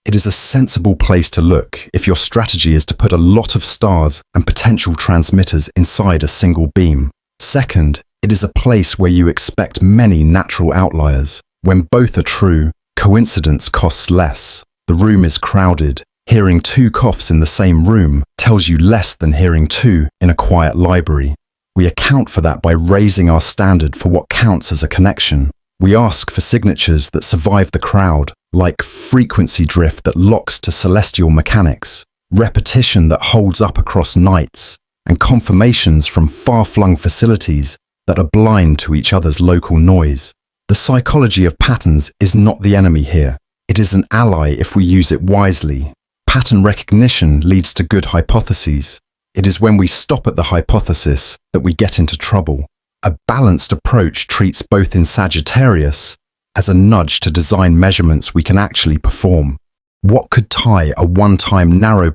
it is a sensible place to look if your strategy is to put a lot of stars and potential transmitters inside a single beam. Second, it is a place where you expect many natural outliers. When both are true, coincidence costs less. The room is crowded. Hearing two coughs in the same room tells you less than hearing two in a quiet library. We account for that by raising our standard for what counts as a connection. We ask for signatures that survive the crowd, like frequency drift that locks to celestial mechanics, repetition that holds up across nights, and confirmations from far-flung facilities that are blind to each other's local noise. The psychology of patterns is not the enemy here. It is an ally if we use it wisely. Pattern recognition leads to good hypotheses. It is when we stop at the hypothesis that we get into trouble. A balanced approach treats both in Sagittarius as a nudge to design measurements we can actually perform. What could tie a one-time narrow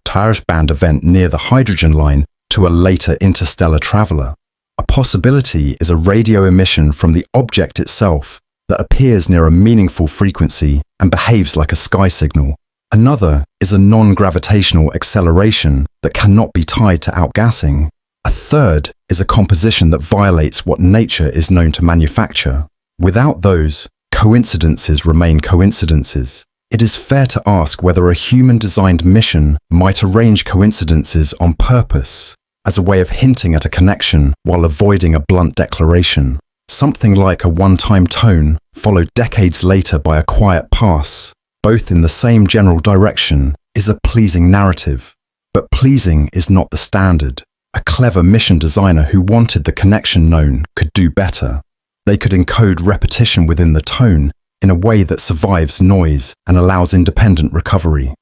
band event near the hydrogen line to a later interstellar traveler? A possibility is a radio emission from the object itself that appears near a meaningful frequency and behaves like a sky signal. Another is a non-gravitational acceleration that cannot be tied to outgassing. A third is a composition that violates what nature is known to manufacture. Without those, coincidences remain coincidences. It is fair to ask whether a human-designed mission might arrange coincidences on purpose, as a way of hinting at a connection while avoiding a blunt declaration. Something like a one-time tone, followed decades later by a quiet pass, both in the same general direction, is a pleasing narrative. But pleasing is not the standard. A clever mission designer who wanted the connection known could do better. They could encode repetition within the tone in a way that survives noise and allows independent recovery.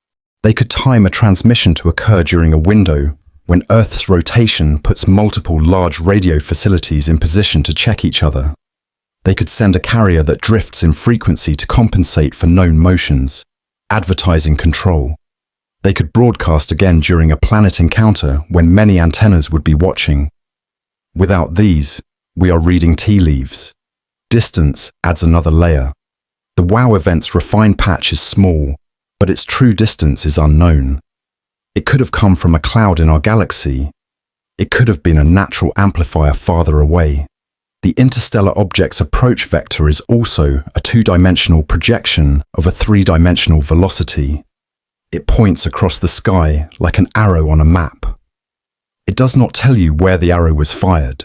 They could time a transmission to occur during a window when Earth's rotation puts multiple large radio facilities in position to check each other. They could send a carrier that drifts in frequency to compensate for known motions, advertising control. They could broadcast again during a planet encounter when many antennas would be watching. Without these, we are reading tea leaves. Distance adds another layer. The WOW event's refined patch is small, but its true distance is unknown. It could have come from a cloud in our galaxy. It could have been a natural amplifier farther away. The interstellar object's approach vector is also a two-dimensional projection of a three-dimensional velocity. It points across the sky like an arrow on a map. It does not tell you where the arrow was fired.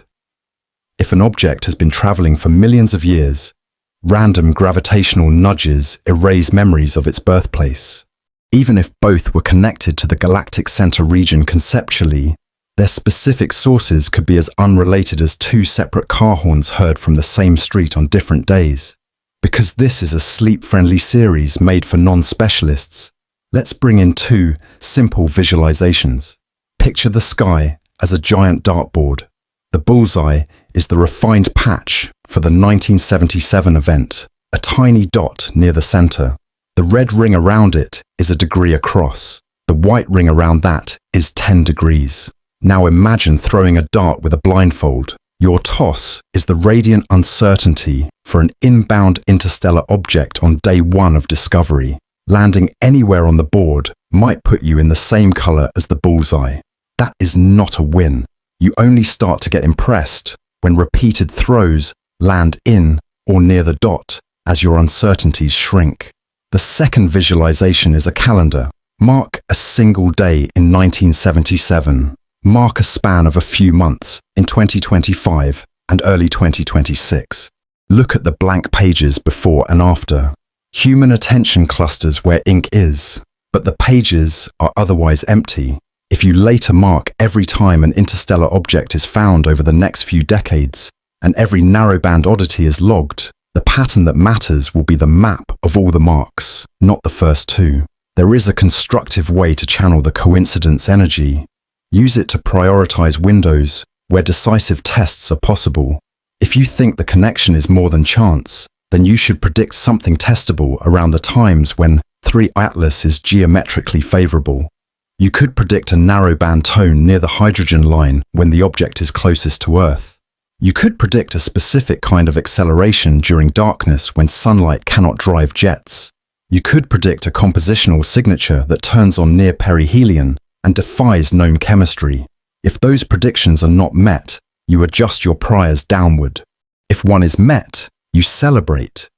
If an object has been traveling for millions of years, random gravitational nudges erase memories of its birthplace. Even if both were connected to the galactic center region conceptually, their specific sources could be as unrelated as two separate car horns heard from the same street on different days. Because this is a sleep-friendly series made for non-specialists, let's bring in two simple visualizations. Picture the sky as a giant dartboard. The bullseye is the refined patch for the 1977 event, a tiny dot near the center. The red ring around it is a degree across. The white ring around that is 10 degrees. Now imagine throwing a dart with a blindfold. Your toss is the radiant uncertainty for an inbound interstellar object on day one of discovery. Landing anywhere on the board might put you in the same color as the bullseye. That is not a win. You only start to get impressed when repeated throws land in or near the dot as your uncertainties shrink. The second visualization is a calendar. Mark a single day in 1977. Mark a span of a few months in 2025 and early 2026. Look at the blank pages before and after. Human attention clusters where ink is, but the pages are otherwise empty. If you later mark every time an interstellar object is found over the next few decades, and every narrowband oddity is logged, the pattern that matters will be the map of all the marks, not the first two. There is a constructive way to channel the coincidence energy. Use it to prioritize windows where decisive tests are possible. If you think the connection is more than chance, then you should predict something testable around the times when 3 Atlas is geometrically favorable. You could predict a narrowband tone near the hydrogen line when the object is closest to Earth. You could predict a specific kind of acceleration during darkness when sunlight cannot drive jets. You could predict a compositional signature that turns on near perihelion and defies known chemistry. If those predictions are not met, you adjust your priors downward. If one is met, you celebrate.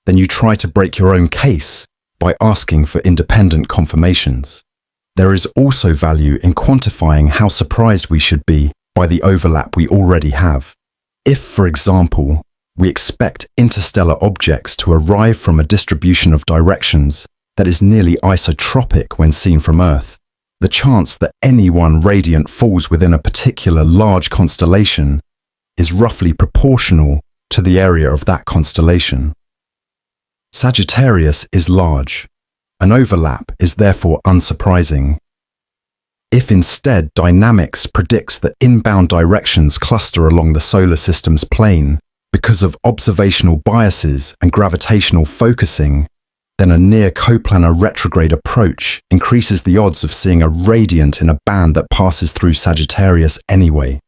Then you try to break your own case by asking for independent confirmations. There is also value in quantifying how surprised we should be by the overlap we already have. If, for example, we expect interstellar objects to arrive from a distribution of directions that is nearly isotropic when seen from Earth. The chance that any one radiant falls within a particular large constellation is roughly proportional to the area of that constellation. Sagittarius is large. An overlap is therefore unsurprising. If instead dynamics predicts that inbound directions cluster along the solar system's plane because of observational biases and gravitational focusing, then a near coplanar retrograde approach increases the odds of seeing a radiant in a band that passes through Sagittarius anyway.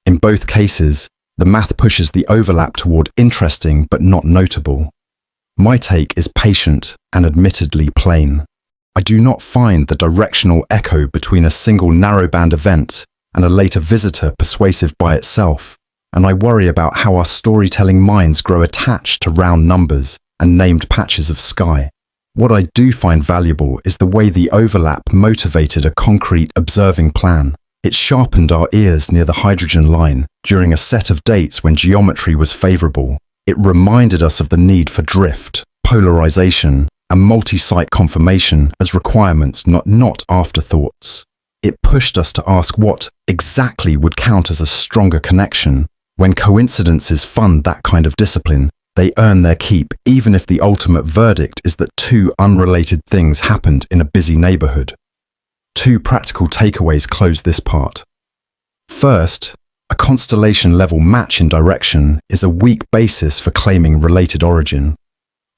In both cases, the math pushes the overlap toward interesting but not notable. My take is patient and admittedly plain. I do not find the directional echo between a single narrowband event and a later visitor persuasive by itself, and I worry about how our storytelling minds grow attached to round numbers and named patches of sky. What I do find valuable is the way the overlap motivated a concrete observing plan. It sharpened our ears near the hydrogen line during a set of dates when geometry was favorable. It reminded us of the need for drift, polarization, and multi-site confirmation as requirements, not afterthoughts. It pushed us to ask what exactly would count as a stronger connection. When coincidences fund that kind of discipline, they earn their keep even if the ultimate verdict is that two unrelated things happened in a busy neighborhood. Two practical takeaways close this part. First, a constellation-level match in direction is a weak basis for claiming related origin.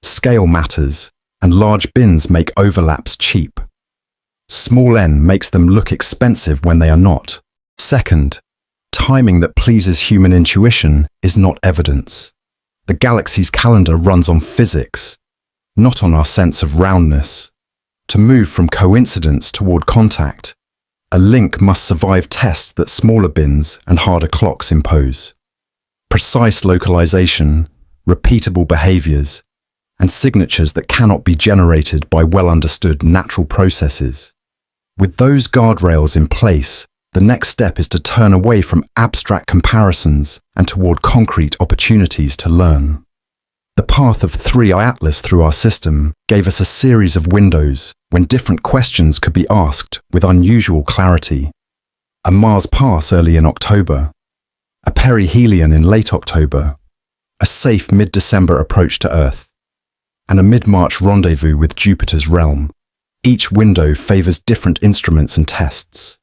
Scale matters, and large bins make overlaps cheap. Small n makes them look expensive when they are not. Second, timing that pleases human intuition is not evidence. The galaxy's calendar runs on physics, not on our sense of roundness. To move from coincidence toward contact, a link must survive tests that smaller bins and harder clocks impose. Precise localization, repeatable behaviors, and signatures that cannot be generated by well-understood natural processes. With those guardrails in place, the next step is to turn away from abstract comparisons and toward concrete opportunities to learn. The path of 3i Atlas through our system gave us a series of windows when different questions could be asked with unusual clarity. A Mars pass early in October, a perihelion in late October, a safe mid-December approach to Earth, and a mid-March rendezvous with Jupiter's realm. Each window favors different instruments and tests.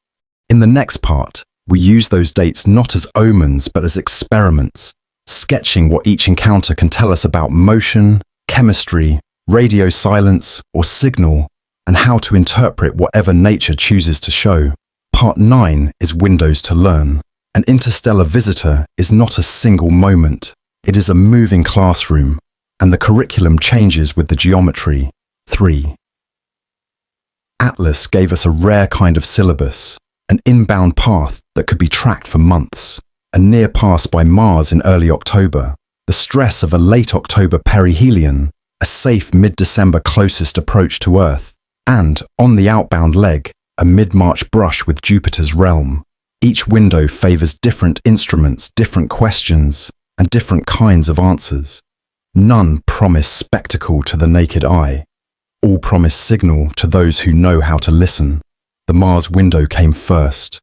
In the next part, we use those dates not as omens but as experiments, sketching what each encounter can tell us about motion, chemistry, radio silence, or signal, and how to interpret whatever nature chooses to show. Part 9 is Windows to Learn. An interstellar visitor is not a single moment. It is a moving classroom, and the curriculum changes with the geometry. 3. Atlas gave us a rare kind of syllabus, an inbound path that could be tracked for months, a near pass by Mars in early October, the stress of a late October perihelion, a safe mid-December closest approach to Earth, and, on the outbound leg, a mid-March brush with Jupiter's realm. Each window favors different instruments, different questions, and different kinds of answers. None promise spectacle to the naked eye. All promise signal to those who know how to listen. The Mars window came first.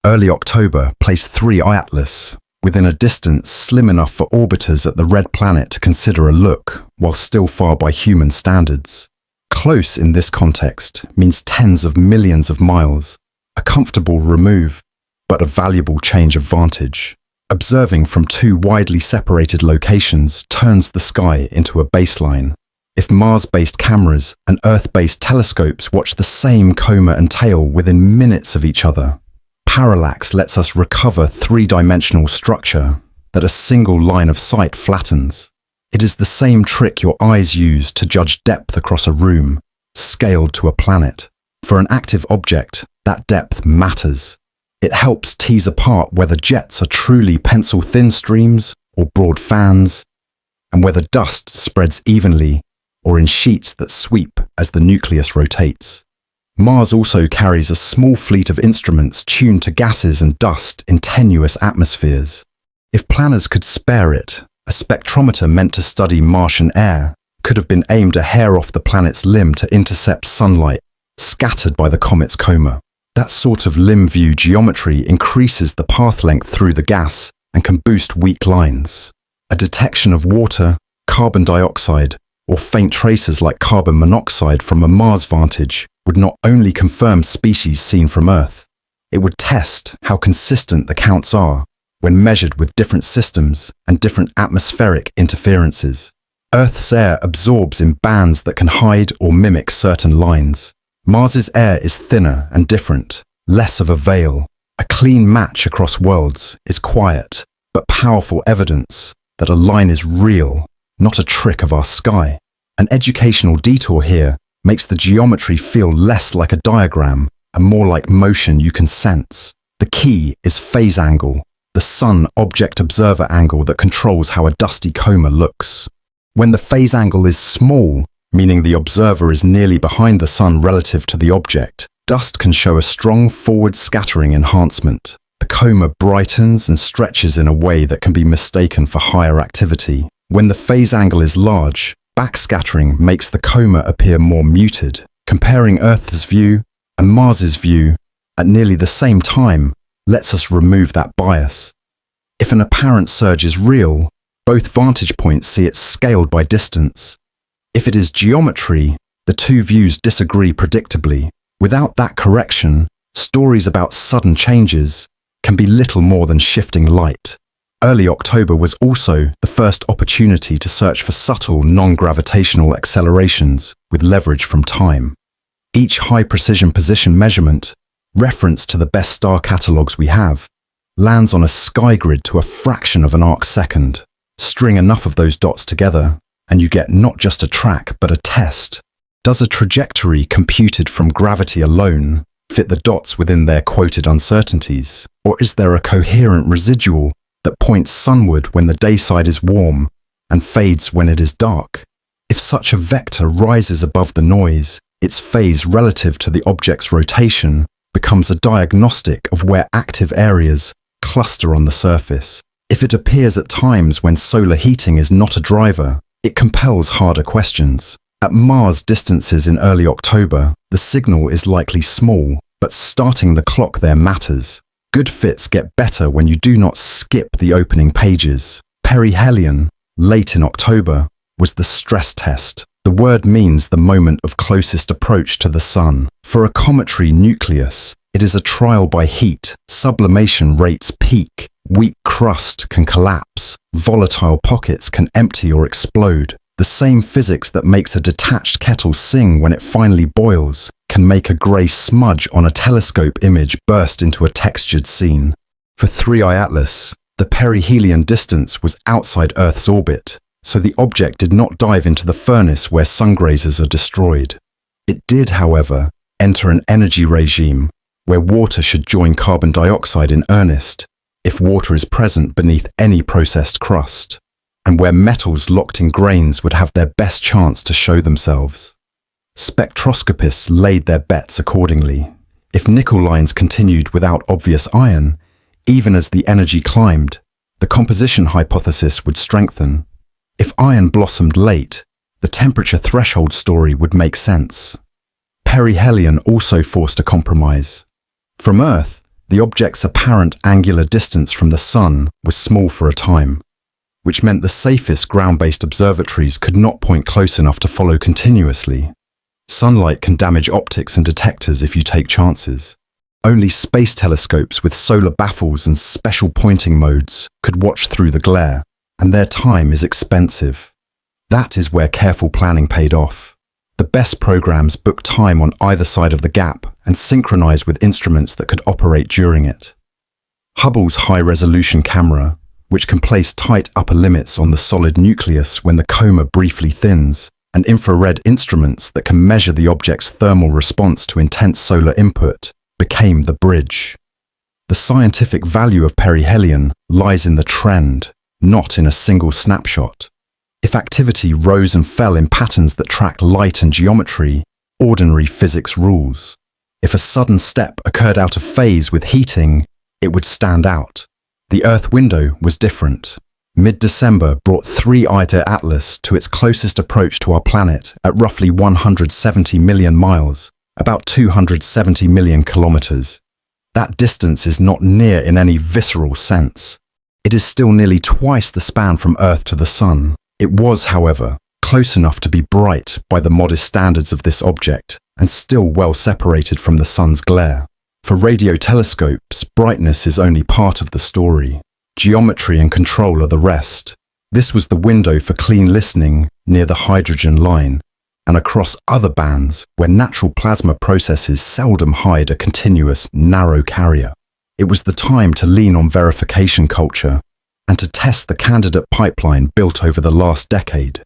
Early October placed 3i Atlas within a distance slim enough for orbiters at the red planet to consider a look, while still far by human standards. Close in this context means tens of millions of miles, a comfortable remove, but a valuable change of vantage. Observing from two widely separated locations turns the sky into a baseline. If Mars-based cameras and Earth-based telescopes watch the same coma and tail within minutes of each other, parallax lets us recover three-dimensional structure that a single line of sight flattens. It is the same trick your eyes use to judge depth across a room, scaled to a planet. For an active object, that depth matters. It helps tease apart whether jets are truly pencil-thin streams or broad fans, and whether dust spreads evenly or in sheets that sweep as the nucleus rotates. Mars also carries a small fleet of instruments tuned to gases and dust in tenuous atmospheres. If planners could spare it, A spectrometer meant to study Martian air could have been aimed a hair off the planet's limb to intercept sunlight scattered by the comet's coma. That sort of limb view geometry increases the path length through the gas and can boost weak lines. A detection of water, carbon dioxide, or faint traces like carbon monoxide from a Mars vantage would not only confirm species seen from Earth, it would test how consistent the counts are when measured with different systems and different atmospheric interferences. Earth's air absorbs in bands that can hide or mimic certain lines. Mars's air is thinner and different, less of a veil. A clean match across worlds is quiet, but powerful evidence that a line is real, not a trick of our sky. An educational detour here makes the geometry feel less like a diagram and more like motion you can sense. The key is phase angle, the sun object observer angle that controls how a dusty coma looks. When the phase angle is small, meaning the observer is nearly behind the sun relative to the object, dust can show a strong forward scattering enhancement. The coma brightens and stretches in a way that can be mistaken for higher activity. When the phase angle is large, backscattering makes the coma appear more muted. Comparing Earth's view and Mars's view at nearly the same time lets us remove that bias. If an apparent surge is real, both vantage points see it scaled by distance. If it is geometry, the two views disagree predictably. Without that correction, stories about sudden changes can be little more than shifting light. Early October was also the first opportunity to search for subtle non-gravitational accelerations with leverage from time. Each high-precision position measurement, reference to the best star catalogues we have, lands on a sky grid to a fraction of an arc-second. String enough of those dots together, and you get not just a track, but a test. Does a trajectory computed from gravity alone fit the dots within their quoted uncertainties? Or is there a coherent residual that points sunward when the day side is warm and fades when it is dark? If such a vector rises above the noise, its phase relative to the object's rotation becomes a diagnostic of where active areas cluster on the surface. If it appears at times when solar heating is not a driver, it compels harder questions. At Mars distances in early October, the signal is likely small, but starting the clock there matters. Good fits get better when you do not skip the opening pages. Perihelion, late in October, was the stress test. The word means the moment of closest approach to the sun. For a cometary nucleus, it is a trial by heat. Sublimation rates peak. Weak crust can collapse. Volatile pockets can empty or explode. The same physics that makes a detached kettle sing when it finally boils can make a grey smudge on a telescope image burst into a textured scene. For 3I Atlas, the perihelion distance was outside Earth's orbit, so the object did not dive into the furnace where sungrazers are destroyed. It did, however, enter an energy regime where water should join carbon dioxide in earnest if water is present beneath any processed crust, and where metals locked in grains would have their best chance to show themselves. Spectroscopists laid their bets accordingly. If nickel lines continued without obvious iron, even as the energy climbed, the composition hypothesis would strengthen. If iron blossomed late, the temperature threshold story would make sense. Perihelion also forced a compromise. From Earth, the object's apparent angular distance from the Sun was small for a time, which meant the safest ground-based observatories could not point close enough to follow continuously. Sunlight can damage optics and detectors if you take chances. Only space telescopes with solar baffles and special pointing modes could watch through the glare, and their time is expensive. That is where careful planning paid off. The best programs booked time on either side of the gap and synchronized with instruments that could operate during it. Hubble's high-resolution camera, which can place tight upper limits on the solid nucleus when the coma briefly thins, and infrared instruments that can measure the object's thermal response to intense solar input, became the bridge. The scientific value of perihelion lies in the trend, not in a single snapshot. If activity rose and fell in patterns that track light and geometry, ordinary physics rules. If a sudden step occurred out of phase with heating, it would stand out. The Earth window was different. Mid-December brought 3-eyed Atlas to its closest approach to our planet at roughly 170 million miles, about 270 million kilometers. That distance is not near in any visceral sense. It is still nearly twice the span from Earth to the Sun. It was, however, close enough to be bright by the modest standards of this object, and still well separated from the Sun's glare. For radio telescopes, brightness is only part of the story. Geometry and control are the rest. This was the window for clean listening near the hydrogen line, and across other bands where natural plasma processes seldom hide a continuous, narrow carrier. It was the time to lean on verification culture and to test the candidate pipeline built over the last decade.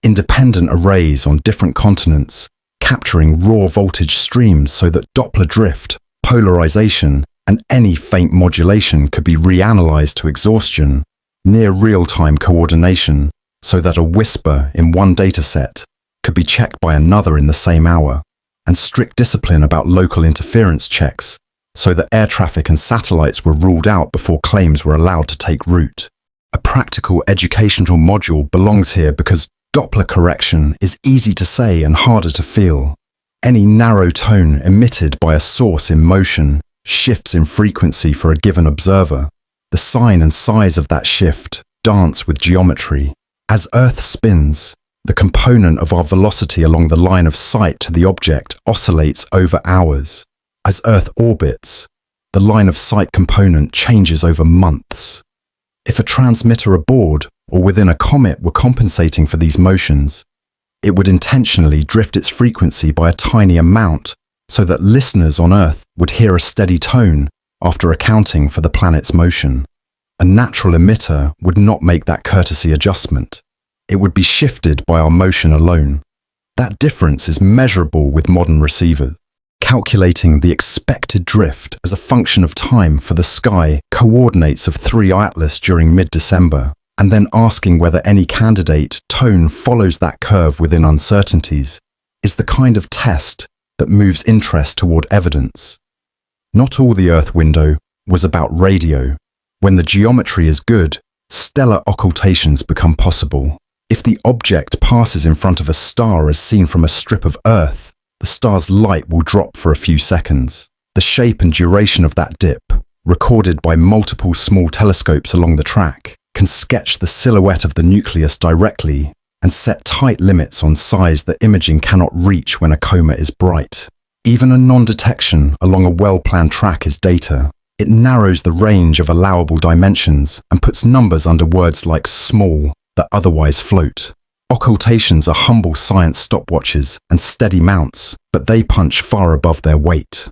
Independent arrays on different continents, capturing raw voltage streams so that Doppler drift, polarization, and any faint modulation could be reanalyzed to exhaustion, near real-time coordination so that a whisper in one dataset could be checked by another in the same hour, and strict discipline about local interference checks so that air traffic and satellites were ruled out before claims were allowed to take root. A practical educational module belongs here because Doppler correction is easy to say and harder to feel. Any narrow tone emitted by a source in motion shifts in frequency for a given observer. The sign and size of that shift dance with geometry. As Earth spins, the component of our velocity along the line of sight to the object oscillates over hours. As Earth orbits, the line of sight component changes over months. If a transmitter aboard or within a comet were compensating for these motions, it would intentionally drift its frequency by a tiny amount so that listeners on Earth would hear a steady tone after accounting for the planet's motion. A natural emitter would not make that courtesy adjustment. It would be shifted by our motion alone. That difference is measurable with modern receivers. Calculating the expected drift as a function of time for the sky coordinates of 3 Atlas during mid-December, and then asking whether any candidate tone follows that curve within uncertainties, is the kind of test that moves interest toward evidence. Not all the Earth window was about radio. When the geometry is good, stellar occultations become possible. If the object passes in front of a star as seen from a strip of Earth, the star's light will drop for a few seconds. The shape and duration of that dip, recorded by multiple small telescopes along the track, can sketch the silhouette of the nucleus directly and set tight limits on size that imaging cannot reach when a comet is bright. Even a non-detection along a well-planned track is data. It narrows the range of allowable dimensions and puts numbers under words like small that otherwise float. Occultations are humble science stopwatches and steady mounts, but they punch far above their weight.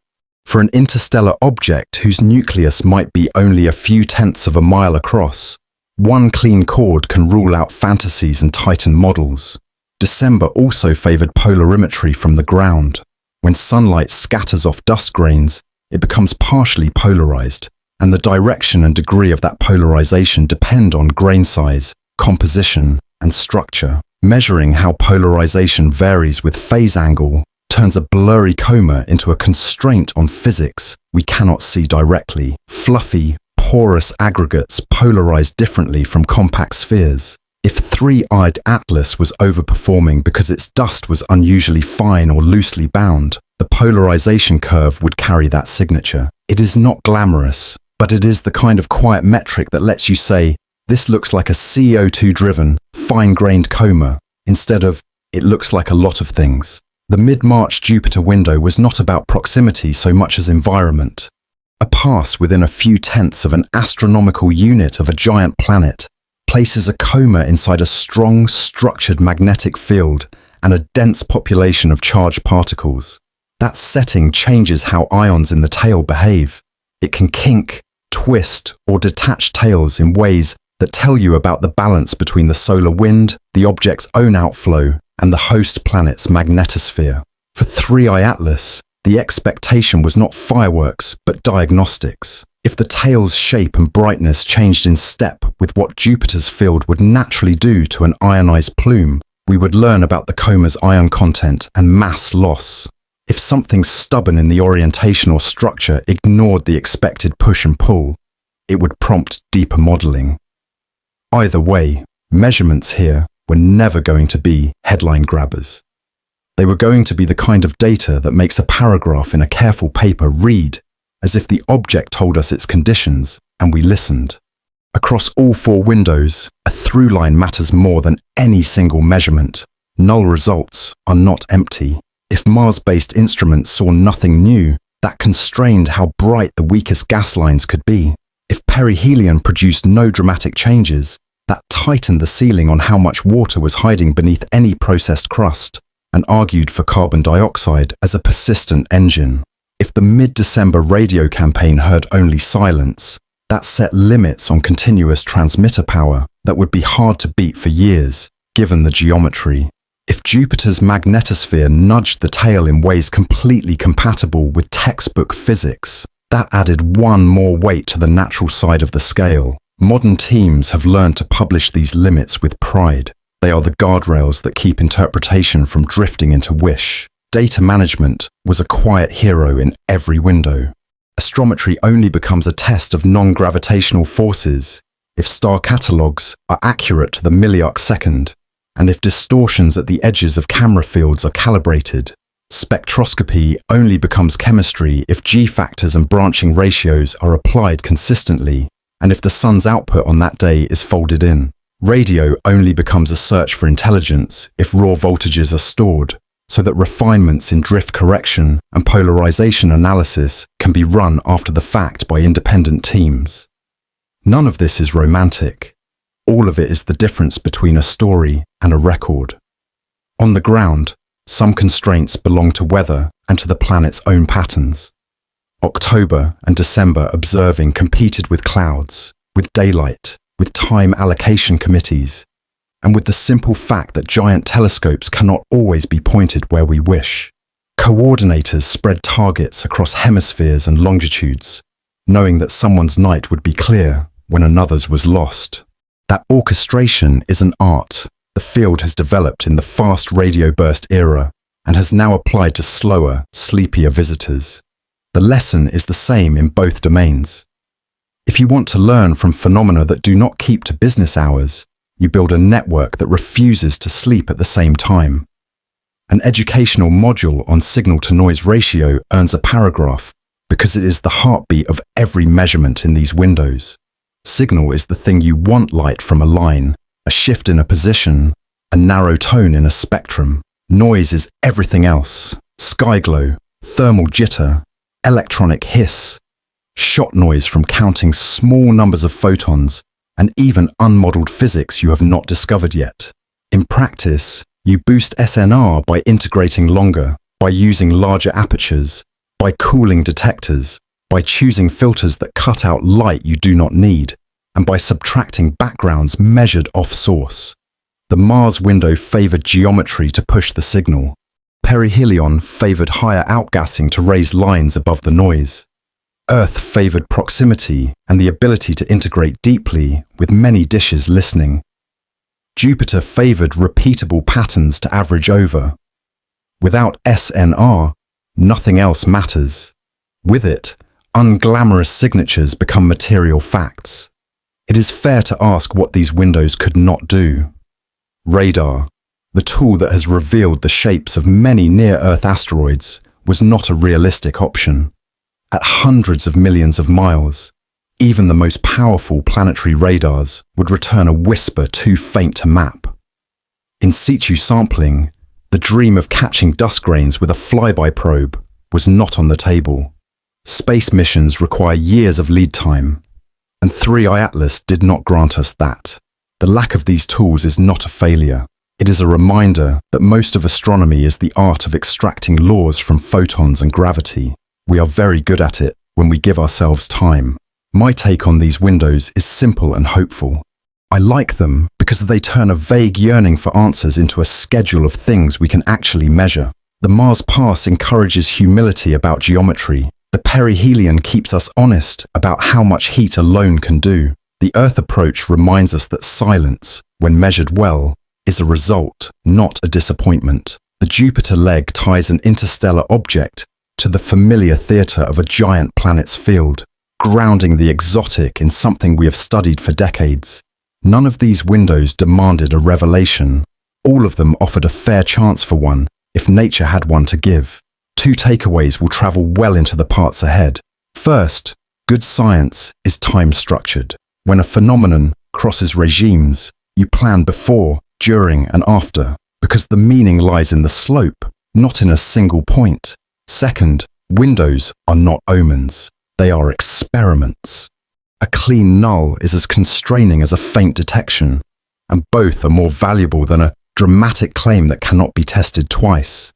For an interstellar object whose nucleus might be only a few tenths of a mile across, one clean chord can rule out fantasies and tighten models. December also favored polarimetry from the ground. When sunlight scatters off dust grains, it becomes partially polarized, and the direction and degree of that polarization depend on grain size, composition, and structure. Measuring how polarization varies with phase angle turns a blurry coma into a constraint on physics we cannot see directly. Fluffy, porous aggregates polarize differently from compact spheres. If 3-eyed Atlas was overperforming because its dust was unusually fine or loosely bound, the polarization curve would carry that signature. It is not glamorous, but it is the kind of quiet metric that lets you say, this looks like a CO2-driven, fine-grained coma, instead of, it looks like a lot of things. The mid-March Jupiter window was not about proximity so much as environment. A pass within a few tenths of an astronomical unit of a giant planet places a coma inside a strong, structured magnetic field and a dense population of charged particles. That setting changes how ions in the tail behave. It can kink, twist, or detach tails in ways that tell you about the balance between the solar wind, the object's own outflow, and the host planet's magnetosphere. For 3i Atlas, the expectation was not fireworks, but diagnostics. If the tail's shape and brightness changed in step with what Jupiter's field would naturally do to an ionized plume, we would learn about the coma's ion content and mass loss. If something stubborn in the orientation or structure ignored the expected push and pull, it would prompt deeper modeling. Either way, measurements here were never going to be headline grabbers. They were going to be the kind of data that makes a paragraph in a careful paper read as if the object told us its conditions and we listened. Across all 4 windows, a through line matters more than any single measurement. Null results are not empty. If Mars-based instruments saw nothing new, that constrained how bright the weakest gas lines could be. If perihelion produced no dramatic changes, that tightened the ceiling on how much water was hiding beneath any processed crust, and argued for carbon dioxide as a persistent engine. If the mid-December radio campaign heard only silence, that set limits on continuous transmitter power that would be hard to beat for years, given the geometry. If Jupiter's magnetosphere nudged the tail in ways completely compatible with textbook physics, that added one more weight to the natural side of the scale. Modern teams have learned to publish these limits with pride. They are the guardrails that keep interpretation from drifting into wish. Data management was a quiet hero in every window. Astrometry only becomes a test of non-gravitational forces if star catalogues are accurate to the milliarc second, and if distortions at the edges of camera fields are calibrated. Spectroscopy only becomes chemistry if G-factors and branching ratios are applied consistently, and if the sun's output on that day is folded in. Radio only becomes a search for intelligence if raw voltages are stored, so that refinements in drift correction and polarization analysis can be run after the fact by independent teams. None of this is romantic. All of it is the difference between a story and a record. On the ground, some constraints belong to weather and to the planet's own patterns. October and December observing competed with clouds, with daylight, with time allocation committees, and with the simple fact that giant telescopes cannot always be pointed where we wish. Coordinators spread targets across hemispheres and longitudes, knowing that someone's night would be clear when another's was lost. That orchestration is an art the field has developed in the fast radio burst era and has now applied to slower, sleepier visitors. The lesson is the same in both domains. If you want to learn from phenomena that do not keep to business hours, you build a network that refuses to sleep at the same time. An educational module on signal-to-noise ratio earns a paragraph because it is the heartbeat of every measurement in these windows. Signal is the thing you want light from a line, a shift in a position, a narrow tone in a spectrum. Noise is everything else. Sky glow, thermal jitter, electronic hiss, shot noise from counting small numbers of photons, and even unmodeled physics you have not discovered yet. In practice, you boost SNR by integrating longer, by using larger apertures, by cooling detectors, by choosing filters that cut out light you do not need, and by subtracting backgrounds measured off source. The Mars window favored geometry to push the signal. Perihelion favored higher outgassing to raise lines above the noise. Earth favored proximity and the ability to integrate deeply with many dishes listening. Jupiter favored repeatable patterns to average over. Without SNR, nothing else matters. With it, unglamorous signatures become material facts. It is fair to ask what these windows could not do. Radar, the tool that has revealed the shapes of many near-Earth asteroids, was not a realistic option. At hundreds of millions of miles, even the most powerful planetary radars would return a whisper too faint to map. In situ sampling, the dream of catching dust grains with a flyby probe was not on the table. Space missions require years of lead time, and 3I Atlas did not grant us that. The lack of these tools is not a failure. It is a reminder that most of astronomy is the art of extracting laws from photons and gravity. We are very good at it when we give ourselves time. My take on these windows is simple and hopeful. I like them because they turn a vague yearning for answers into a schedule of things we can actually measure. The Mars Pass encourages humility about geometry. The perihelion keeps us honest about how much heat alone can do. The Earth approach reminds us that silence, when measured well, is a result, not a disappointment. The Jupiter leg ties an interstellar object to the familiar theatre of a giant planet's field, grounding the exotic in something we have studied for decades. None of these windows demanded a revelation. All of them offered a fair chance for one, if nature had one to give. Two takeaways will travel well into the parts ahead. First, good science is time-structured. When a phenomenon crosses regimes, you plan before, during, and after, because the meaning lies in the slope, not in a single point. Second, windows are not omens. They are experiments. A clean null is as constraining as a faint detection, and both are more valuable than a dramatic claim that cannot be tested twice.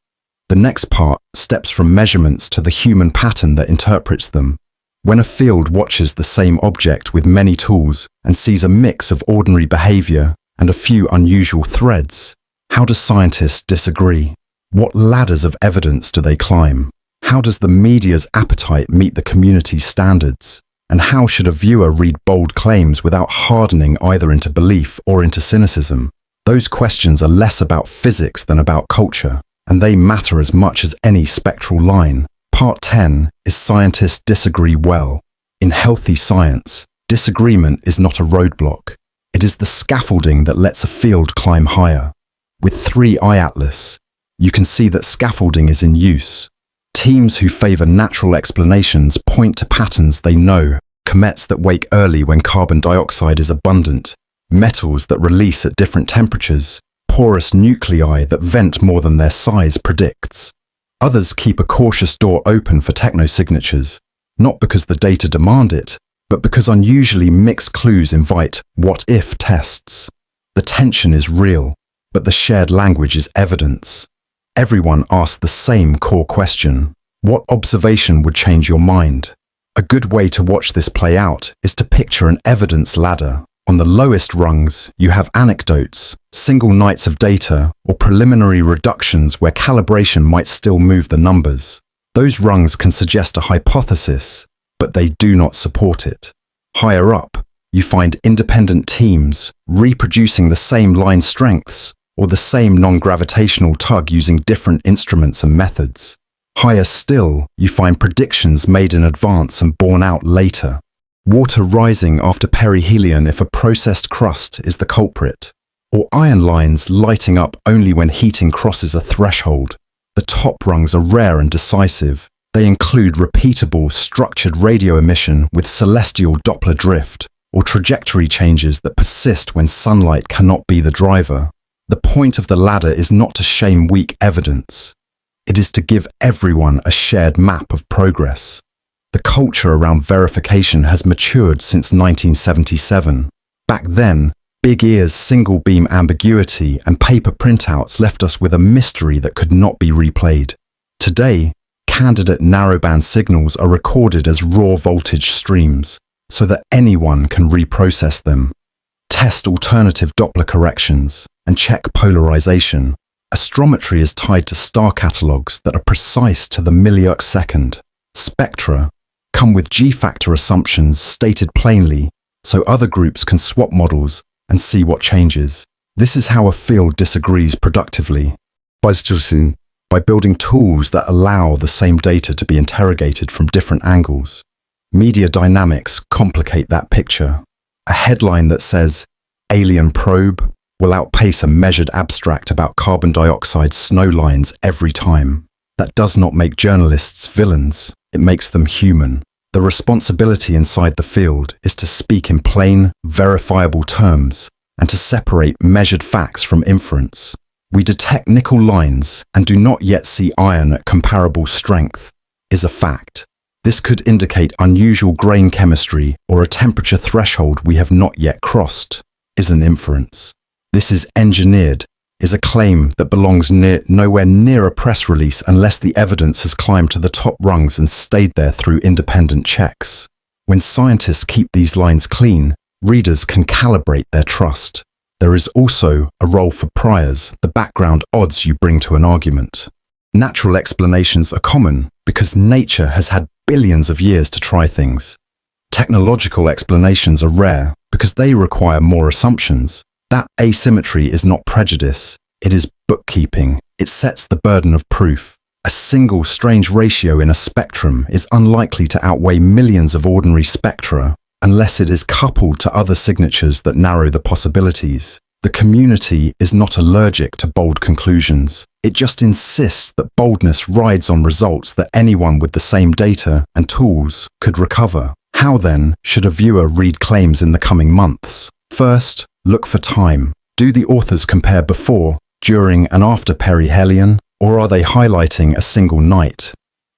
The next part steps from measurements to the human pattern that interprets them. When a field watches the same object with many tools and sees a mix of ordinary behavior and a few unusual threads, how do scientists disagree? What ladders of evidence do they climb? How does the media's appetite meet the community's standards? And how should a viewer read bold claims without hardening either into belief or into cynicism? Those questions are less about physics than about culture, and they matter as much as any spectral line. Part 10 is Scientists Disagree Well. In healthy science, disagreement is not a roadblock. It is the scaffolding that lets a field climb higher. With 3i Atlas, you can see that scaffolding is in use. Teams who favor natural explanations point to patterns they know: comets that wake early when carbon dioxide is abundant, metals that release at different temperatures, porous nuclei that vent more than their size predicts. Others keep a cautious door open for technosignatures, not because the data demand it, but because unusually mixed clues invite what-if tests. The tension is real, but the shared language is evidence. Everyone asks the same core question: what observation would change your mind? A good way to watch this play out is to picture an evidence ladder. On the lowest rungs, you have anecdotes, single nights of data, or preliminary reductions where calibration might still move the numbers. Those rungs can suggest a hypothesis, but they do not support it. Higher up, you find independent teams reproducing the same line strengths or the same non-gravitational tug using different instruments and methods. Higher still, you find predictions made in advance and borne out later. Water rising after perihelion if a processed crust is the culprit, or iron lines lighting up only when heating crosses a threshold. The top rungs are rare and decisive. They include repeatable, structured radio emission with celestial Doppler drift, or trajectory changes that persist when sunlight cannot be the driver. The point of the ladder is not to shame weak evidence. It is to give everyone a shared map of progress. The culture around verification has matured since 1977. Back then, Big Ear's single-beam ambiguity and paper printouts left us with a mystery that could not be replayed. Today, candidate narrowband signals are recorded as raw voltage streams, so that anyone can reprocess them. Test alternative Doppler corrections and check polarization. Astrometry is tied to star catalogues that are precise to the milliarc second. Spectra come with G-factor assumptions stated plainly, so other groups can swap models and see what changes. This is how a field disagrees productively. By building tools that allow the same data to be interrogated from different angles. Media dynamics complicate that picture. A headline that says, "Alien probe," will outpace a measured abstract about carbon dioxide snow lines every time. That does not make journalists villains, it makes them human. The responsibility inside the field is to speak in plain, verifiable terms and to separate measured facts from inference. We detect nickel lines and do not yet see iron at comparable strength, is a fact. This could indicate unusual grain chemistry or a temperature threshold we have not yet crossed, is an inference. This is engineered, is a claim that belongs nowhere near a press release unless the evidence has climbed to the top rungs and stayed there through independent checks. When scientists keep these lines clean, readers can calibrate their trust. There is also a role for priors, the background odds you bring to an argument. Natural explanations are common because nature has had billions of years to try things. Technological explanations are rare because they require more assumptions. That asymmetry is not prejudice, it is bookkeeping. It sets the burden of proof. A single strange ratio in a spectrum is unlikely to outweigh millions of ordinary spectra. unless it is coupled to other signatures that narrow the possibilities. The community is not allergic to bold conclusions. It just insists that boldness rides on results that anyone with the same data and tools could recover. How then should a viewer read claims in the coming months? First, look for time. Do the authors compare before, during and after perihelion, or are they highlighting a single night?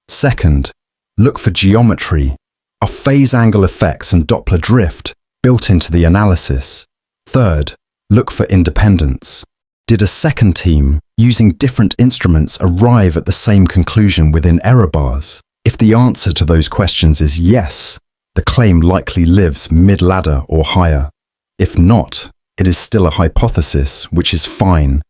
Second, look for geometry. Are phase angle effects and Doppler drift built into the analysis? Third, look for independence. Did a second team, using different instruments, arrive at the same conclusion within error bars? If the answer to those questions is yes, the claim likely lives mid-ladder or higher. If not, it is still a hypothesis, which is fine,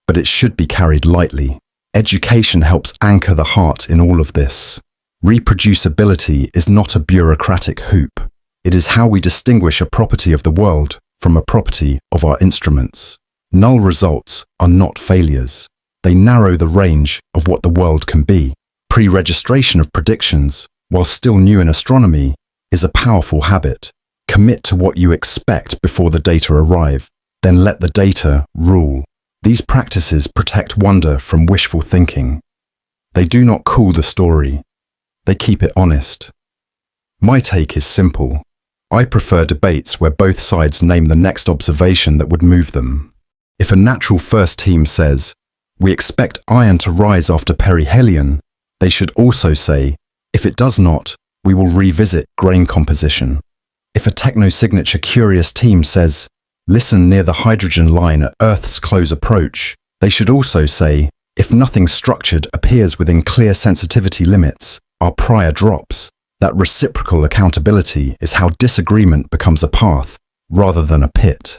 but it should be carried lightly. Education helps anchor the heart in all of this. Reproducibility is not a bureaucratic hoop. It is how we distinguish a property of the world from a property of our instruments. Null results are not failures. They narrow the range of what the world can be. Pre-registration of predictions, while still new in astronomy, is a powerful habit. Commit to what you expect before the data arrive, then let the data rule. These practices protect wonder from wishful thinking. They do not cool the story. They keep it honest. My take is simple. I prefer debates where both sides name the next observation that would move them. If a natural first team says, "We expect iron to rise after perihelion," they should also say, "If it does not, we will revisit grain composition." If a techno-signature curious team says, "Listen near the hydrogen line at Earth's close approach," they should also say, "If nothing structured appears within clear sensitivity limits, our prior drops." That reciprocal accountability is how disagreement becomes a path rather than a pit.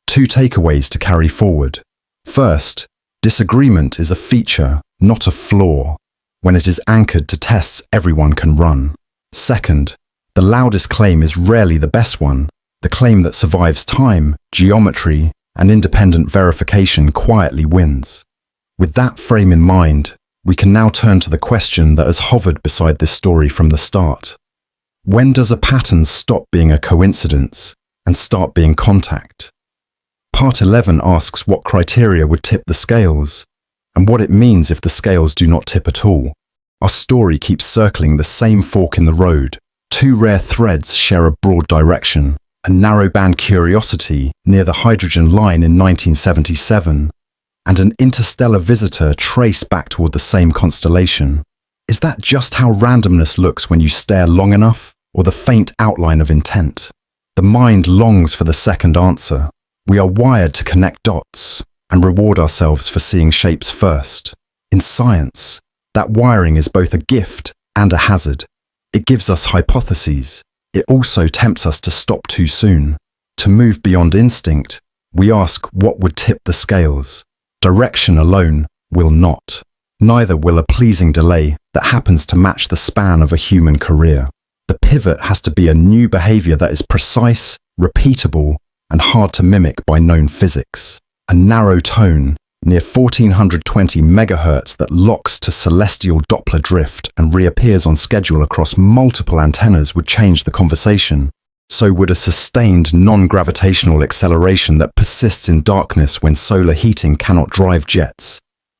2 takeaways to carry forward. First, disagreement is a feature, not a flaw, when it is anchored to tests everyone can run. Second, the loudest claim is rarely the best one. The claim that survives time, geometry, and independent verification quietly wins. With that frame in mind, we can now turn to the question that has hovered beside this story from the start. When does a pattern stop being a coincidence and start being contact? Part 11 asks what criteria would tip the scales, and what it means if the scales do not tip at all. Our story keeps circling the same fork in the road. 2 rare threads share a broad direction: a narrowband curiosity near the hydrogen line in 1977, and an interstellar visitor traced back toward the same constellation. Is that just how randomness looks when you stare long enough, or the faint outline of intent? The mind longs for the second answer. We are wired to connect dots and reward ourselves for seeing shapes first. In science, that wiring is both a gift and a hazard. It gives us hypotheses. It also tempts us to stop too soon. To move beyond instinct, we ask what would tip the scales. Direction alone will not. Neither will a pleasing delay that happens to match the span of a human career. The pivot has to be a new behavior that is precise, repeatable, and hard to mimic by known physics. A narrow tone near 1420 megahertz that locks to celestial Doppler drift and reappears on schedule across multiple antennas would change the conversation. So would a sustained non-gravitational acceleration that persists in darkness when solar heating cannot drive jets.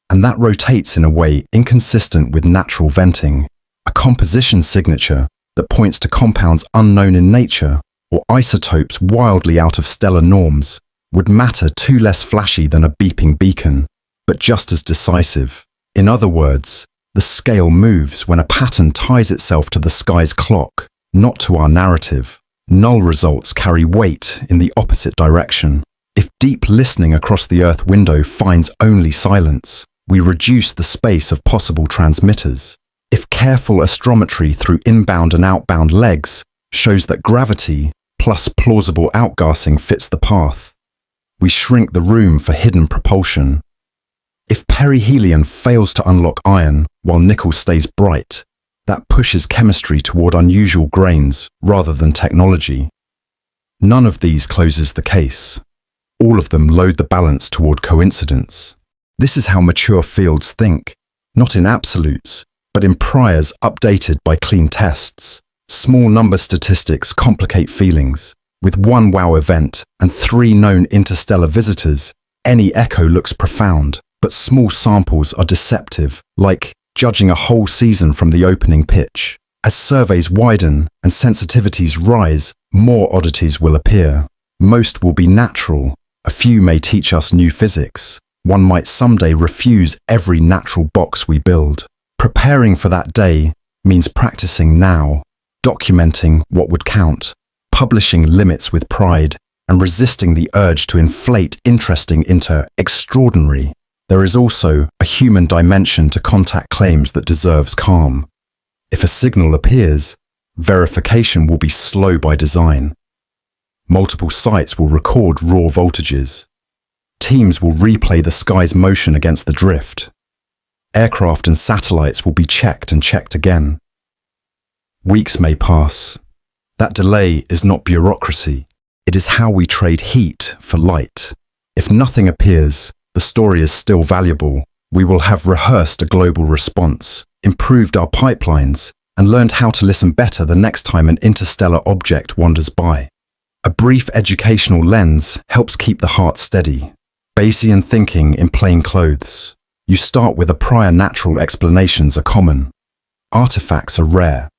And that rotates in a way inconsistent with natural venting. A composition signature that points to compounds unknown in nature or isotopes wildly out of stellar norms would matter too less flashy than a beeping beacon, but just as decisive. In other words, the scale moves when a pattern ties itself to the sky's clock, not to our narrative. Null results carry weight in the opposite direction. If deep listening across the Earth window finds only silence, we reduce the space of possible transmitters. If careful astrometry through inbound and outbound legs shows that gravity plus plausible outgassing fits the path, we shrink the room for hidden propulsion. If perihelion fails to unlock iron while nickel stays bright, that pushes chemistry toward unusual grains rather than technology. None of these closes the case. All of them load the balance toward coincidence. This is how mature fields think, not in absolutes, but in priors updated by clean tests. Small number statistics complicate feelings. With one wow event and 3 known interstellar visitors, any echo looks profound, but small samples are deceptive, like judging a whole season from the opening pitch. As surveys widen and sensitivities rise, more oddities will appear. Most will be natural. A few may teach us new physics. One might someday refuse every natural box we build. Preparing for that day means practicing now, documenting what would count, publishing limits with pride, and resisting the urge to inflate interesting into extraordinary. There is also a human dimension to contact claims that deserves calm. If a signal appears, verification will be slow by design. Multiple sites will record raw voltages. Teams will replay the sky's motion against the drift. Aircraft and satellites will be checked and checked again. Weeks may pass. That delay is not bureaucracy. It is how we trade heat for light. If nothing appears, the story is still valuable. We will have rehearsed a global response, improved our pipelines, and learned how to listen better the next time an interstellar object wanders by. A brief educational lens helps keep the heart steady. Bayesian thinking in plain clothes. You start with a prior natural explanations are common. Artifacts are rare.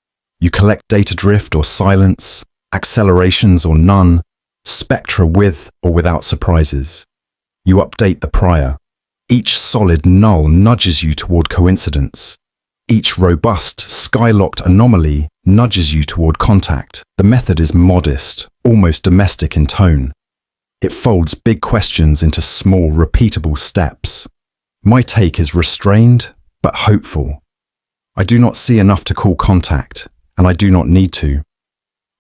You collect data drift or silence, accelerations or none, spectra with or without surprises. You update the prior. Each solid null nudges you toward coincidence. Each robust, sky-locked anomaly nudges you toward contact. The method is modest, almost domestic in tone. It folds big questions into small, repeatable steps. My take is restrained, but hopeful. I do not see enough to call contact, and I do not need to.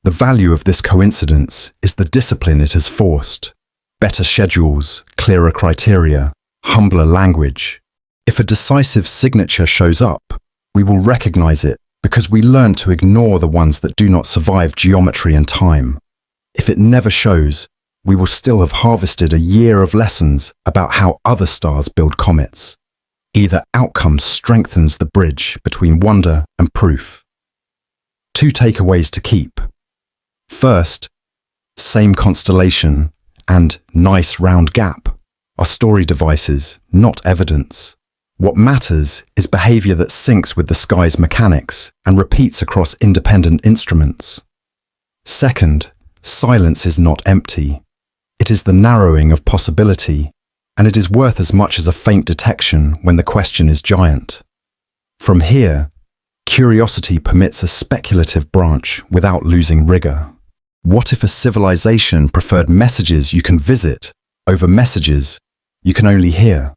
The value of this coincidence is the discipline it has forced. Better schedules, clearer criteria, humbler language. If a decisive signature shows up, we will recognize it because we learn to ignore the ones that do not survive geometry and time. If it never shows, we will still have harvested a year of lessons about how other stars build comets. Either outcome strengthens the bridge between wonder and proof. 2 takeaways to keep. First, same constellation and nice round gap are story devices, not evidence. What matters is behavior that syncs with the sky's mechanics and repeats across independent instruments. Second, silence is not empty. It is the narrowing of possibility, and it is worth as much as a faint detection when the question is giant. From here, curiosity permits a speculative branch without losing rigor. What if a civilization preferred messages you can visit over messages you can only hear?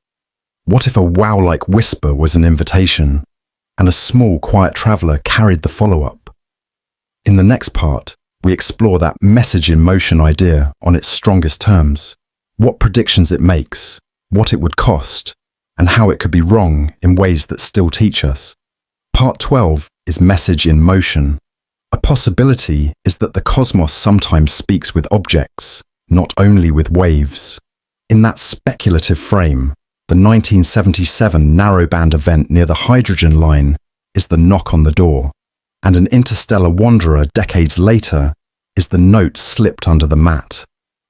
What if a wow-like whisper was an invitation, and a small, quiet traveler carried the follow-up? In the next part, we explore that message in motion idea on its strongest terms, what predictions it makes, what it would cost, and how it could be wrong in ways that still teach us. Part 12 is message in motion. A possibility is that the cosmos sometimes speaks with objects, not only with waves. In that speculative frame, the 1977 narrowband event near the hydrogen line is the knock on the door, and an interstellar wanderer decades later is the note slipped under the mat.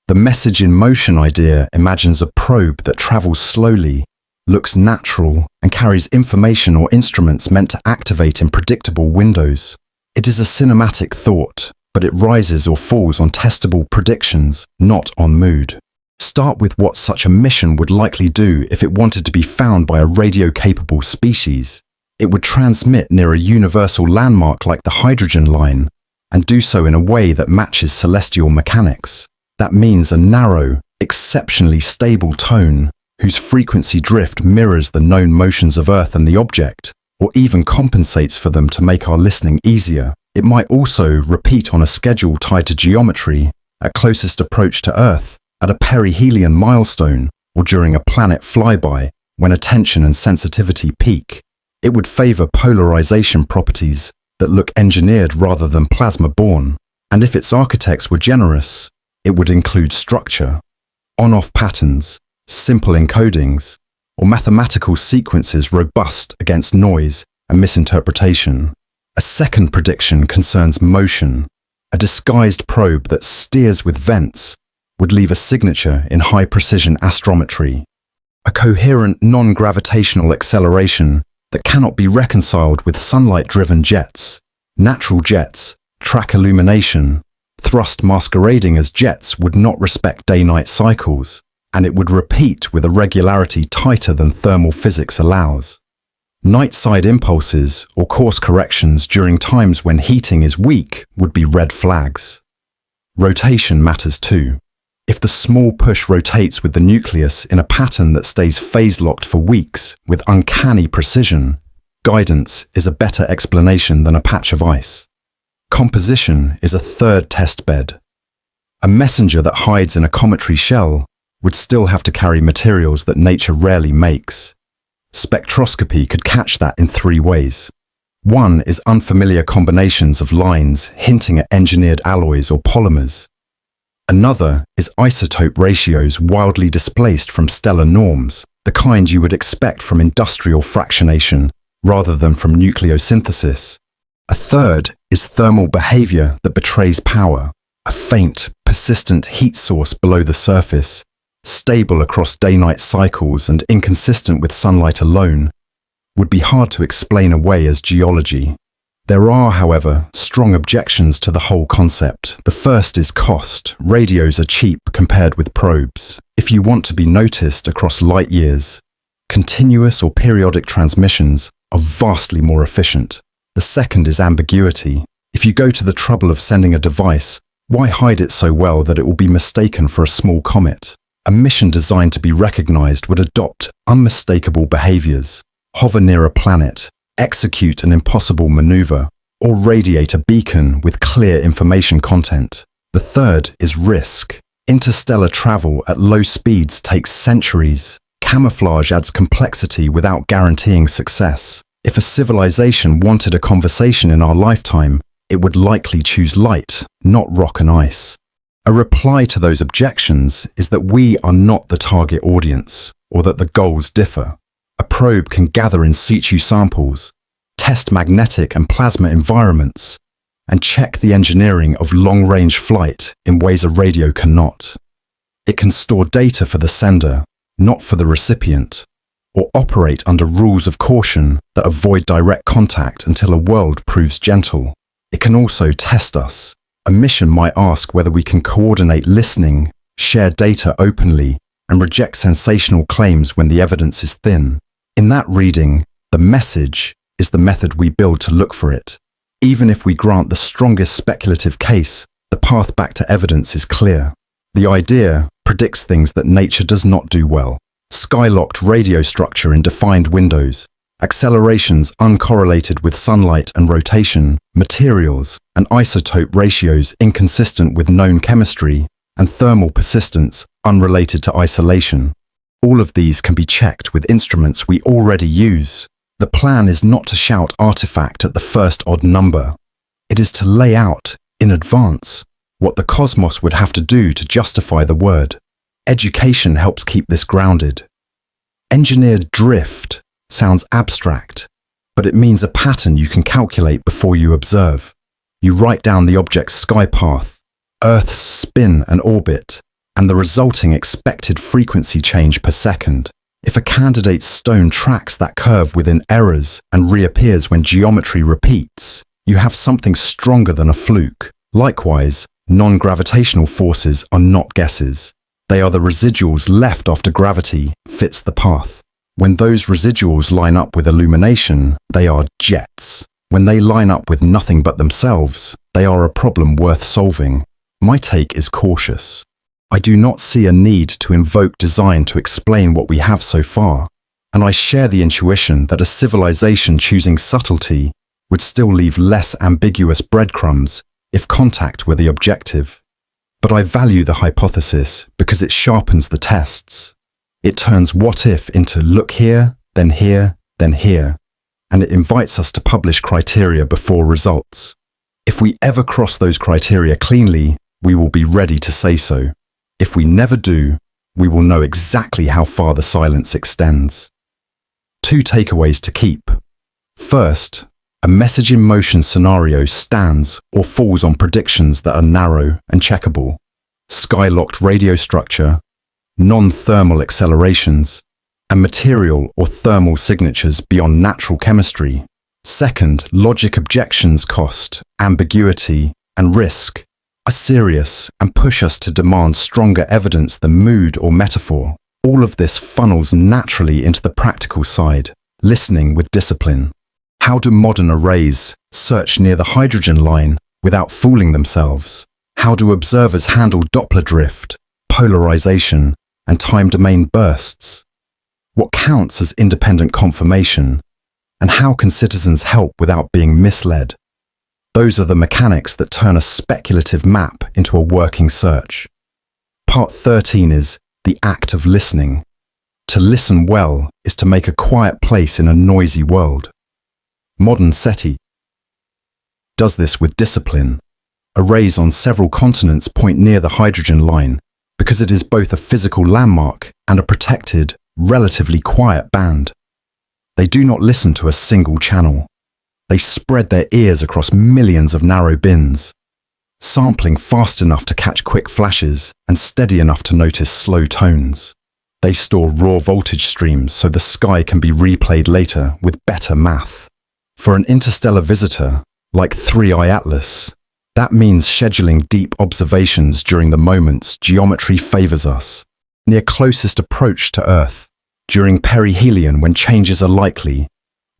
The message in motion idea imagines a probe that travels slowly, looks natural, and carries information or instruments meant to activate in predictable windows. It is a cinematic thought, but it rises or falls on testable predictions, not on mood. Start with what such a mission would likely do if it wanted to be found by a radio-capable species. It would transmit near a universal landmark like the hydrogen line, and do so in a way that matches celestial mechanics. That means a narrow, exceptionally stable tone, whose frequency drift mirrors the known motions of Earth and the object, or even compensates for them to make our listening easier. It might also repeat on a schedule tied to geometry, at closest approach to Earth, at a perihelion milestone, or during a planet flyby, when attention and sensitivity peak. It would favor polarization properties that look engineered rather than plasma-born, and if its architects were generous, it would include structure, on-off patterns, simple encodings, or mathematical sequences robust against noise and misinterpretation. A second prediction concerns motion. A disguised probe that steers with vents would leave a signature in high-precision astrometry. A coherent non-gravitational acceleration that cannot be reconciled with sunlight-driven jets. Natural jets, track illumination, thrust masquerading as jets would not respect day-night cycles, and it would repeat with a regularity tighter than thermal physics allows. Night-side impulses or course corrections during times when heating is weak would be red flags. Rotation matters too. If the small push rotates with the nucleus in a pattern that stays phase-locked for weeks with uncanny precision, guidance is a better explanation than a patch of ice. Composition is a third test bed. A messenger that hides in a cometary shell would still have to carry materials that nature rarely makes. Spectroscopy could catch that in three ways. One is unfamiliar combinations of lines hinting at engineered alloys or polymers. Another is isotope ratios wildly displaced from stellar norms, the kind you would expect from industrial fractionation rather than from nucleosynthesis. A third is thermal behavior that betrays power, a faint, persistent heat source below the surface, stable across day-night cycles and inconsistent with sunlight alone, would be hard to explain away as geology. There are, however, strong objections to the whole concept. The first is cost. Radios are cheap compared with probes. If you want to be noticed across light years, continuous or periodic transmissions are vastly more efficient. The second is ambiguity. If you go to the trouble of sending a device, why hide it so well that it will be mistaken for a small comet? A mission designed to be recognized would adopt unmistakable behaviors, hover near a planet, execute an impossible maneuver, or radiate a beacon with clear information content. The third is risk. Interstellar travel at low speeds takes centuries. Camouflage adds complexity without guaranteeing success. If a civilization wanted a conversation in our lifetime, it would likely choose light, not rock and ice. A reply to those objections is that we are not the target audience, or that the goals differ. A probe can gather in situ samples, test magnetic and plasma environments, and check the engineering of long-range flight in ways a radio cannot. It can store data for the sender, not for the recipient, or operate under rules of caution that avoid direct contact until a world proves gentle. It can also test us. A mission might ask whether we can coordinate listening, share data openly, and reject sensational claims when the evidence is thin. In that reading, the message is the method we build to look for it. Even if we grant the strongest speculative case, the path back to evidence is clear. The idea predicts things that nature does not do well. Skylocked radio structure in defined windows, accelerations uncorrelated with sunlight and rotation, materials and isotope ratios inconsistent with known chemistry, and thermal persistence unrelated to isolation. All of these can be checked with instruments we already use. The plan is not to shout artifact at the first odd number. It is to lay out, in advance, what the cosmos would have to do to justify the word. Education helps keep this grounded. Engineered drift sounds abstract, but it means a pattern you can calculate before you observe. You write down the object's sky path, Earth's spin and orbit, and the resulting expected frequency change per second. If a candidate's stone tracks that curve within errors and reappears when geometry repeats, you have something stronger than a fluke. Likewise, non-gravitational forces are not guesses. They are the residuals left after gravity fits the path. When those residuals line up with illumination, they are jets. When they line up with nothing but themselves, they are a problem worth solving. My take is cautious. I do not see a need to invoke design to explain what we have so far, and I share the intuition that a civilization choosing subtlety would still leave less ambiguous breadcrumbs if contact were the objective. But I value the hypothesis because it sharpens the tests. It turns what if into look here, then here, then here, and it invites us to publish criteria before results. If we ever cross those criteria cleanly, we will be ready to say so. If we never do, we will know exactly how far the silence extends. 2 takeaways to keep. First, A message in motion scenario stands or falls on predictions that are narrow and checkable. Sky-locked radio structure, non-thermal accelerations, and material or thermal signatures beyond natural chemistry. Second, logic objections cost, ambiguity, and risk are serious and push us to demand stronger evidence than mood or metaphor. All of this funnels naturally into the practical side, listening with discipline. How do modern arrays search near the hydrogen line without fooling themselves? How do observers handle Doppler drift, polarization, and time domain bursts? What counts as independent confirmation? And how can citizens help without being misled? Those are the mechanics that turn a speculative map into a working search. Part 13 is the act of listening. To listen well is to make a quiet place in a noisy world. Modern SETI does this with discipline. Arrays on several continents point near the hydrogen line because it is both a physical landmark and a protected, relatively quiet band. They do not listen to a single channel. They spread their ears across millions of narrow bins, sampling fast enough to catch quick flashes and steady enough to notice slow tones. They store raw voltage streams so the sky can be replayed later with better math. For an interstellar visitor, like 3i Atlas, that means scheduling deep observations during the moments geometry favors us, near closest approach to Earth, during perihelion when changes are likely,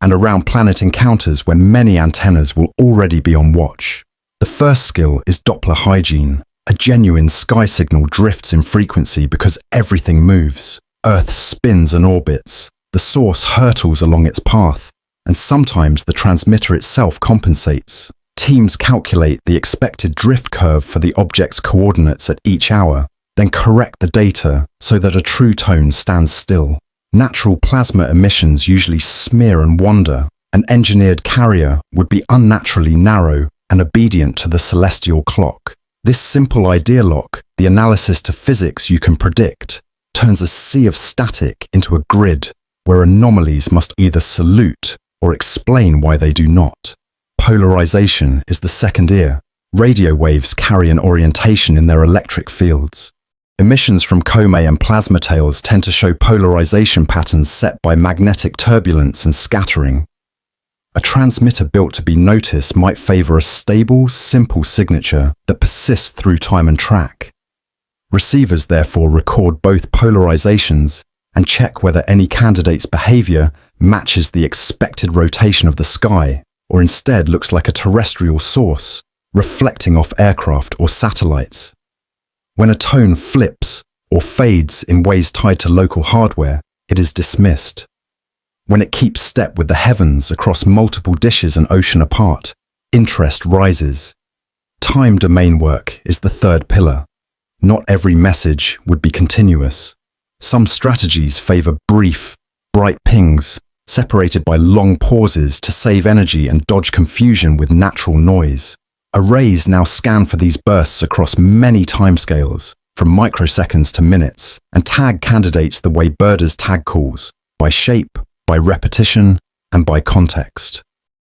and around planet encounters when many antennas will already be on watch. The first skill is Doppler hygiene. A genuine sky signal drifts in frequency because everything moves. Earth spins and orbits. The source hurtles along its path, and sometimes the transmitter itself compensates. Teams calculate the expected drift curve for the object's coordinates at each hour, then correct the data so that a true tone stands still. Natural plasma emissions usually smear and wander. An engineered carrier would be unnaturally narrow and obedient to the celestial clock. This simple idea lock, the analysis to physics you can predict, turns a sea of static into a grid where anomalies must either salute or explain why they do not. Polarization is the second ear. Radio waves carry an orientation in their electric fields. Emissions from comet and plasma tails tend to show polarization patterns set by magnetic turbulence and scattering. A transmitter built to be noticed might favor a stable, simple signature that persists through time and track. Receivers therefore record both polarizations and check whether any candidate's behavior matches the expected rotation of the sky, or instead looks like a terrestrial source, reflecting off aircraft or satellites. When a tone flips or fades in ways tied to local hardware, it is dismissed. When it keeps step with the heavens across multiple dishes an ocean apart, interest rises. Time domain work is the third pillar. Not every message would be continuous. Some strategies favor brief, bright pings, separated by long pauses to save energy and dodge confusion with natural noise. Arrays now scan for these bursts across many timescales, from microseconds to minutes, and tag candidates the way birders tag calls, by shape, by repetition, and by context.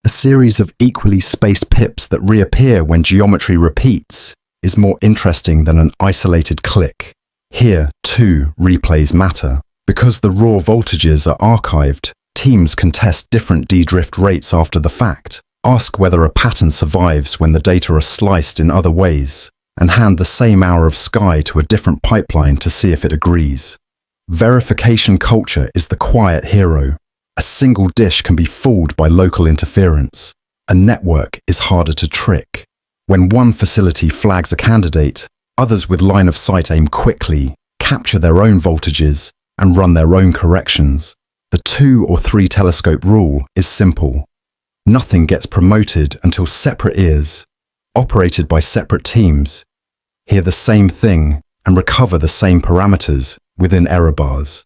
A series of equally spaced pips that reappear when geometry repeats is more interesting than an isolated click. Here, too, replays matter. Because the raw voltages are archived, teams can test different d-drift rates after the fact, ask whether a pattern survives when the data are sliced in other ways, and hand the same hour of sky to a different pipeline to see if it agrees. Verification culture is the quiet hero. A single dish can be fooled by local interference. A network is harder to trick. When one facility flags a candidate, others with line of sight aim quickly, capture their own voltages, and run their own corrections. The 2 or 3 telescope rule is simple. Nothing gets promoted until separate ears, operated by separate teams, hear the same thing and recover the same parameters within error bars.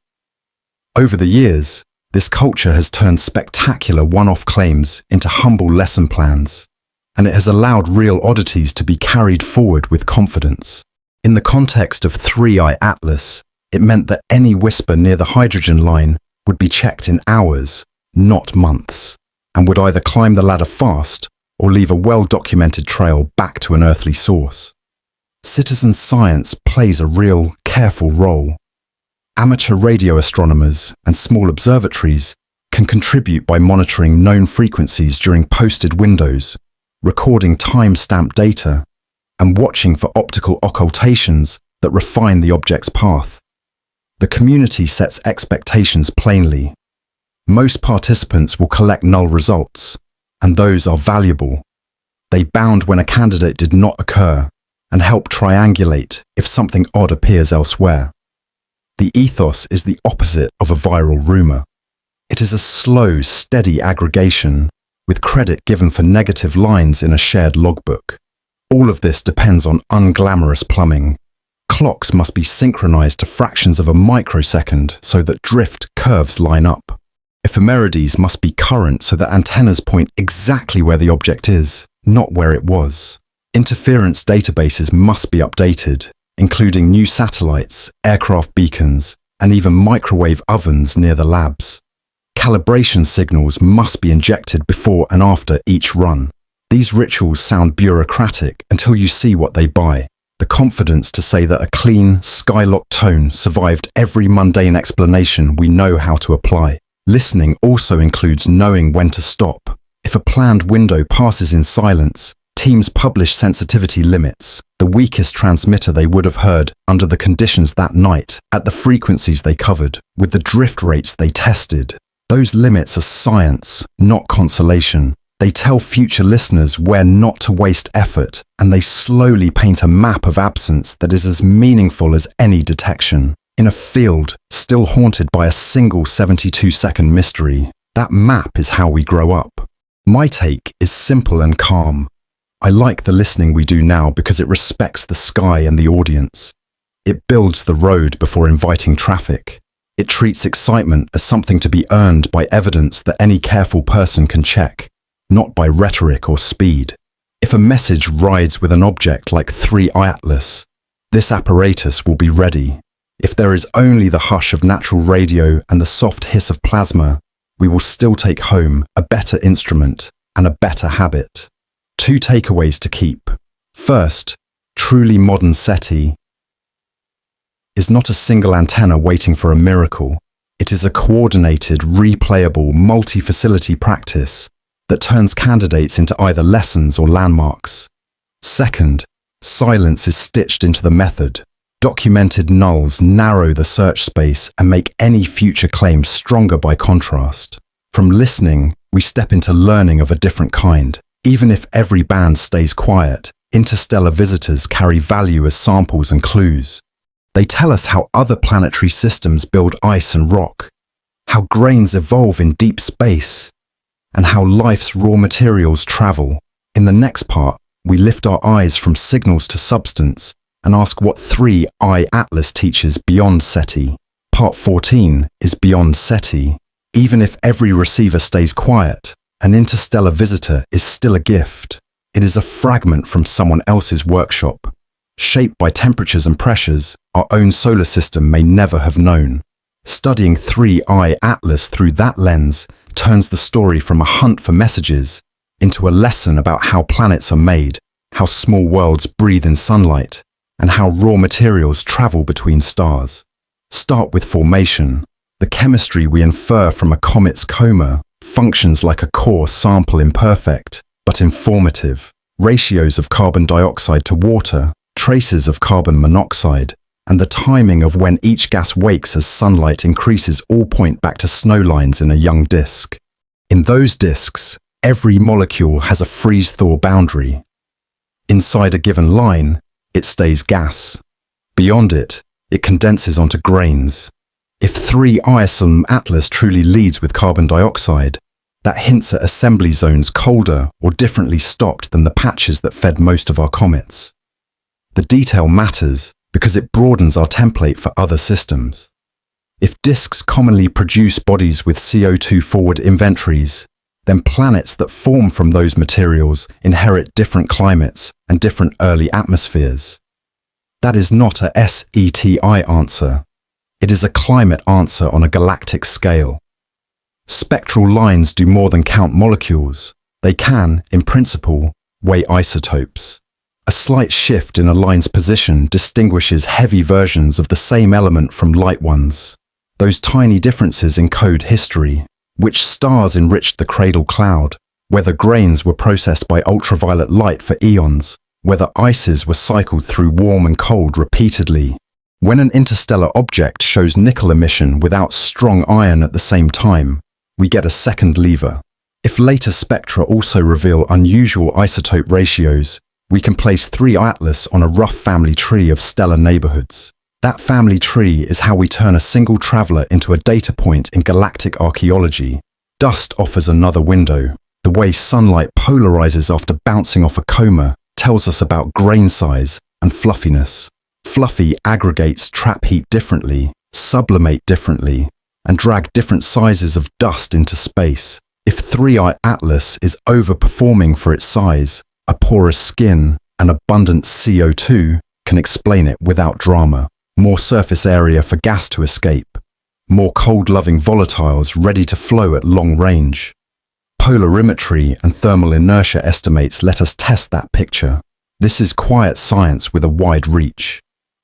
Over the years, this culture has turned spectacular one-off claims into humble lesson plans, and it has allowed real oddities to be carried forward with confidence. In the context of 3i Atlas, it meant that any whisper near the hydrogen line would be checked in hours, not months. and would either climb the ladder fast or leave a well-documented trail back to an earthly source. Citizen science plays a real, careful role. Amateur radio astronomers and small observatories can contribute by monitoring known frequencies during posted windows, recording time-stamped data, and watching for optical occultations that refine the object's path. The community sets expectations plainly. Most participants will collect null results, and those are valuable. They bound when a candidate did not occur and help triangulate if something odd appears elsewhere. The ethos is the opposite of a viral rumor. It is a slow, steady aggregation, with credit given for negative lines in a shared logbook. All of this depends on unglamorous plumbing. Clocks must be synchronized to fractions of a microsecond so that drift curves line up. Ephemerides must be current so that antennas point exactly where the object is, not where it was. Interference databases must be updated, including new satellites, aircraft beacons, and even microwave ovens near the labs. Calibration signals must be injected before and after each run. These rituals sound bureaucratic until you see what they buy. The confidence to say that a clean, skylocked tone survived every mundane explanation we know how to apply. Listening also includes knowing when to stop. If a planned window passes in silence, teams publish sensitivity limits, the weakest transmitter they would have heard under the conditions that night, at the frequencies they covered, with the drift rates they tested. Those limits are science, not consolation. They tell future listeners where not to waste effort, and they slowly paint a map of absence that is as meaningful as any detection. In a field still haunted by a single 72-second mystery, that map is how we grow up. My take is simple and calm. I like the listening we do now because it respects the sky and the audience. It builds the road before inviting traffic. It treats excitement as something to be earned by evidence that any careful person can check, not by rhetoric or speed. If a message rides with an object like 3i Atlas, this apparatus will be ready. If there is only the hush of natural radio and the soft hiss of plasma, we will still take home a better instrument and a better habit. 2 takeaways to keep. First, truly modern SETI is not a single antenna waiting for a miracle. It is a coordinated, replayable, multi-facility practice that turns candidates into either lessons or landmarks. Second, silence is stitched into the method. Documented nulls narrow the search space and make any future claim stronger by contrast. From listening, we step into learning of a different kind. Even if every band stays quiet, interstellar visitors carry value as samples and clues. They tell us how other planetary systems build ice and rock, how grains evolve in deep space, and how life's raw materials travel. In the next part, we lift our eyes from signals to substance and ask what 3i Atlas teaches beyond SETI. Part 14 is beyond SETI. Even if every receiver stays quiet, an interstellar visitor is still a gift. It is a fragment from someone else's workshop, shaped by temperatures and pressures our own solar system may never have known. Studying 3i Atlas through that lens turns the story from a hunt for messages into a lesson about how planets are made, how small worlds breathe in sunlight, and how raw materials travel between stars. Start with formation. The chemistry we infer from a comet's coma functions like a core sample, imperfect, but informative. Ratios of carbon dioxide to water, traces of carbon monoxide, and the timing of when each gas wakes as sunlight increases all point back to snowlines in a young disk. In those disks, every molecule has a freeze-thaw boundary. Inside a given line, it stays gas. Beyond it, it condenses onto grains. If 3i Atlas truly leads with carbon dioxide, that hints at assembly zones colder or differently stocked than the patches that fed most of our comets. The detail matters because it broadens our template for other systems. If disks commonly produce bodies with CO2 forward inventories, then planets that form from those materials inherit different climates and different early atmospheres. That is not a SETI answer. It is a climate answer on a galactic scale. Spectral lines do more than count molecules. They can, in principle, weigh isotopes. A slight shift in a line's position distinguishes heavy versions of the same element from light ones. Those tiny differences encode history. Which stars enriched the cradle cloud? Whether grains were processed by ultraviolet light for eons? Whether ices were cycled through warm and cold repeatedly? When an interstellar object shows nickel emission without strong iron at the same time, we get a second lever. If later spectra also reveal unusual isotope ratios, we can place 3 Atlas on a rough family tree of stellar neighborhoods. That family tree is how we turn a single traveler into a data point in galactic archaeology. Dust offers another window. The way sunlight polarizes after bouncing off a coma tells us about grain size and fluffiness. Fluffy aggregates trap heat differently, sublimate differently, and drag different sizes of dust into space. If 3I Atlas is overperforming for its size, a porous skin and abundant CO2 can explain it without drama. More surface area for gas to escape. More cold-loving volatiles ready to flow at long range. Polarimetry and thermal inertia estimates let us test that picture. This is quiet science with a wide reach.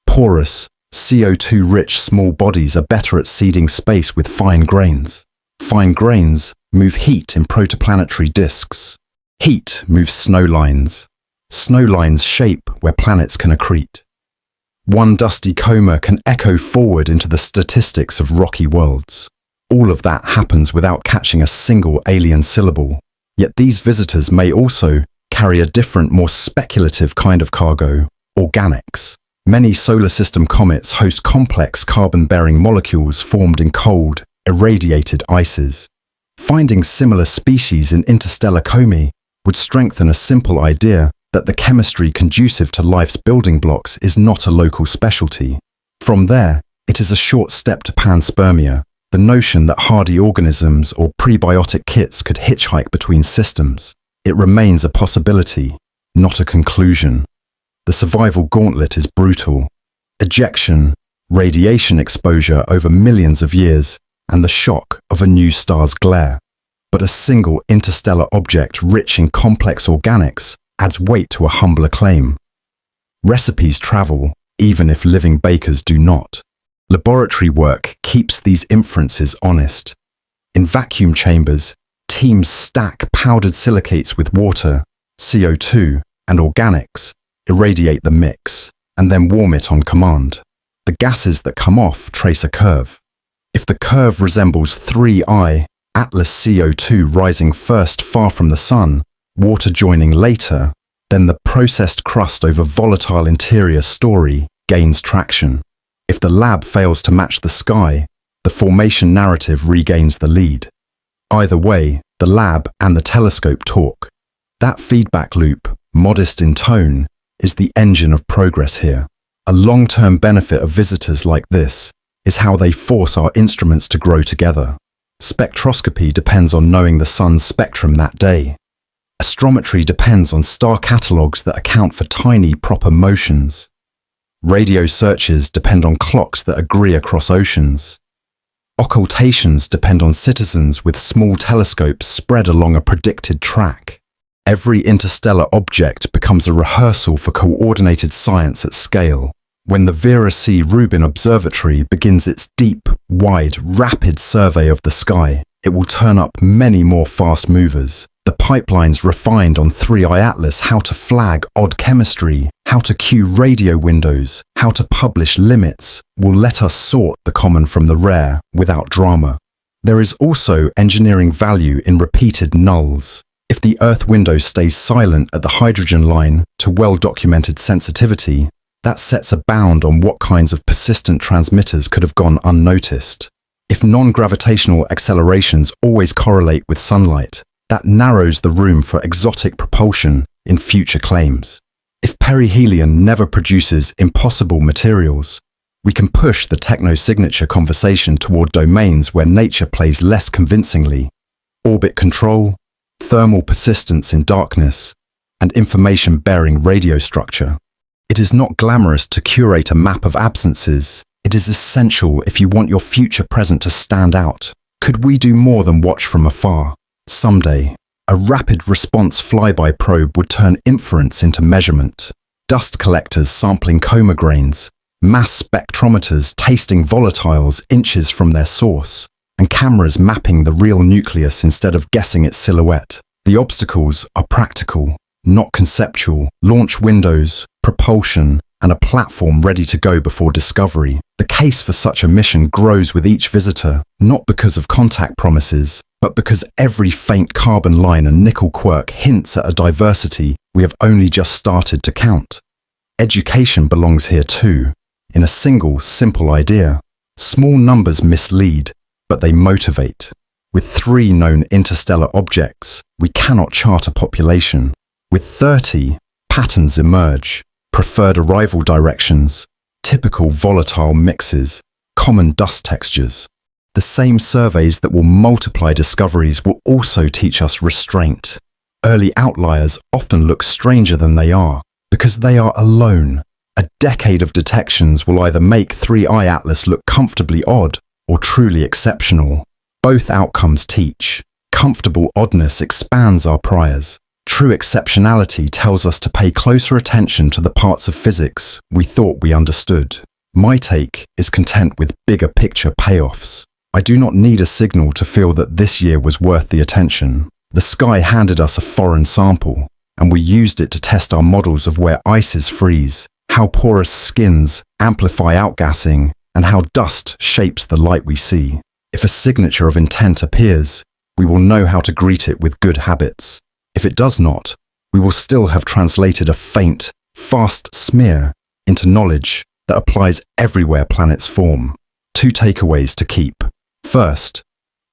Porous, CO2-rich small bodies are better at seeding space with fine grains. Fine grains move heat in protoplanetary disks. Heat moves snow lines. Snow lines shape where planets can accrete. One dusty coma can echo forward into the statistics of rocky worlds. All of that happens without catching a single alien syllable. Yet these visitors may also carry a different, more speculative kind of cargo: organics. Many solar system comets host complex carbon-bearing molecules formed in cold, irradiated ices. Finding similar species in interstellar comet would strengthen a simple idea that the chemistry conducive to life's building blocks is not a local specialty. From there, it is a short step to panspermia, the notion that hardy organisms or prebiotic kits could hitchhike between systems. It remains a possibility, not a conclusion. The survival gauntlet is brutal. Ejection, radiation exposure over millions of years, and the shock of a new star's glare. But a single interstellar object rich in complex organics adds weight to a humbler claim. Recipes travel, even if living bakers do not. Laboratory work keeps these inferences honest. In vacuum chambers, teams stack powdered silicates with water, CO2, and organics, irradiate the mix, and then warm it on command. The gases that come off trace a curve. If the curve resembles 3I, Atlas CO2 rising first far from the sun, water joining later, then the processed crust over volatile interior story gains traction. If the lab fails to match the sky, the formation narrative regains the lead. Either way, the lab and the telescope talk. That feedback loop, modest in tone, is the engine of progress here. A long-term benefit of visitors like this is how they force our instruments to grow together. Spectroscopy depends on knowing the sun's spectrum that day. Astrometry depends on star catalogues that account for tiny proper motions. Radio searches depend on clocks that agree across oceans. Occultations depend on citizens with small telescopes spread along a predicted track. Every interstellar object becomes a rehearsal for coordinated science at scale. When the Vera C. Rubin Observatory begins its deep, wide, rapid survey of the sky, it will turn up many more fast movers. The pipelines refined on 3I Atlas how to flag odd chemistry, how to cue radio windows, how to publish limits, will let us sort the common from the rare without drama. There is also engineering value in repeated nulls. If the Earth window stays silent at the hydrogen line to well-documented sensitivity, that sets a bound on what kinds of persistent transmitters could have gone unnoticed. If non-gravitational accelerations always correlate with sunlight, that narrows the room for exotic propulsion in future claims. If perihelion never produces impossible materials, we can push the techno-signature conversation toward domains where nature plays less convincingly. Orbit control, thermal persistence in darkness, and information-bearing radio structure. It is not glamorous to curate a map of absences. It is essential if you want your future present to stand out. Could we do more than watch from afar? Someday, a rapid response flyby probe would turn inference into measurement. Dust collectors sampling coma grains, mass spectrometers tasting volatiles inches from their source, and cameras mapping the real nucleus instead of guessing its silhouette. The obstacles are practical, not conceptual: launch windows, propulsion, and a platform ready to go before discovery. The case for such a mission grows with each visitor, not because of contact promises, but because every faint carbon line and nickel quirk hints at a diversity we have only just started to count. Education belongs here too, in a single, simple idea. Small numbers mislead, but they motivate. With 3 known interstellar objects, we cannot chart a population. With 30, patterns emerge: preferred arrival directions, typical volatile mixes, common dust textures. The same surveys that will multiply discoveries will also teach us restraint. Early outliers often look stranger than they are, because they are alone. A decade of detections will either make 3i Atlas look comfortably odd or truly exceptional. Both outcomes teach. Comfortable oddness expands our priors. True exceptionality tells us to pay closer attention to the parts of physics we thought we understood. My take is content with bigger picture payoffs. I do not need a signal to feel that this year was worth the attention. The sky handed us a foreign sample, and we used it to test our models of where ices freeze, how porous skins amplify outgassing, and how dust shapes the light we see. If a signature of intent appears, we will know how to greet it with good habits. If it does not, we will still have translated a faint, fast smear into knowledge that applies everywhere planets form. 2 takeaways to keep. First,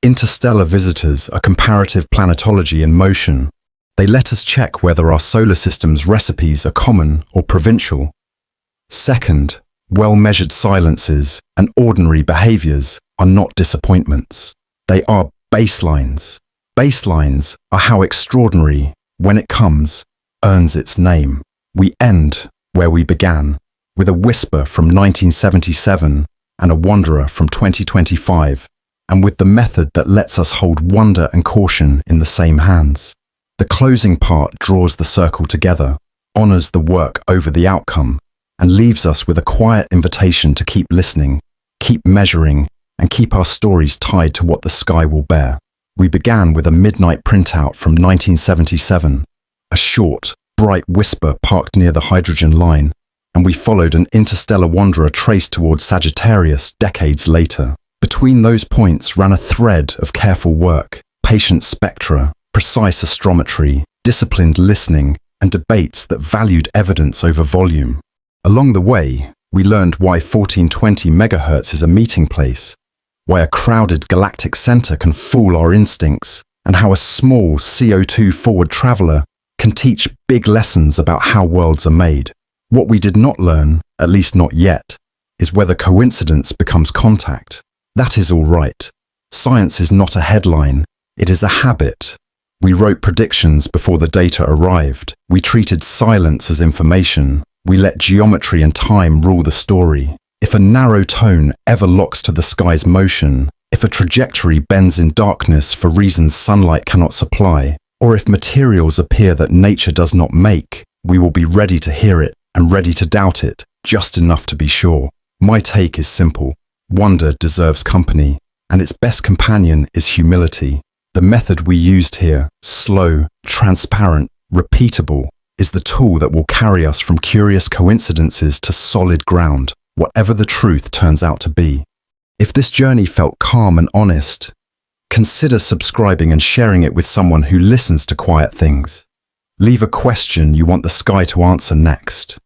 interstellar visitors are comparative planetology in motion. They let us check whether our solar system's recipes are common or provincial. Second, well-measured silences and ordinary behaviors are not disappointments. They are baselines. Baselines are how extraordinary, when it comes, earns its name. We end where we began, with a whisper from 1977 and a wanderer from 2025, and with the method that lets us hold wonder and caution in the same hands. The closing part draws the circle together, honors the work over the outcome, and leaves us with a quiet invitation to keep listening, keep measuring, and keep our stories tied to what the sky will bear. We began with a midnight printout from 1977, a short, bright whisper parked near the hydrogen line, and we followed an interstellar wanderer traced towards Sagittarius decades later. Between those points ran a thread of careful work, patient spectra, precise astrometry, disciplined listening, and debates that valued evidence over volume. Along the way, we learned why 1420 MHz is a meeting place, why a crowded galactic center can fool our instincts, and how a small CO2-forward traveler can teach big lessons about how worlds are made. What we did not learn, at least not yet, is whether coincidence becomes contact. That is all right. Science is not a headline, it is a habit. We wrote predictions before the data arrived. We treated silence as information. We let geometry and time rule the story. If a narrow tone ever locks to the sky's motion, if a trajectory bends in darkness for reasons sunlight cannot supply, or if materials appear that nature does not make, we will be ready to hear it and ready to doubt it, just enough to be sure. My take is simple. Wonder deserves company, and its best companion is humility. The method we used here, slow, transparent, repeatable, is the tool that will carry us from curious coincidences to solid ground, whatever the truth turns out to be. If this journey felt calm and honest, consider subscribing and sharing it with someone who listens to quiet things. Leave a question you want the sky to answer next.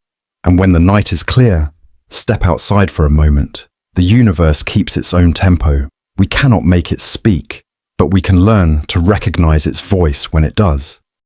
And when the night is clear, step outside for a moment. The universe keeps its own tempo. We cannot make it speak, but we can learn to recognize its voice when it does.